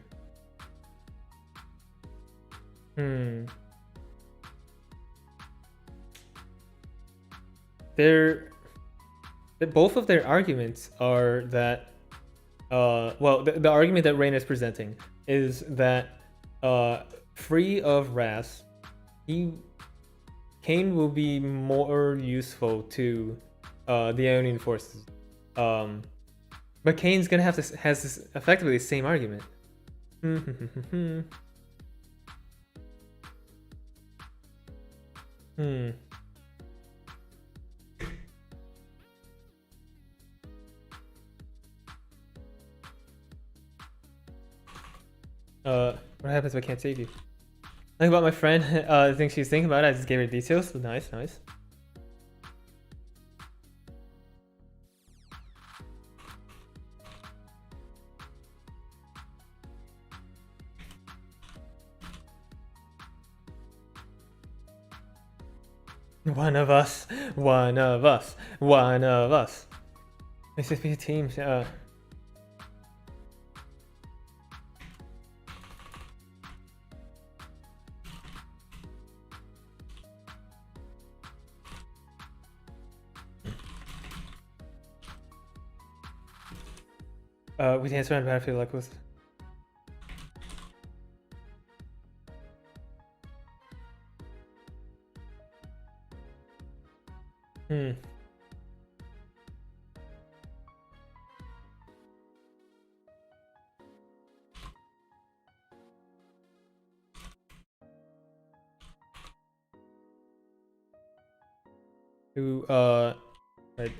[SPEAKER 1] Both of their arguments are that well, the argument that Reina is presenting is that free of Ras, Kayn will be more useful to the Ionian forces. But Kayn's gonna have has this effectively the same argument. What happens if I can't save you? Think about my friend. I think she's thinking about it. I just gave her details. Nice. One of us. This is be a team. We dance around the battlefield like with. Who right. You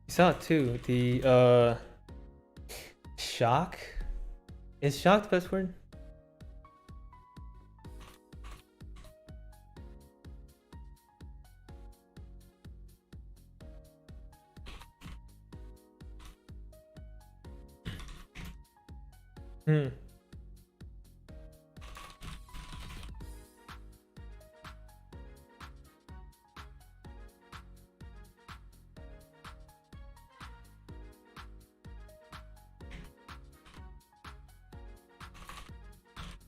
[SPEAKER 1] saw it too. The shock. Is shock the best word?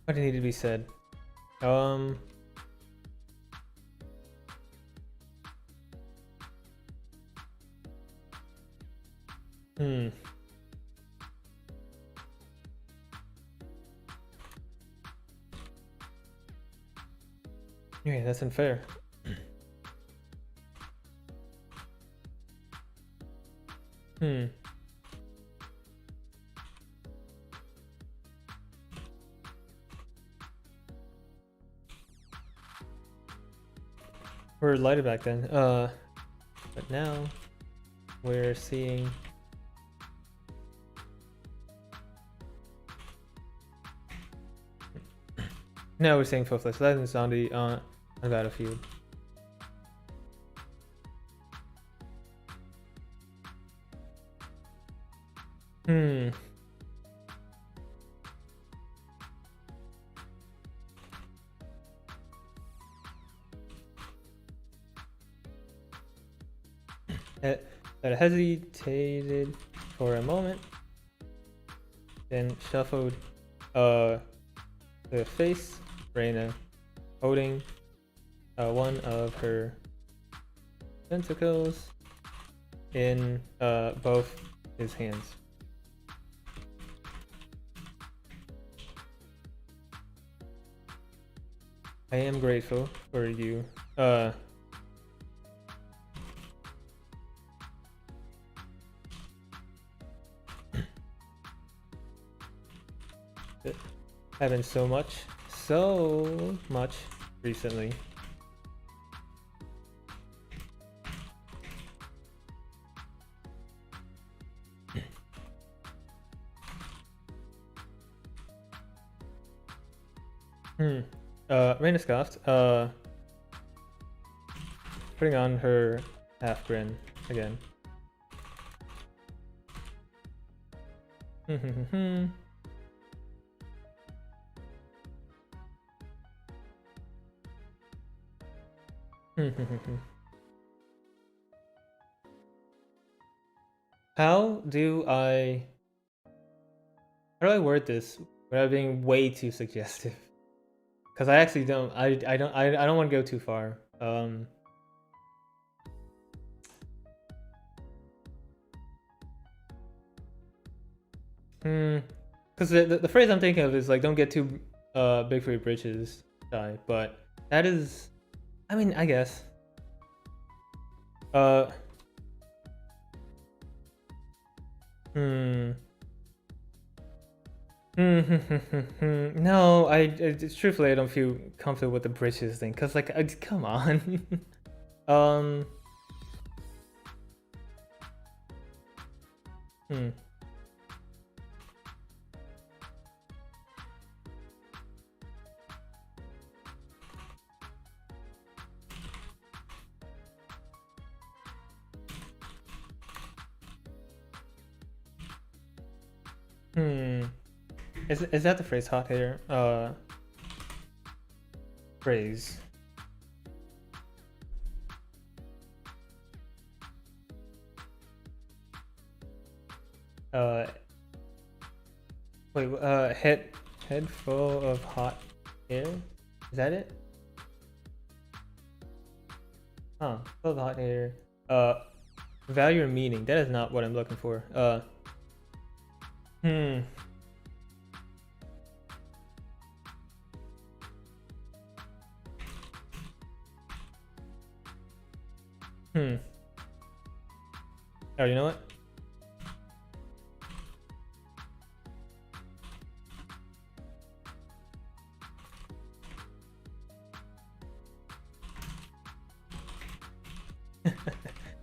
[SPEAKER 1] What need to be said? Yeah, that's unfair. We're lighter back then. But now we're seeing full flesh legends zombie on the battlefield. That hesitated for a moment, then shuffled the face, Reina, holding one of her tentacles in both his hands. I am grateful for you. Happened so much recently. Reina scoffed, putting on her half grin again. How do I word this without being way too suggestive? Because I actually don't. I don't want to go too far. Because the phrase I'm thinking of is like, don't get too big for your britches, Shy. But that is, I mean, I guess. No, truthfully I don't feel comfortable with the britches thing, cause like, come on. Is that the phrase, hot hair? Phrase. Wait, head full of hot hair? Is that it? Huh, full of hot hair. Value or meaning? That is not what I'm looking for. Oh, you know what?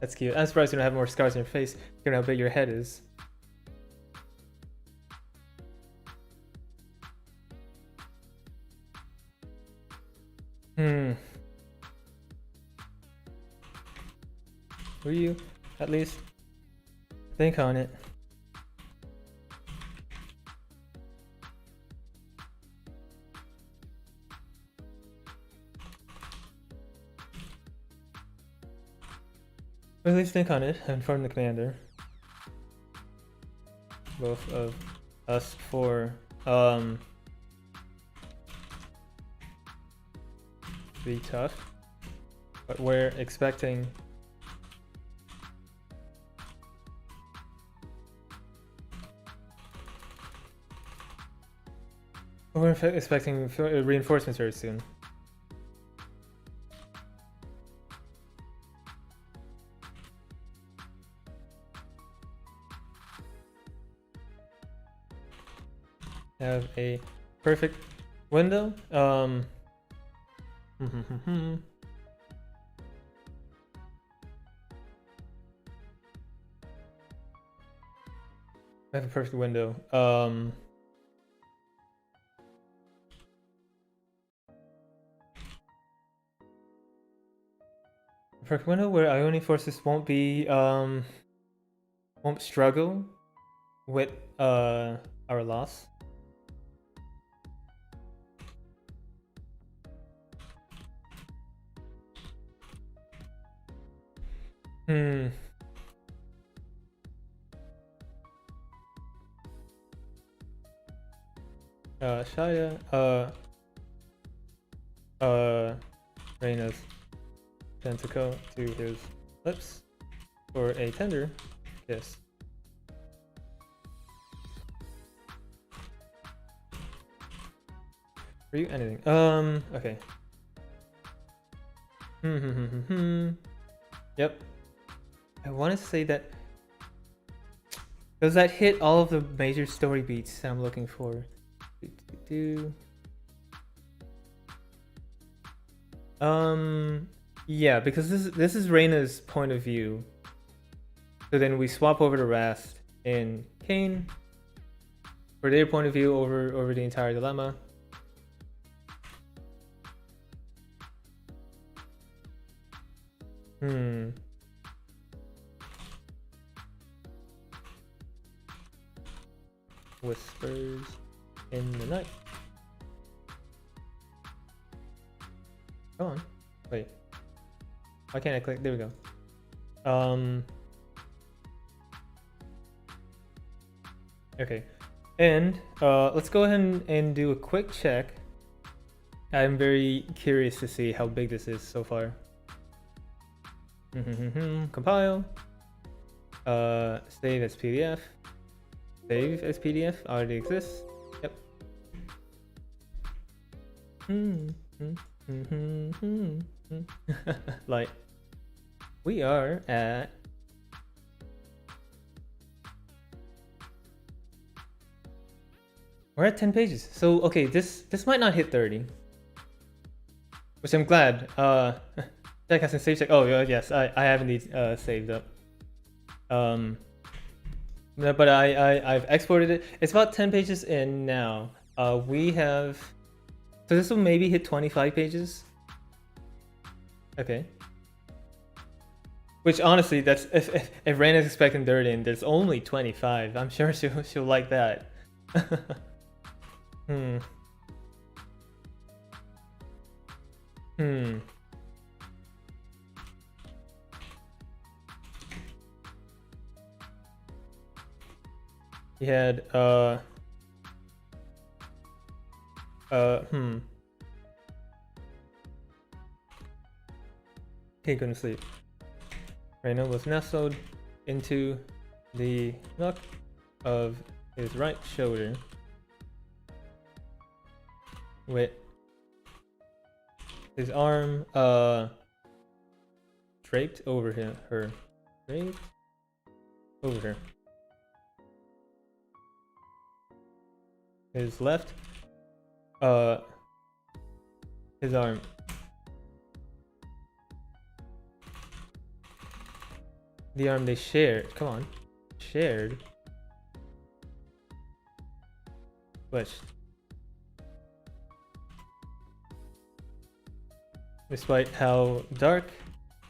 [SPEAKER 1] That's cute. I'm surprised you don't have more scars on your face, given how big your head is. Will you at least think on it? At least think on it and inform the commander. Both of us for be tough, but we're expecting reinforcements very soon. Have a perfect window. I have a perfect window. Perfect window where Ioni forces won't be won't struggle with our loss. Shaya, Reina's tentacle to his lips for a tender kiss. For you, anything. Okay. Yep. I want to say that. Does that hit all of the major story beats that I'm looking for? Yeah, because this is Reina's point of view. So then we swap over to Rast and Kayn for their point of view over the entire dilemma. Hmm. Whispers in the night. Come on. Wait. Why can't I click? There we go. Okay. And let's go ahead and do a quick check. I'm very curious to see how big this is so far. Compile. Save as PDF. Save as PDF already exists. Yep. Like, we are at we're at 10 pages. So okay, this might not hit 30. Which I'm glad. Check has a save check. Oh yes, I have indeed saved up. No, but I've exported it. It's about 10 pages in now. We have, so this will maybe hit 25 pages. Okay. Which honestly, that's if Reina's expecting 30 and there's only 25, I'm sure she'll like that. He had he couldn't sleep. Reina was nestled into the nook of his right shoulder with his arm draped over her. Draped over her. His left his arm the arm they shared, come on, shared, which despite how dark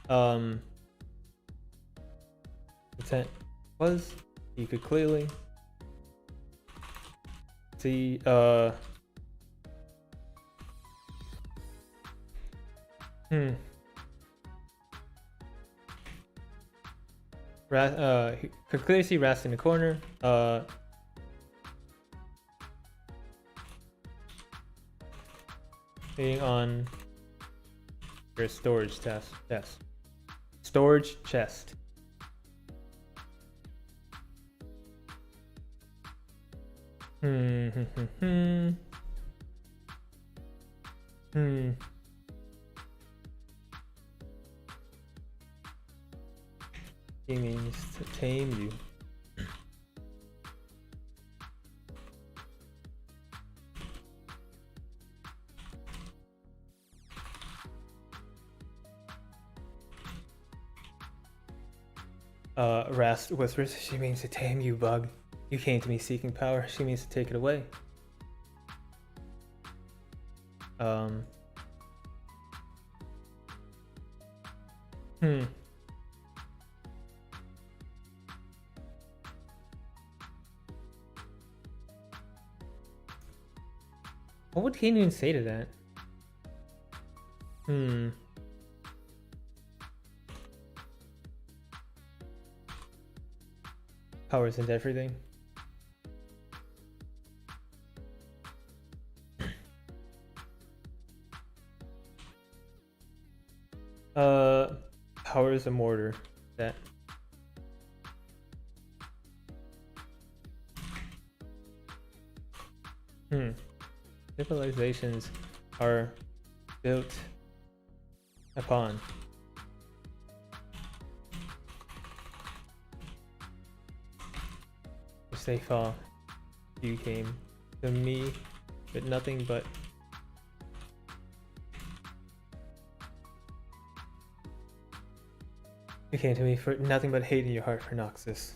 [SPEAKER 1] the tent was, you could clearly see he could clearly see Rast in the corner. Being on your storage chest. Yes. Storage chest. He means to tame you. Rast whispers, she means to tame you, bug. You came to me seeking power, she means to take it away. What would Kayn even say to that? Power isn't everything. Power is a mortar. That. Civilizations are built upon which they fall. You came to me with nothing but you came to me for nothing but hate in your heart for Noxus.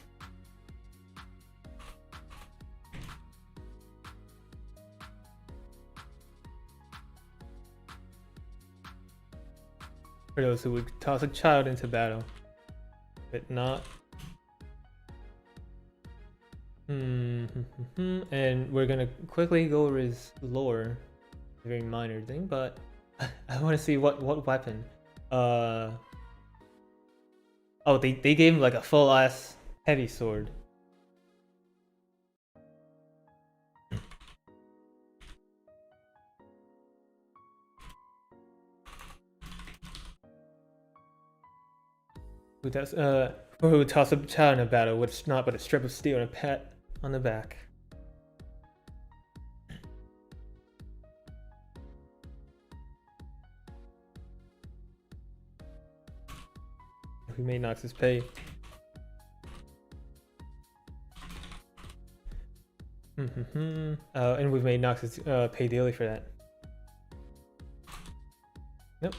[SPEAKER 1] For those who would toss a child into battle, but not. And we're gonna quickly go over his lore. A very minor thing, but I want to see what weapon. Oh, they gave him like a full ass heavy sword. Who does or who would toss a child in a battle with not but a strip of steel and a pat on the back. Who made Nox's pay? And we've made Nox's pay daily for that. Nope.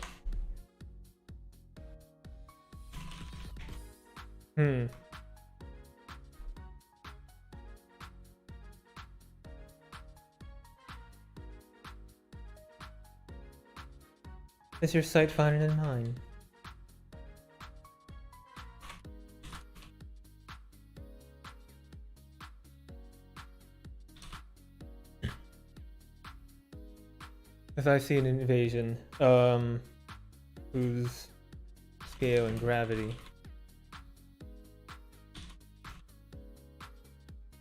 [SPEAKER 1] Is your sight finer than mine? If I see an invasion, whose scale and gravity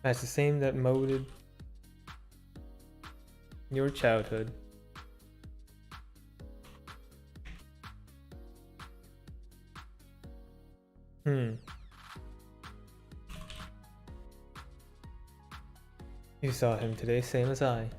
[SPEAKER 1] match the same that molded your childhood. You saw him today, same as I.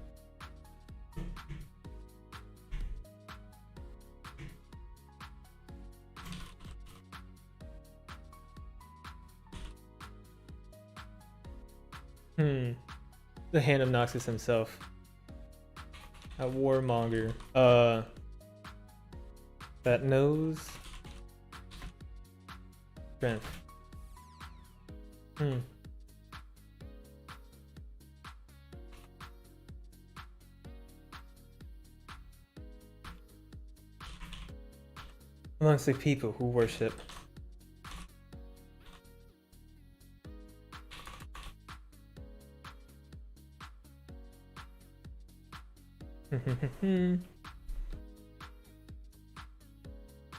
[SPEAKER 1] The hand of Noxus himself. A warmonger. That knows strength. Amongst the people who worship.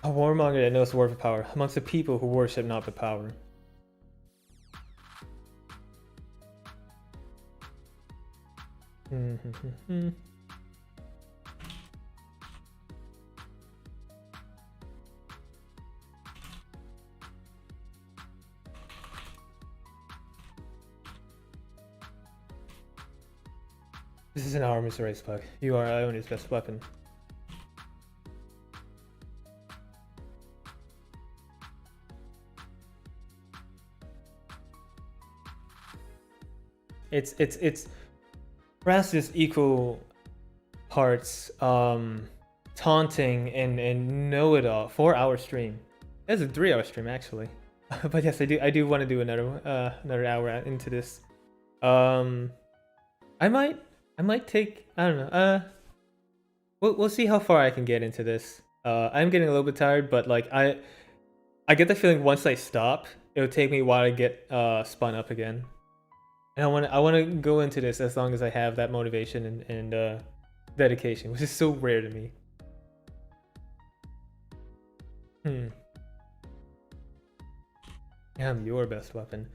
[SPEAKER 1] A warmonger that knows the word for power. Amongst the people who worship not the power. This is an armor's race, Puck. You are Iona's best weapon. It's perhaps just equal parts taunting and know-it-all. 4-hour stream. That's a 3-hour stream actually. But yes, I do want to do another hour into this. I might take, I don't know, we'll see how far I can get into this. I'm getting a little bit tired, but like I get the feeling once I stop, it'll take me a while to get spun up again. And I want to go into this as long as I have that motivation and dedication, which is so rare to me. Yeah, I'm your best weapon.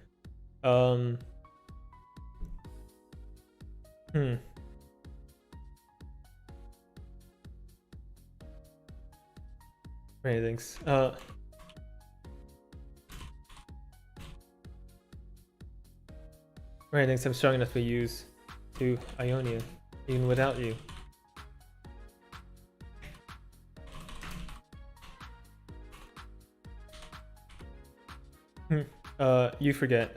[SPEAKER 1] Many thanks. Right, thanks. I'm strong enough to be used to Ionia, even without you. You forget.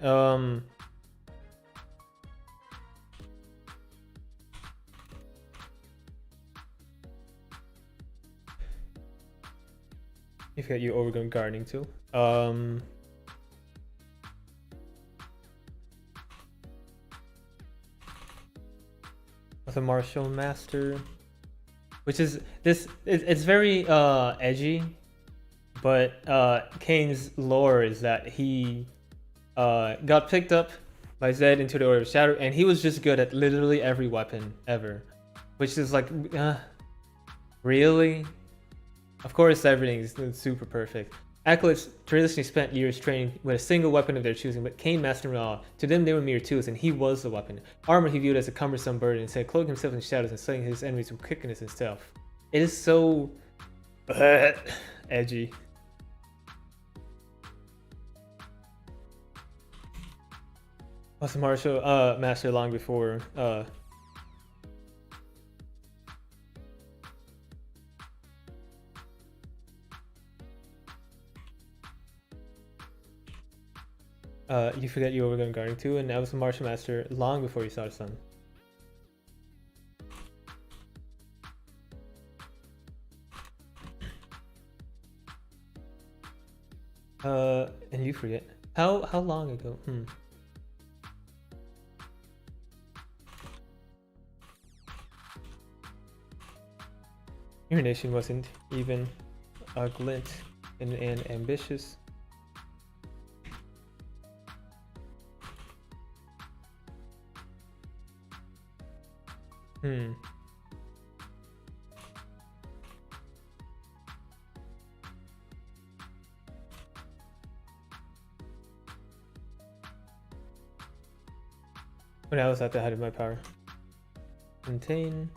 [SPEAKER 1] You forget you overgrown gardening too. With a martial master, which is this. It's very edgy, But Kayn's lore is that he got picked up by Zed into the Order of Shadow, and he was just good at literally every weapon ever, which is like, really? Of course, everything is super perfect. Acolytes traditionally spent years training with a single weapon of their choosing, but Kayn mastered them all. To them, they were mere tools, and he was the weapon. Armor he viewed as a cumbersome burden, instead cloaking himself in shadows and slaying his enemies with quickness and stealth. It is so edgy. Was a martial master long before you forget you were going guarding too, and I was a martial master long before you saw the sun. And you forget how long ago? Your nation wasn't even a glint in an ambitious. When I was at the height of my power. Contain.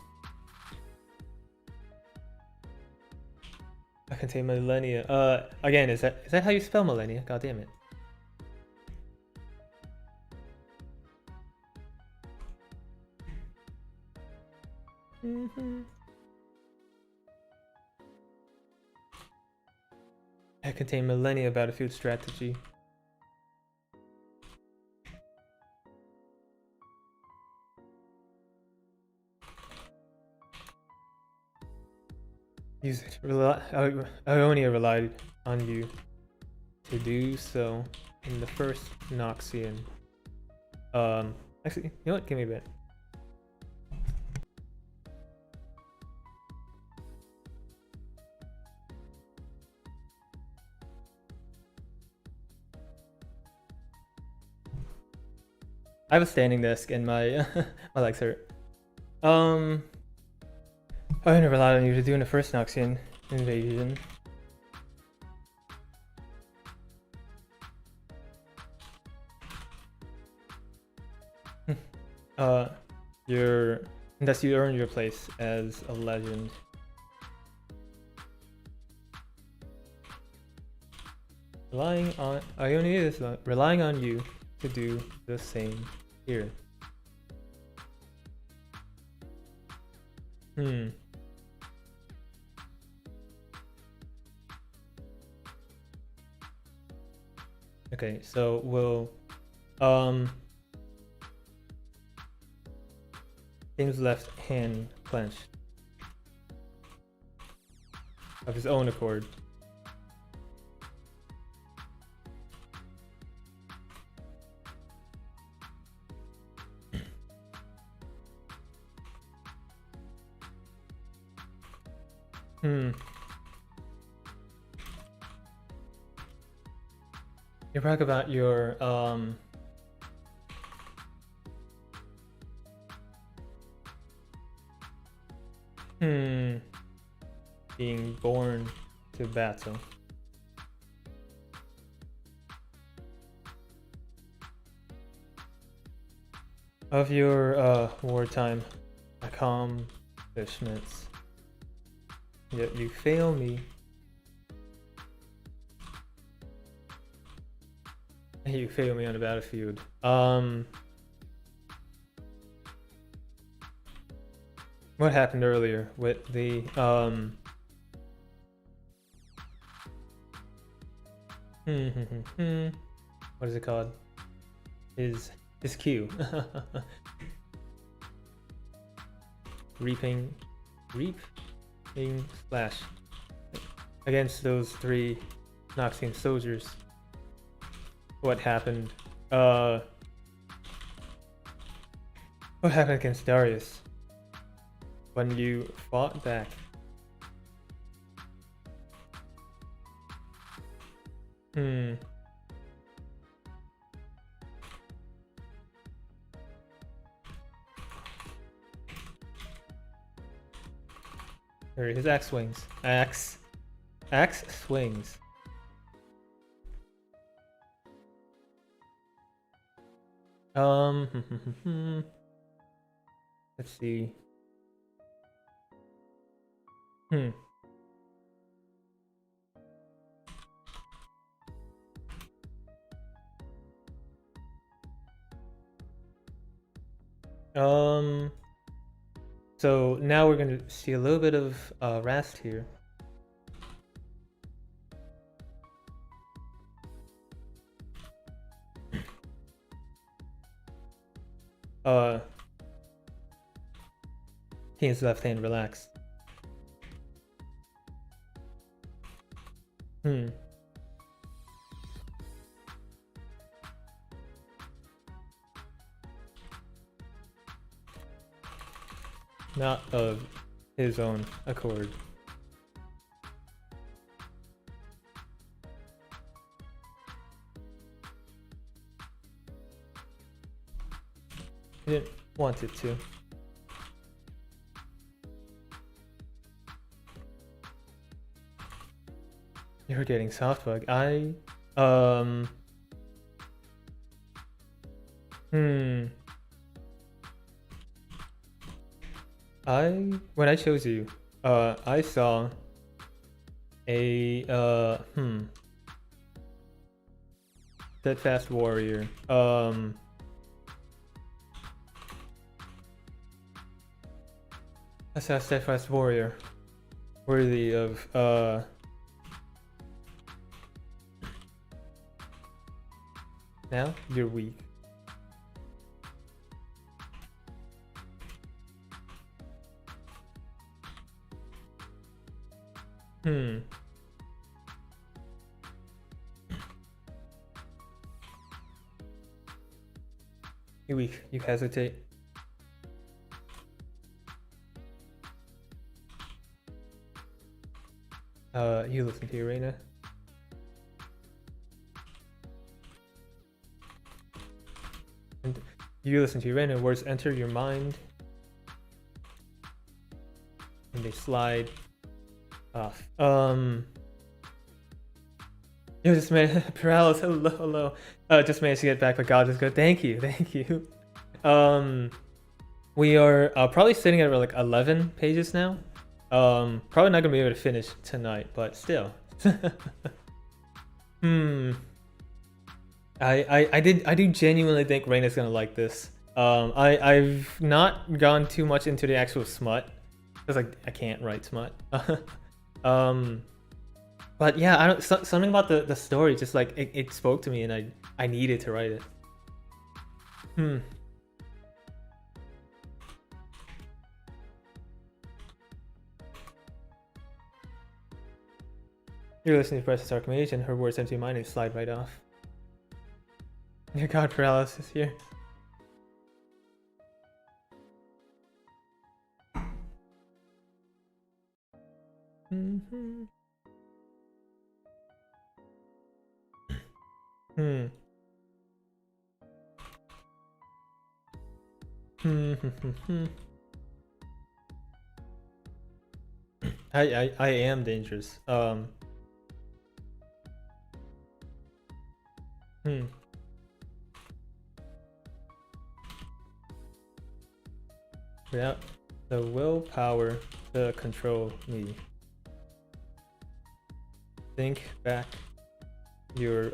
[SPEAKER 1] I contain millennia. Again, is that how you spell millennia? God damn it. I contain millennia battlefield strategy. Use it. I only relied on you to do so in the first Noxian. Actually, you know what? Give me a bit. I have a standing desk and my my legs hurt. I never relied on you to do in the first Noxian invasion. Thus you earned your place as a legend. Relying on you to do the same here. Okay, so we'll Kayn's left hand clenched of his own accord. You brag about your being born to battle. Of your wartime accomplishments. Yet you fail me. You fail me on the battlefield. What happened earlier with the what is it called? His Q. Reaping splash against those 3 Noxian soldiers. What happened? What happened against Darius when you fought back? Hmm. There, his axe swings. Axe swings. Let's see. Hmm. So now we're gonna see a little bit of Rast here. Kayn's left hand relaxed. Hmm. Not of his own accord. He didn't want it to. You're getting softbug. When I chose you, I saw a steadfast warrior. I saw a steadfast warrior worthy of now you're weak. You're weak. You hesitate. You listen to your Reina. And you listen to your Reina. Words enter your mind, and they slide off. You just made paralysis. Hello. Just managed to get back, but God is good. Thank you. We are probably sitting at like 11 pages now. Probably not gonna be able to finish tonight, but still. I do genuinely think Reina's gonna like this. I've not gone too much into the actual smut because I can't write smut. But yeah, something about the story just like it spoke to me, and I needed to write it. You're listening to Precious Archmage, and her words empty mind and slide right off. Your god paralysis here. I am dangerous. Without the willpower to control me. Think back your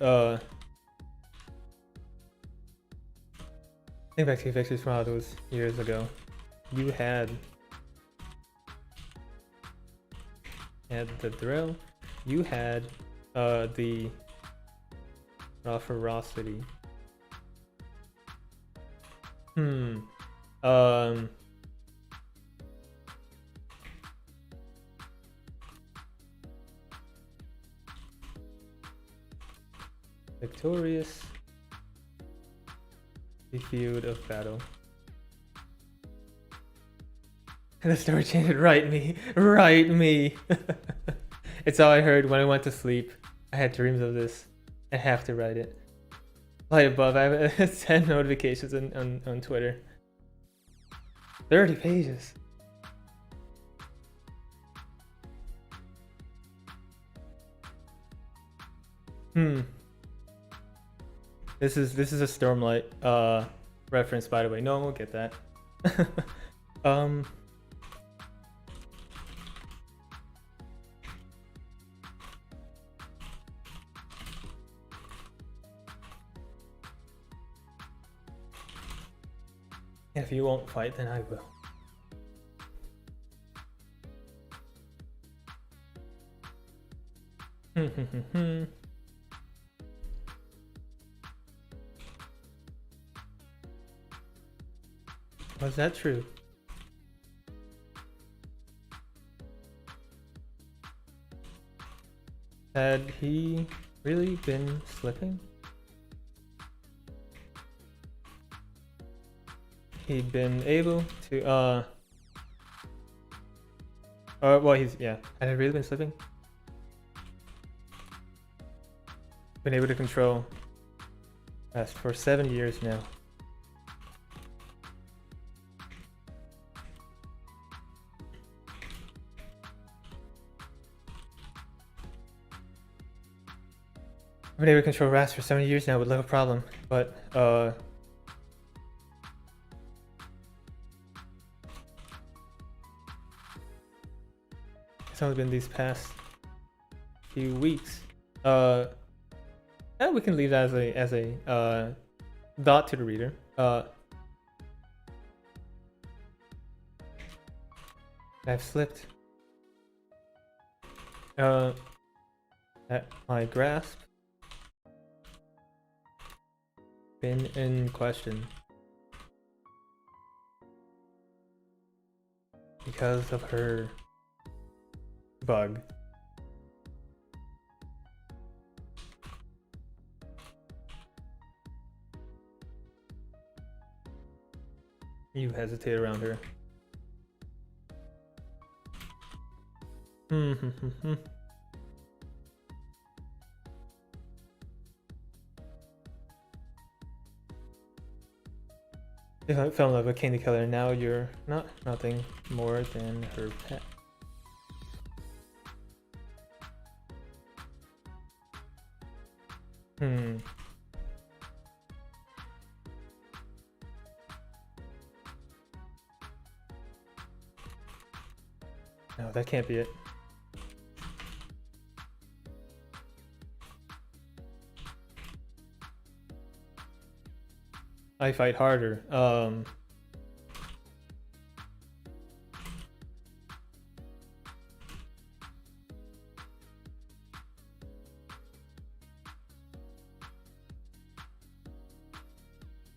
[SPEAKER 1] think back to your victories from all those years ago. You had the drill. You had the ferocity. Victorious. The field of battle. The story chanted, write me. It's all I heard when I went to sleep. I had dreams of this. I have to write it. Right above, I have 10 notifications on Twitter. 30 pages. This is a Stormlight reference, by the way. No one will get that. If you won't fight, then I will. Was that true? Had he really been slipping? He'd been able to well, he's, yeah. Had he really been slipping? Been able to control us for 7 years now. I've been able to control rats for 7 years now with little problem, but it's only been these past few weeks. And we can leave that as a dot to the reader. I've slipped at my grasp. Been in question because of her bug. You hesitate around her. If I fell in love with Kayn the Killer, now you're nothing more than her pet. No, that can't be it. I fight harder. I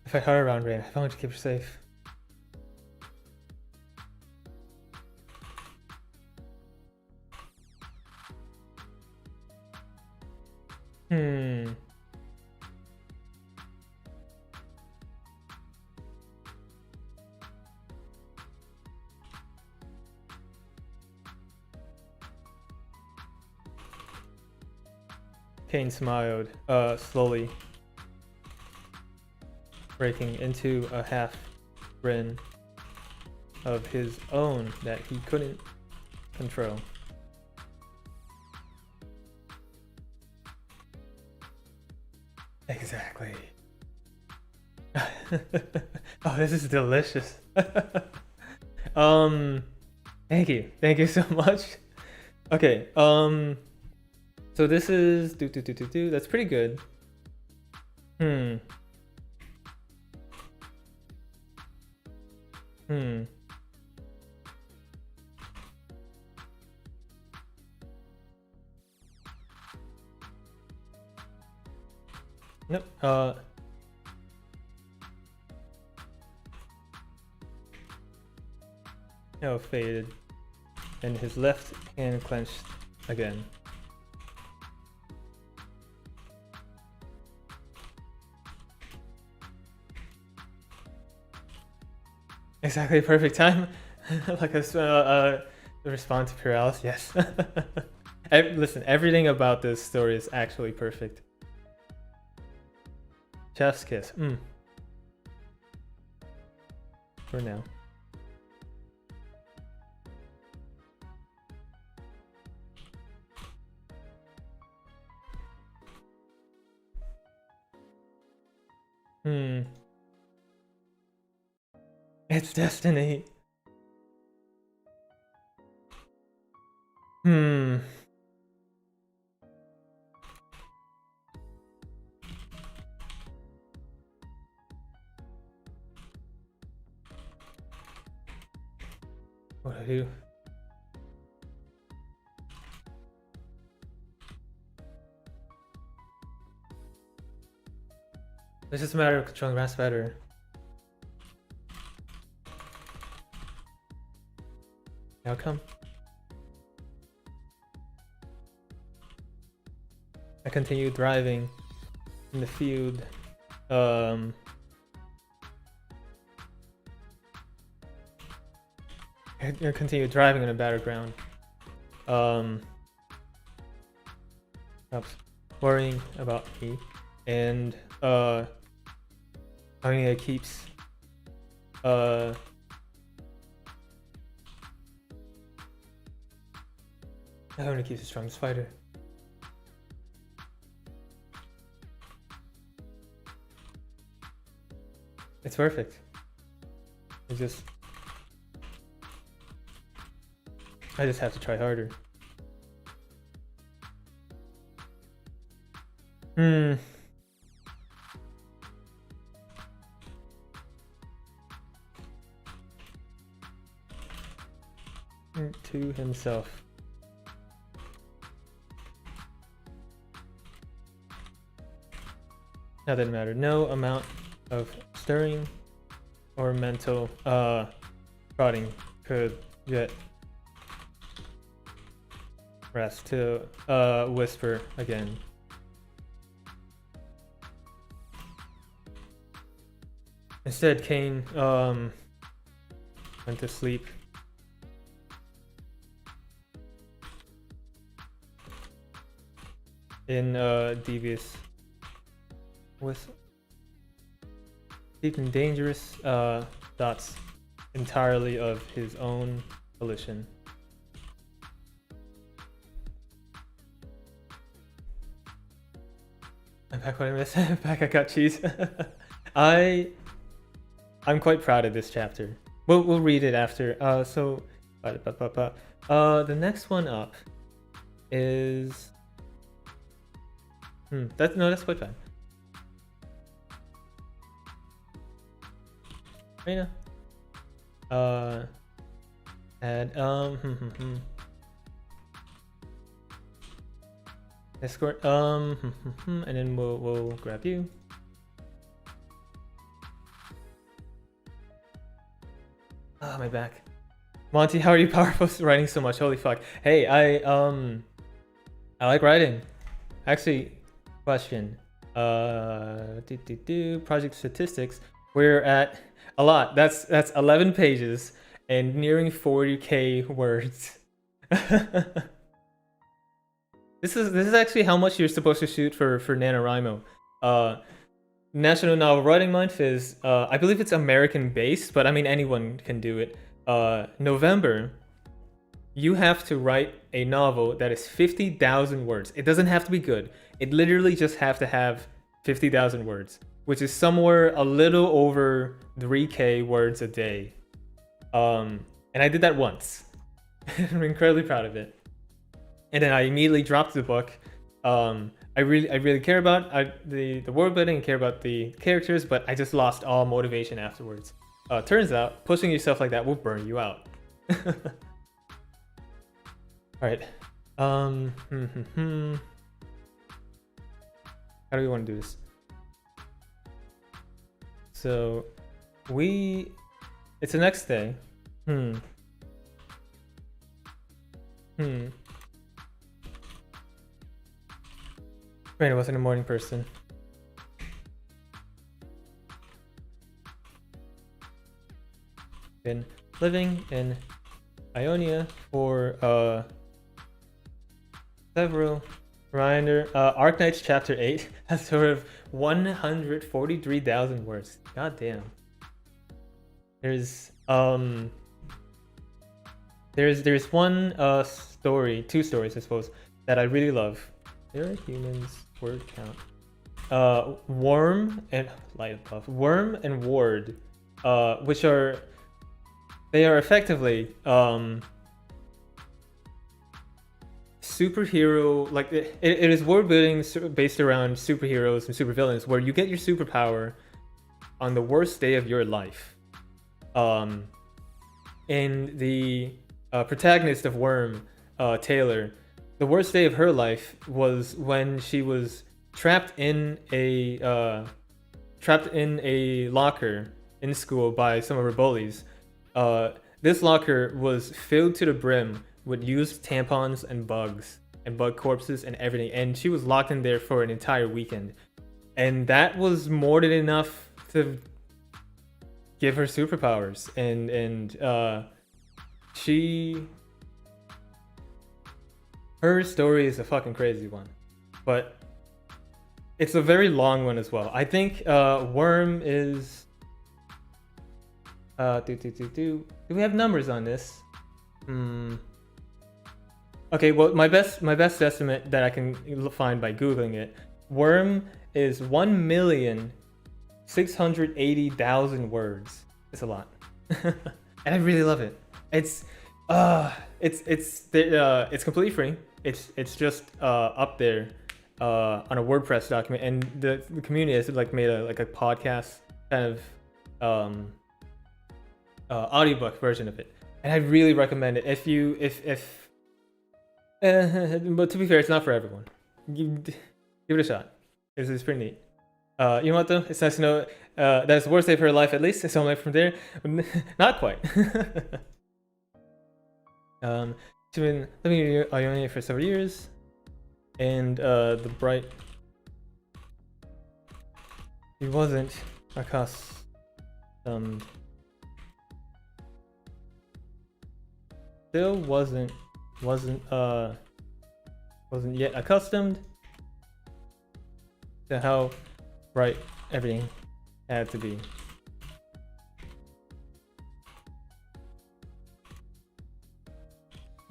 [SPEAKER 1] fight harder around Reina. I want to keep her safe. Kayn smiled, slowly, breaking into a half grin of his own that he couldn't control. Exactly. Oh, this is delicious. Thank you so much. Okay, so this is that's pretty good. Nope. No, faded, and his left hand clenched again. Exactly perfect time. Like a response to paralysis. Yes. Listen, everything about this story is actually perfect. Chef's kiss. For now. It's destiny. What do I do? It's just a matter of controlling grass better. Outcome. I continue thriving in the field. I continue thriving on a battleground. Stops worrying about me, and Reina keeps Reina keeps the strongest fighter. It's perfect. I just have to try harder. To himself. That didn't matter. No amount of stirring or mental prodding could get rest to whisper again. Instead, Kayn went to sleep. In devious with deep and dangerous thoughts entirely of his own volition. I'm back. What I missed. Back. I got cheese. I'm quite proud of this chapter. We'll read it after. So the next one up is that's quite fine. Reina. And escort. And then we'll grab you. Ah, my back. Monty, how are you powerful writing so much? Holy fuck. Hey, I like writing. Actually, question. Project statistics. We're at a lot. That's 11 pages and nearing 40k words. This is actually how much you're supposed to shoot for NaNoWriMo. National Novel Writing Month is I believe it's American based, but I mean anyone can do it. November, you have to write a novel that is 50,000 words. It doesn't have to be good. It literally just have to have 50,000 words, which is somewhere a little over 3k words a day. And I did that once. I'm incredibly proud of it. And then I immediately dropped the book. I really care about the world building and care about the characters, but I just lost all motivation afterwards. Turns out pushing yourself like that will burn you out. All right. How do we want to do this? So it's the next day. Reina wasn't a morning person. Been living in Ionia for Reminder, Arknights Chapter 8 has sort of 143,000 words. God damn. There's one story, two stories I suppose, that I really love. There are humans word count. Worm and Ward, which are effectively superhero, like it is world building based around superheroes and supervillains, where you get your superpower on the worst day of your life. And the protagonist of Worm, Taylor, the worst day of her life was when she was trapped in a locker in school by some of her bullies. This locker was filled to the brim with used tampons and bugs and bug corpses and everything, and she was locked in there for an entire weekend. And that was more than enough to give her superpowers. And her story is a fucking crazy one, but it's a very long one as well. I think Worm is do we have numbers on this? Okay, well, my best estimate that I can find by googling it, Worm is 1,680,000 words. It's a lot. And I really love it. It's completely free. It's just up there on a WordPress document, and the community has like made a podcast kind of audiobook version of it, and I really recommend it. But to be fair, it's not for everyone. Give it a shot. It's pretty neat. You know what though? It's nice to know that it's the worst day of her life, at least. It's only from there. Not quite. She's been living in Ionia for several years, and the bright. He wasn't accustomed. Still wasn't yet accustomed to how bright everything had to be.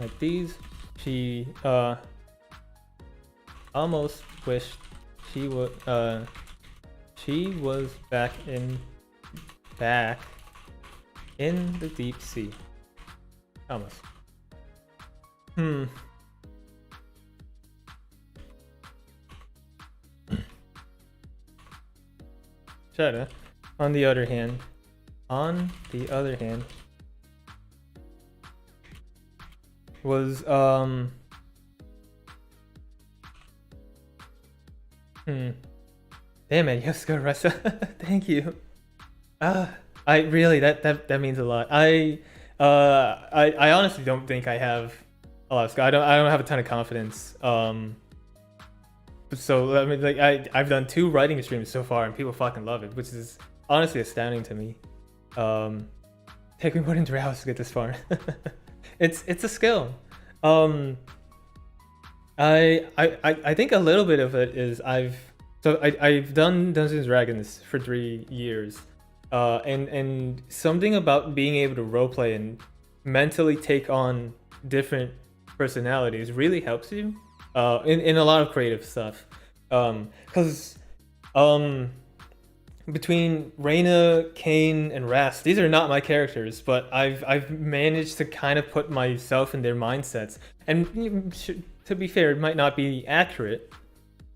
[SPEAKER 1] Like these, she almost wished she was back in the deep sea. Almost. China, on the other hand, was damn it, Yosuke Ressa. Thank you. I really that means a lot. I honestly don't think I have a lot of skill. I don't have a ton of confidence. So I mean, like I've done 2 writing streams so far, and people fucking love it, which is honestly astounding to me. Take me more than 3 hours to get this far. It's a skill. I think a little bit of it is I've done Dungeons and Dragons for 3 years, and something about being able to roleplay and mentally take on different personalities really helps you in a lot of creative stuff. Because between Reina, Kayn, and Rast, these are not my characters, but I've managed to kind of put myself in their mindsets. And to be fair, it might not be accurate.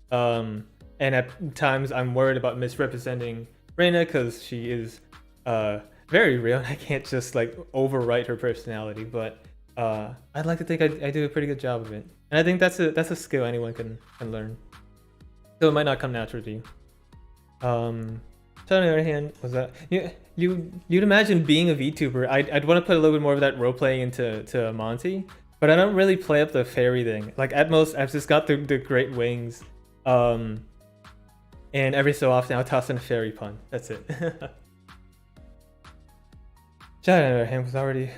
[SPEAKER 1] And at times I'm worried about misrepresenting Reina because she is very real, and I can't just like overwrite her personality. But I'd like to think I do a pretty good job of it, and I think that's a skill anyone can learn. So it might not come naturally to you. So on the other hand, was that you'd imagine being a VTuber, I'd want to put a little bit more of that role playing into Monty, but I don't really play up the fairy thing. Like at most, I've just got the great wings, and every so often I'll toss in a fairy pun. That's it. Chad, on the other hand, was already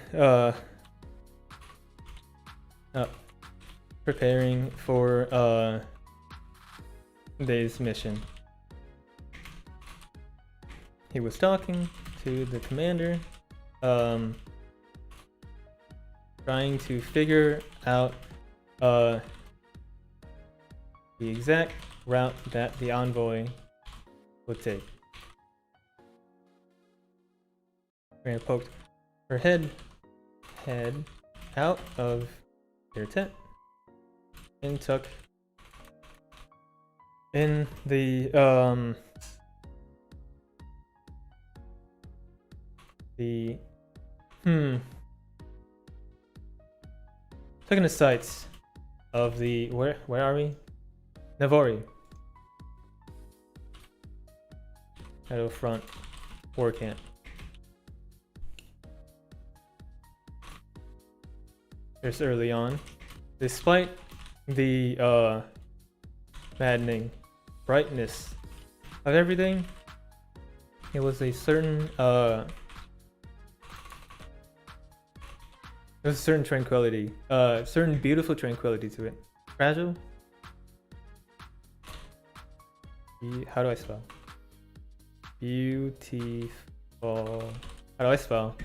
[SPEAKER 1] preparing for day's mission. He was talking to the commander, trying to figure out the exact route that the envoy would take. Reina poked her head out of their tent and took in the took in the sights of the where are we? Navori. Shadow Front war camp. This early on, despite the maddening brightness of everything, it was a certain there's a certain tranquility, certain beautiful tranquility to it. Fragile? How do I spell? Beautiful. How do I spell?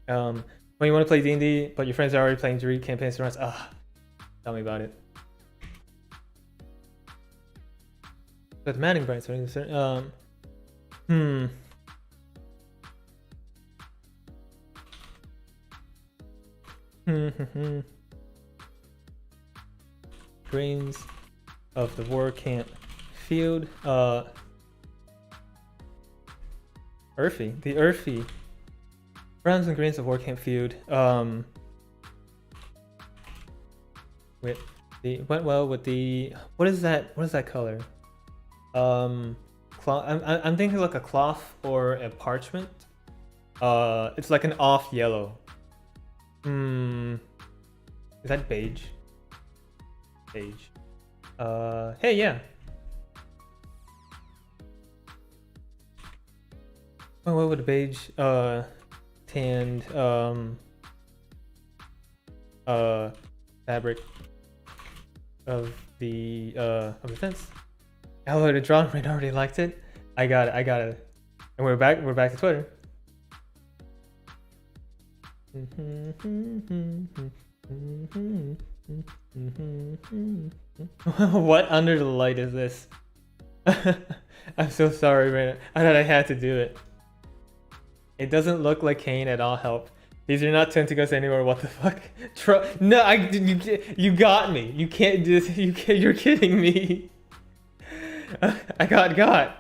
[SPEAKER 1] When you want to play D&D, but your friends are already playing Druid campaigns and runs, tell me about it. But the Manning Bright, Grains of the war camp field. Earthy. The earthy. Browns and grains of war camp field. With the went well with the what is that color? Cloth. I'm thinking like a cloth or a parchment. It's like an off yellow. Is that beige? Beige. Hey, yeah. Oh, what would a beige, tanned, fabric of the fence? Oh, the drawn Reina already liked it. I got it. And we're back to Twitter. What under the light is this? I'm so sorry, Reina. I thought I had to do it. It doesn't look like Kayn at all. Help. These are not tentacles anymore. What the fuck? No, you got me. You can't do this. You're kidding me. I got.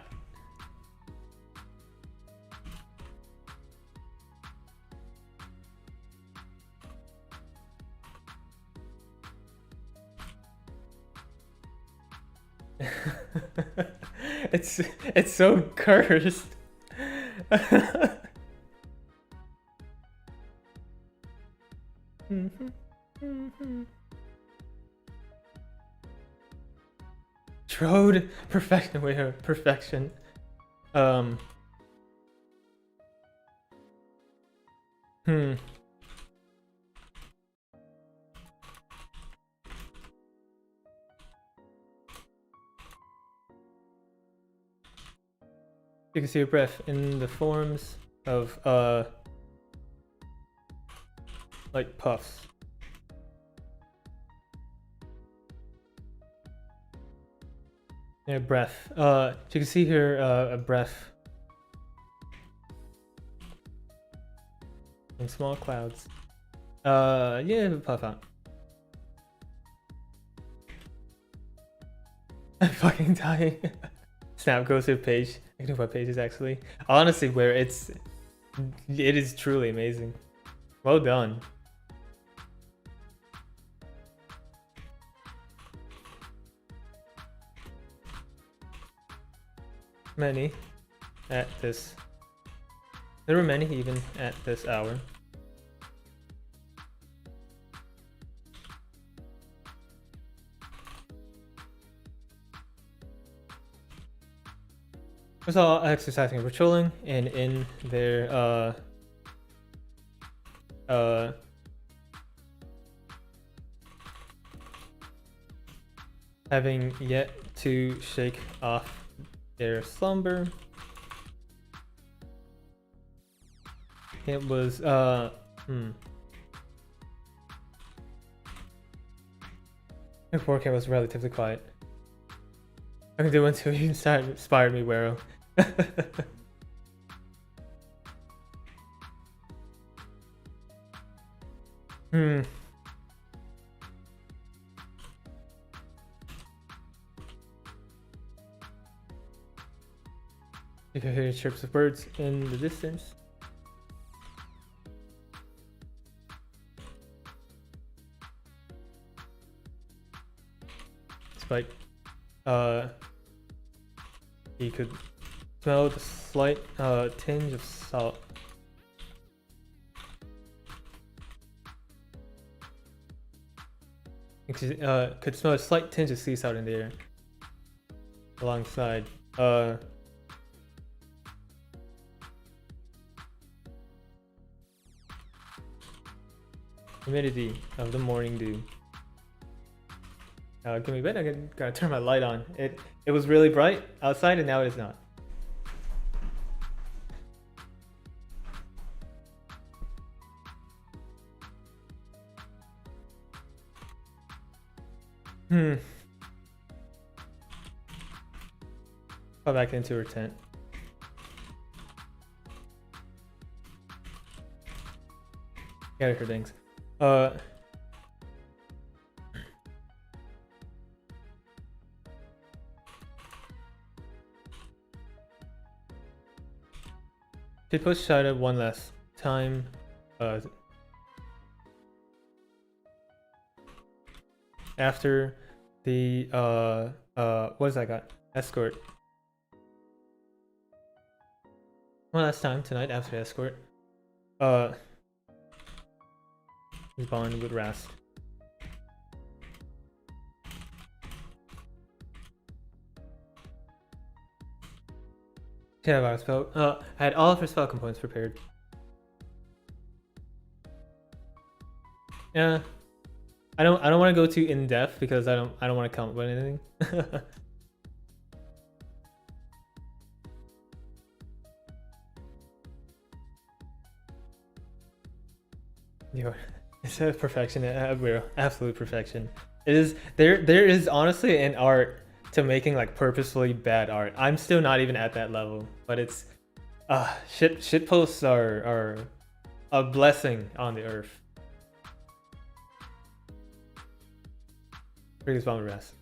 [SPEAKER 1] It's so cursed. Trode perfection. Wait, her perfection. You can see your breath in the forms of like puffs. Yeah, breath. You can see here a breath in small clouds. Yeah, puff out. I'm fucking dying. Snap goes to a page. I can know what pages actually. Honestly, where it is truly amazing. Well done. Many at this. There were many even at this hour. Was all exercising and patrolling, and in their having yet to shake off their slumber. It was I think 4K was relatively quiet. I can do one too. You inspired me, Wero. You can hear chirps of birds in the distance. Despite he could smell the slight tinge of salt. Could smell a slight tinge of sea salt in the air. Alongside humidity of the morning dew. Give me a bit. I gotta turn my light on. It was really bright outside, and now it is not. Fall back into her tent. Got her things. She pushed Shida one last time. After the what does I got? Escort. One last time tonight after escort. His bond with Rast. Yeah, about spell. I had all of her spell components prepared. Yeah, I don't want to go too in depth because I don't want to come up with anything. It's a perfection. We're absolute perfection. It is there is honestly an art to making like purposefully bad art. I'm still not even at that level, but it's shit posts are a blessing on the earth. Biggest bomb rest.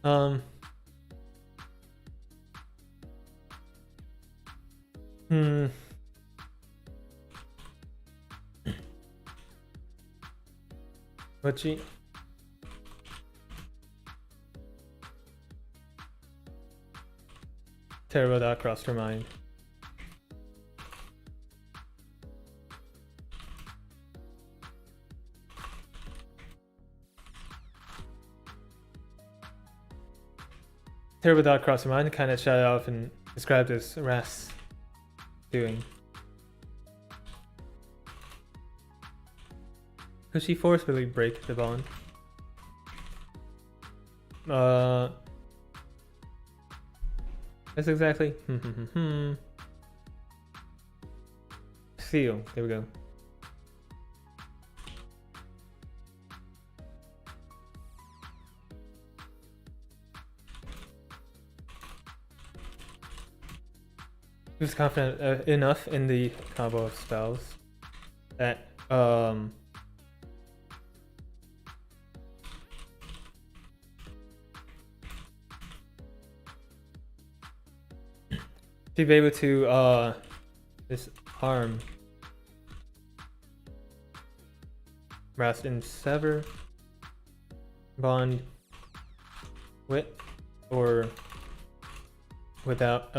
[SPEAKER 1] What she? Terrible thought crossed her mind. Terrible thought crossed her mind, kind of shut it off and described as Ras doing. Could she forcefully break the bond? That's exactly. Seal. There we go. He was confident enough in the combo of spells that to be able to disarm Rast and sever bond with or without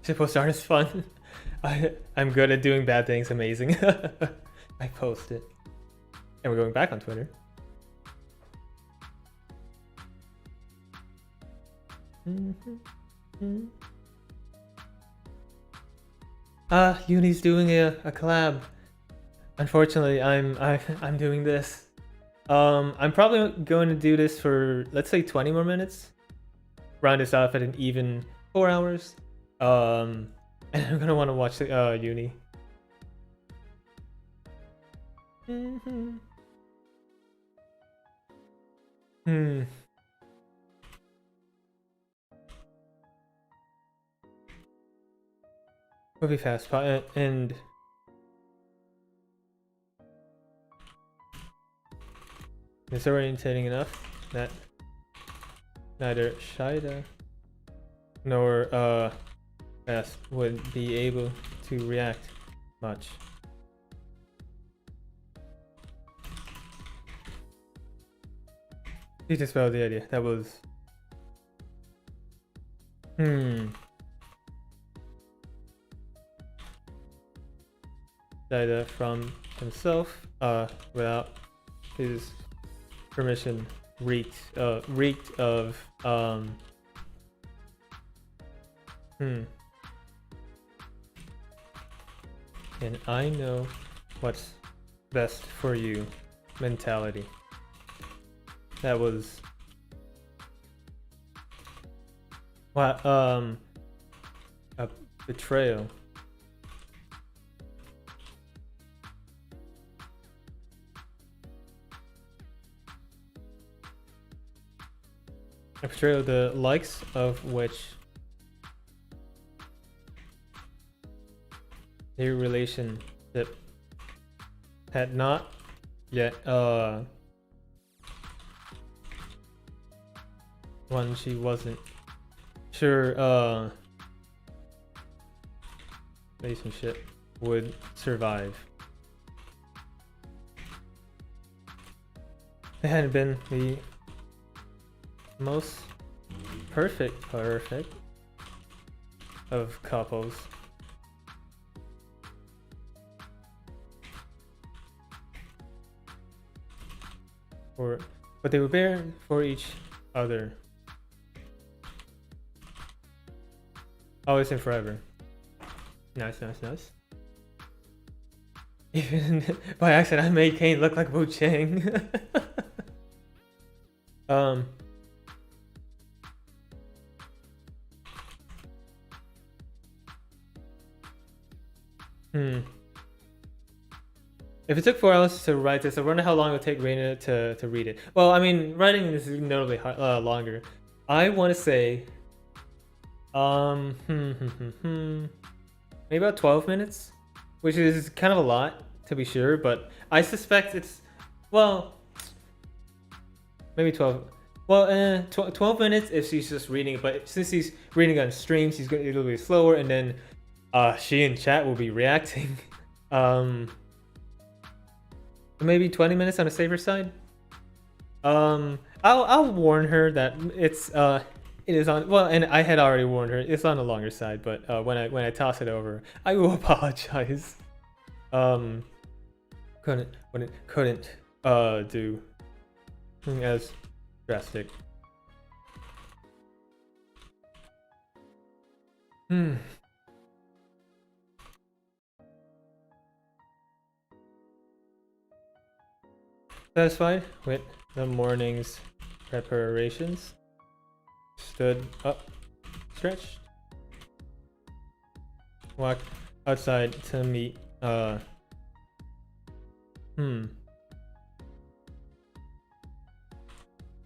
[SPEAKER 1] Supposed art is fun. I'm good at doing bad things. Amazing. I post it. And we're going back on Twitter. Uni's doing a collab Unfortunately, I'm doing this. I'm probably going to do this for, let's say, 20 more minutes. Round this off at an even 4 hours. And I'm gonna want to watch the uni. Movie fast and disorientating enough that neither Shida nor Best would be able to react much. He dispelled the idea. That was Shida from himself without his permission reeked of and I know what's best for you mentality. That was what a betrayal. A betrayal the likes of which their relationship had not yet one she wasn't sure relationship would survive. It hadn't been the most perfect of couples. But they were there for each other. Always and forever. Nice. Even by accident I made Kayn look like Wu Chang. If it took 4 hours to write this, I wonder how long it would take Reina to read it. Well, I mean, writing this is notably longer. I want to say, maybe about 12 minutes, which is kind of a lot to be sure, but I suspect it's, well, maybe 12. Well, 12 minutes if she's just reading it, but since she's reading on stream, she's going to be a little bit slower, and then she in chat will be reacting. Maybe 20 minutes on the safer side. I'll warn her that it is on, well, and I had already warned her it's on the longer side, but when I toss it over, I will apologize. Couldn't do as drastic. Satisfied with the morning's preparations, stood up, stretched, walked outside to meet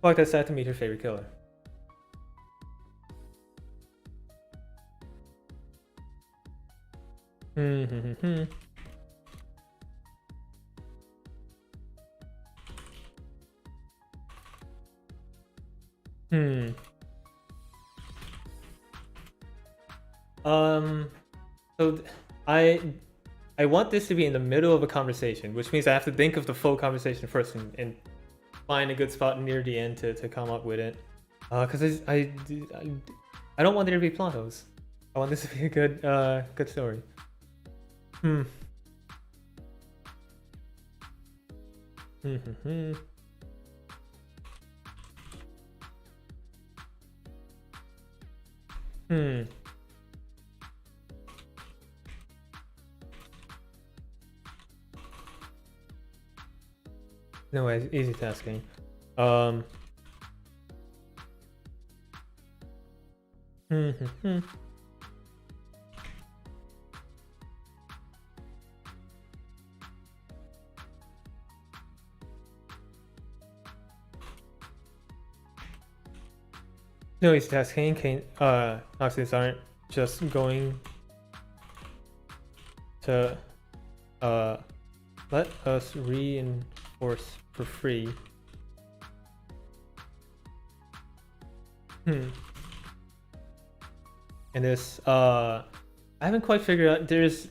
[SPEAKER 1] walked outside to meet her favorite killer. So I want this to be in the middle of a conversation, which means I have to think of the full conversation first and find a good spot near the end to come up with it. Because I don't want there to be plot holes. I want this to be a good story. No way, easy tasking. No easy tasking. Noxians aren't just going to let us reinforce for free. And this I haven't quite figured out. There's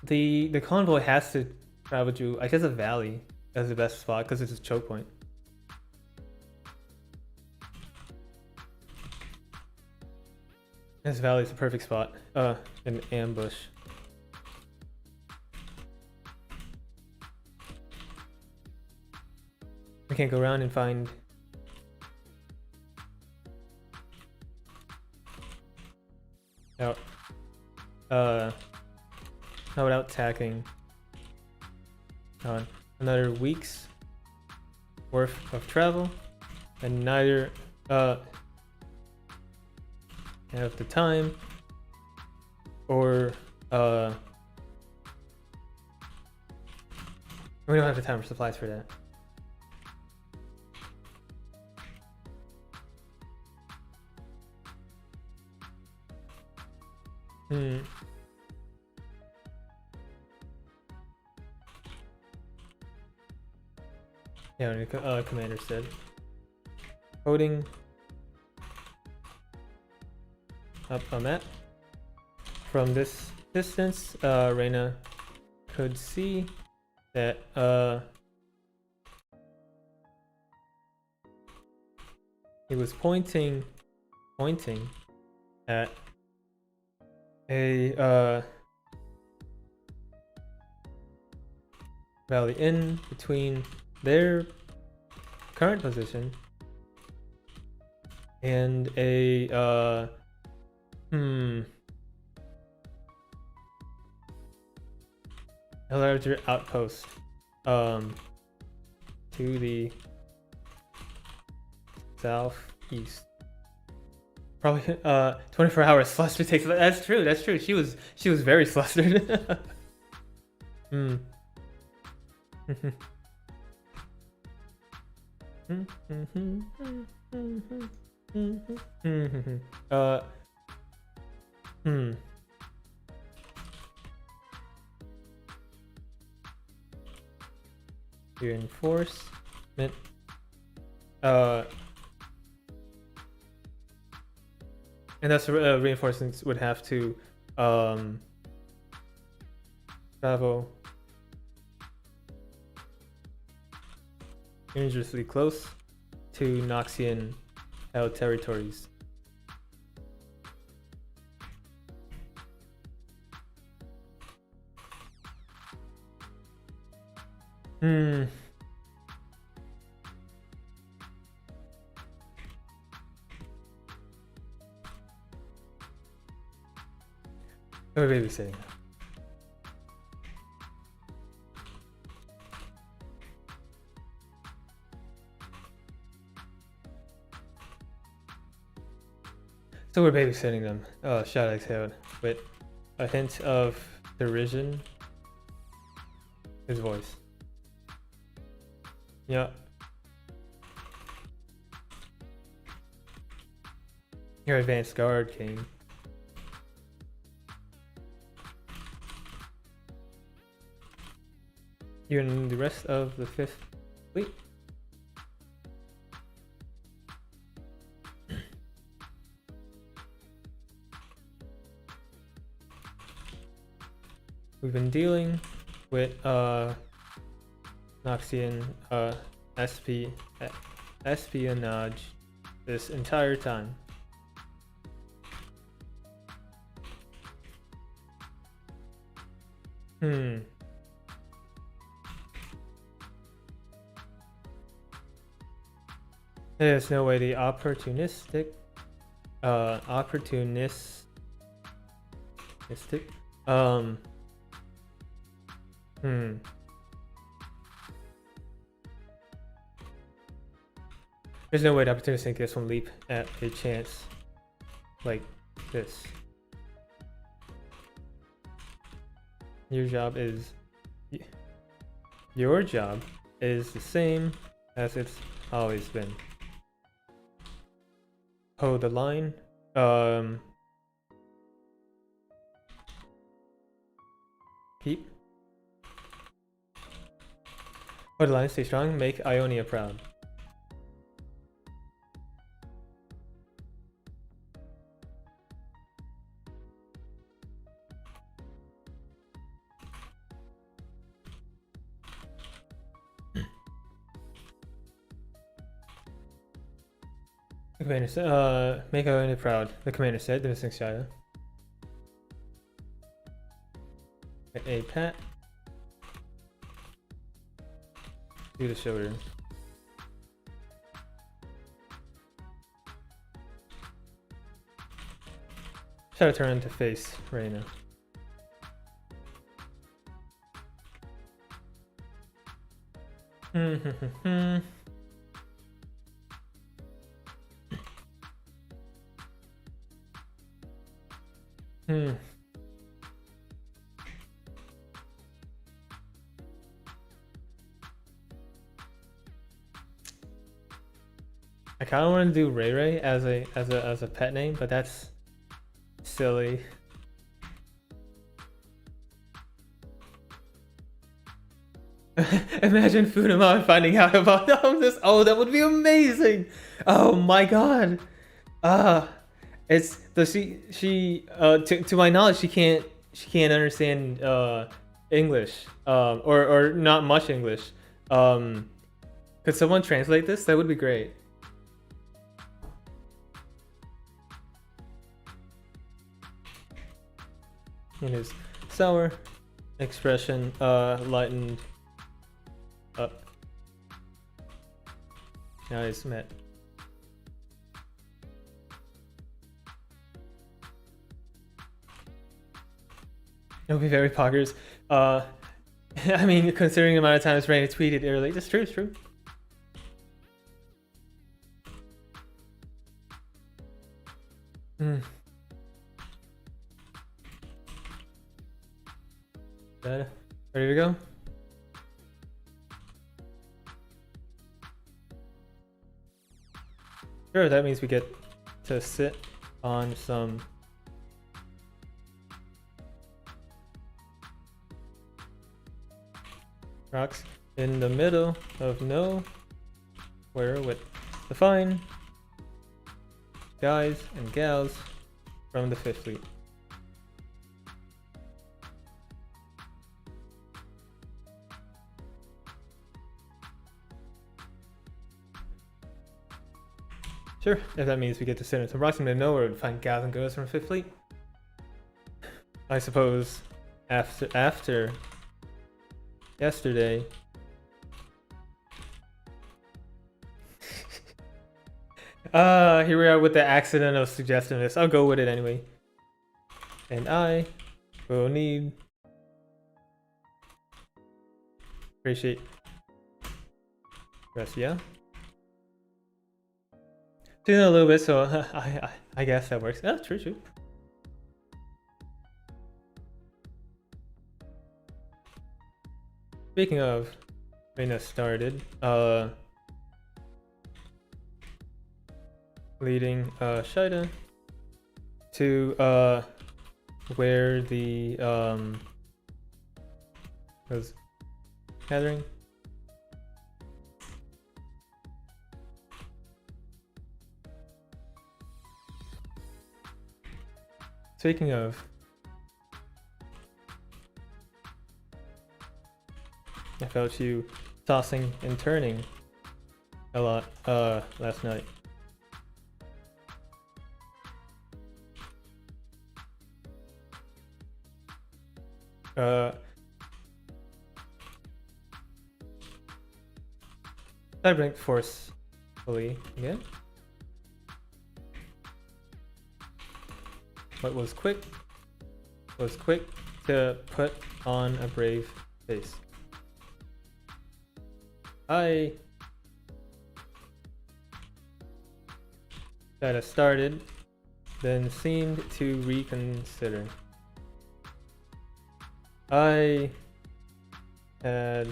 [SPEAKER 1] the convoy has to travel through, I guess, a valley as the best spot because it's a choke point. This valley is the perfect spot. An ambush. We can't go around and find. No. Not without tacking on another week's worth of travel, and neither have the time or we don't have the time or supplies for that. Yeah, the commander said. Coding up a map. From this distance, Reina could see that he was pointing at a valley in between their current position and a a larger outpost to the southeast. Probably 24 hours flustered takes. That's true. That's true. She was very flustered. Reinforcement. And thus reinforcements would have to travel dangerously close to Noxian held territories. We're babysitting. So we're babysitting them. Oh, shout exhaled with a hint of derision. His voice. Yeah. Your advanced guard, Kayn. You and the rest of the 5th fleet. We've been dealing with Noxian espionage this entire time. There's no way the opportunistic There's no way the opportunity gets one leap at a chance like this. Your job is the same as it's always been. Hold the line. Keep. Hold the line, stay strong, make Ionia proud. The commander said, make Ionia proud. The commander said, the missing shadow. A pat. Do the shoulder. Shadow turn to face Reina. I kind of want to do Ray Ray as a pet name, but that's silly. Imagine Funimon finding out about this. Oh, that would be amazing. Oh my god. It's the she to my knowledge she can't understand English or not much English. Could someone translate this? That would be great. In his sour expression lightened up. Now he's met. It'll be very poggers. I mean, considering the amount of times Reina tweeted early, that's true, it's true. Ready to go? Sure, that means we get to sit on some rocks in the middle of nowhere with the fine guys and gals from the 5th Fleet. Sure, if that means we get to sit on some rocks in the nowhere and find gals and girls from 5th Fleet. I suppose after yesterday. Here we are with the accident of suggesting this. I'll go with it anyway. And I will need appreciate rest, yeah. Doing a little bit, so I guess that works. Oh, true. Speaking of, Reina started leading Shida to where the was gathering. Speaking of, I felt you tossing and turning a lot last night. I blink forcefully again. What was quick to put on a brave face. I that I started, then seemed to reconsider. I had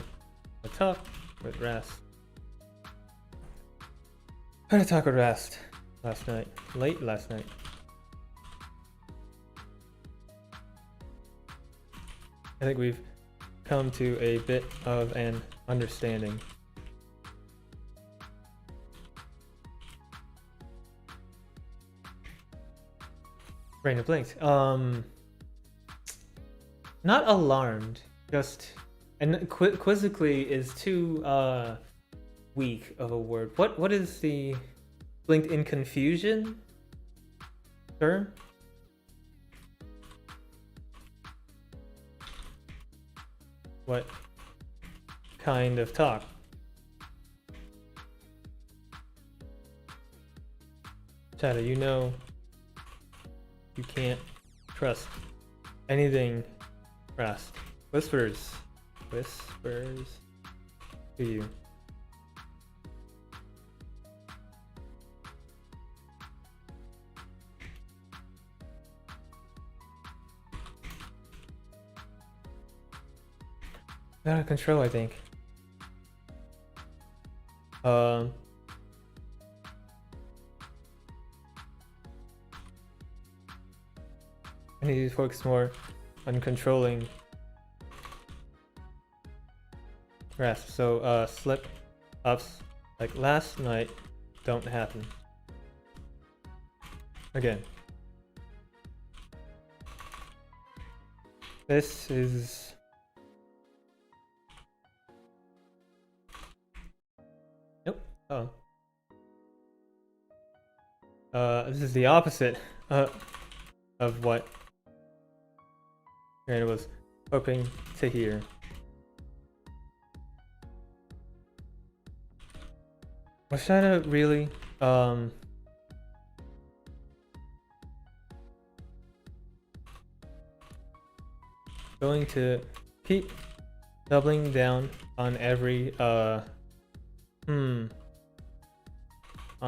[SPEAKER 1] a talk with Rast. I had a talk with Rast last night, late last night. I think we've come to a bit of an understanding. Reina blinked. Not alarmed, just, and quizzically is too weak of a word. What is the blinked in confusion? Sir? What kind of talk? Shadow, you know you can't trust anything Rast. Whispers to you. Out of control, I think. I need to focus more on controlling Rast. So slip ups like last night don't happen again. This is oh. This is the opposite of what Reina was hoping to hear. Was Shadow really going to keep doubling down on every on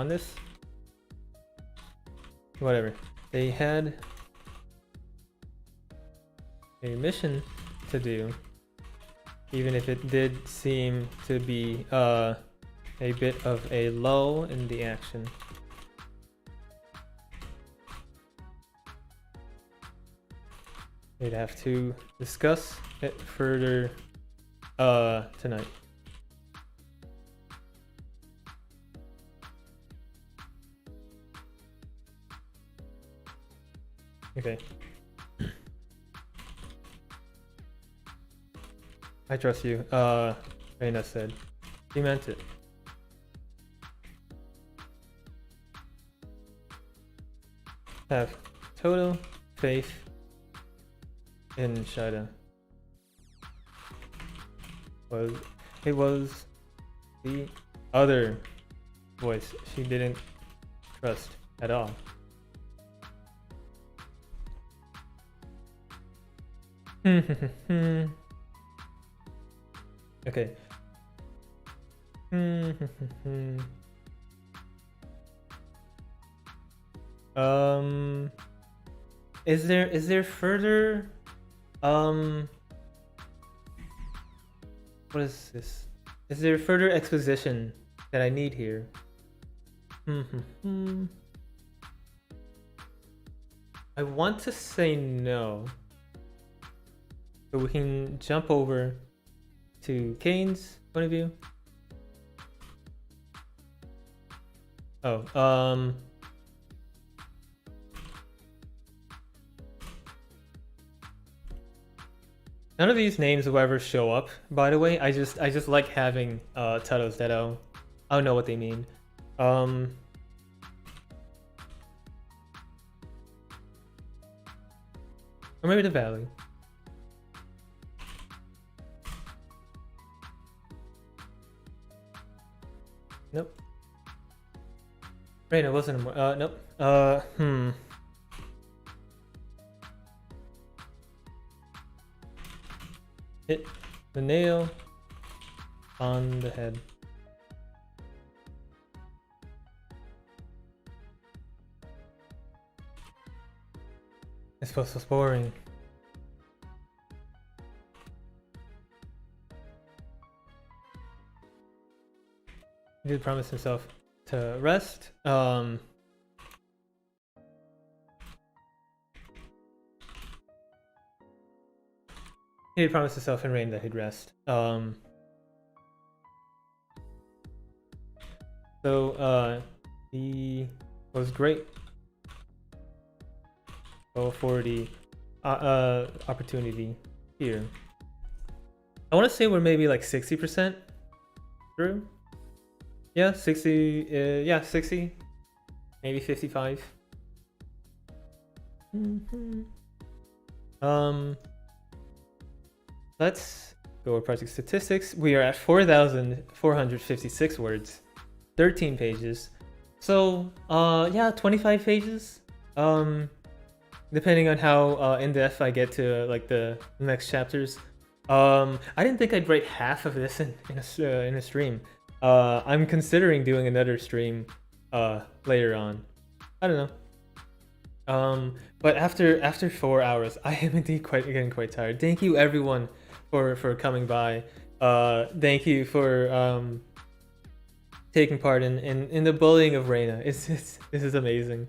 [SPEAKER 1] this? Whatever. They had a mission to do, even if it did seem to be a bit of a lull in the action. They'd have to discuss it further tonight. Okay. I trust you, Reina said. He meant it. Have total faith in Shadow. It was the other voice she didn't trust at all. Okay. Is there further what is this? Is there further exposition that I need here? I want to say no. So we can jump over to Kayn's point of view. Oh, none of these names will ever show up, by the way. I just like having titles that I'll know what they mean. Or maybe the Valley. Nope. Reina wasn't more. Nope. Hit the nail on the head. It's supposed to be boring. He did promise himself to rest. He did promise himself and Reina that he'd rest. So he was great. Go for the opportunity here. I want to say we're maybe like 60% through. Yeah, 60. Yeah, 60. Maybe 55. Let's go over project statistics. We are at 4,456 words, 13 pages. So yeah, 25 pages. Depending on how in depth I get to like the next chapters. I didn't think I'd write half of this in a stream. I'm considering doing another stream later on. I don't know. But after 4 hours, I am indeed getting quite tired. Thank you everyone for coming by. Thank you for taking part in the bullying of Reina. This is amazing.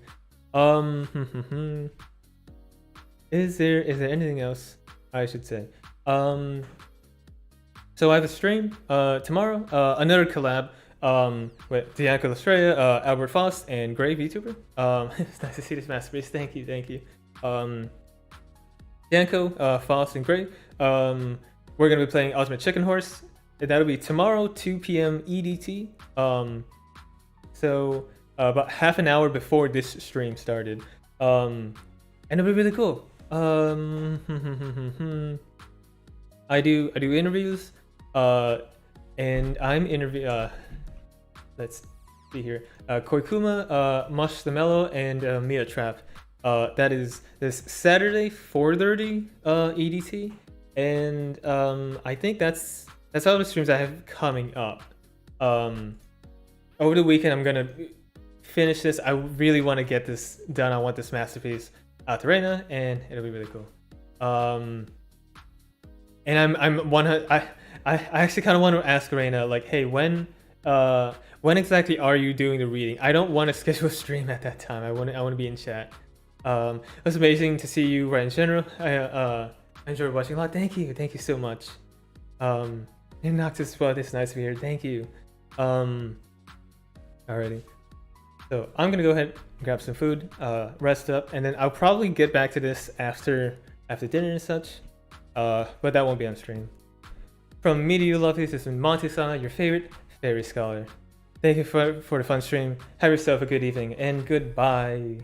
[SPEAKER 1] Is there anything else I should say? So I have a stream tomorrow, another collab with Dianco Llustrator, Albert Faust, and Gray VTuber. It's nice to see this masterpiece. Thank you. Dianco, Faust, and Gray. We're gonna be playing Ultimate Chicken Horse. That'll be tomorrow, 2 p.m. EDT. So about half an hour before this stream started. And it'll be really cool. I do interviews, and I'm let's see here. Koikuma, Mush the Mellow, and Mia Trap. That is this Saturday, 4:30 EDT, and I think that's all the streams I have coming up. Over the weekend, I'm gonna finish this. I really want to get this done. I want this masterpiece out to Reina, and it'll be really cool. And I actually kind of want to ask Reina, like, hey, when exactly are you doing the reading? I don't want to schedule a stream at that time. I want to be in chat. It was amazing to see you right in general. I enjoyed watching a lot. Thank you so much. And Noctis, well, it's nice to be here. Thank you. Alrighty. So I'm gonna go ahead and grab some food, rest up, and then I'll probably get back to this after dinner and such. But that won't be on stream. From me to you, Lovelies, this is Monty Seelana, your favorite fairy scholar. Thank you for the fun stream. Have yourself a good evening, and goodbye.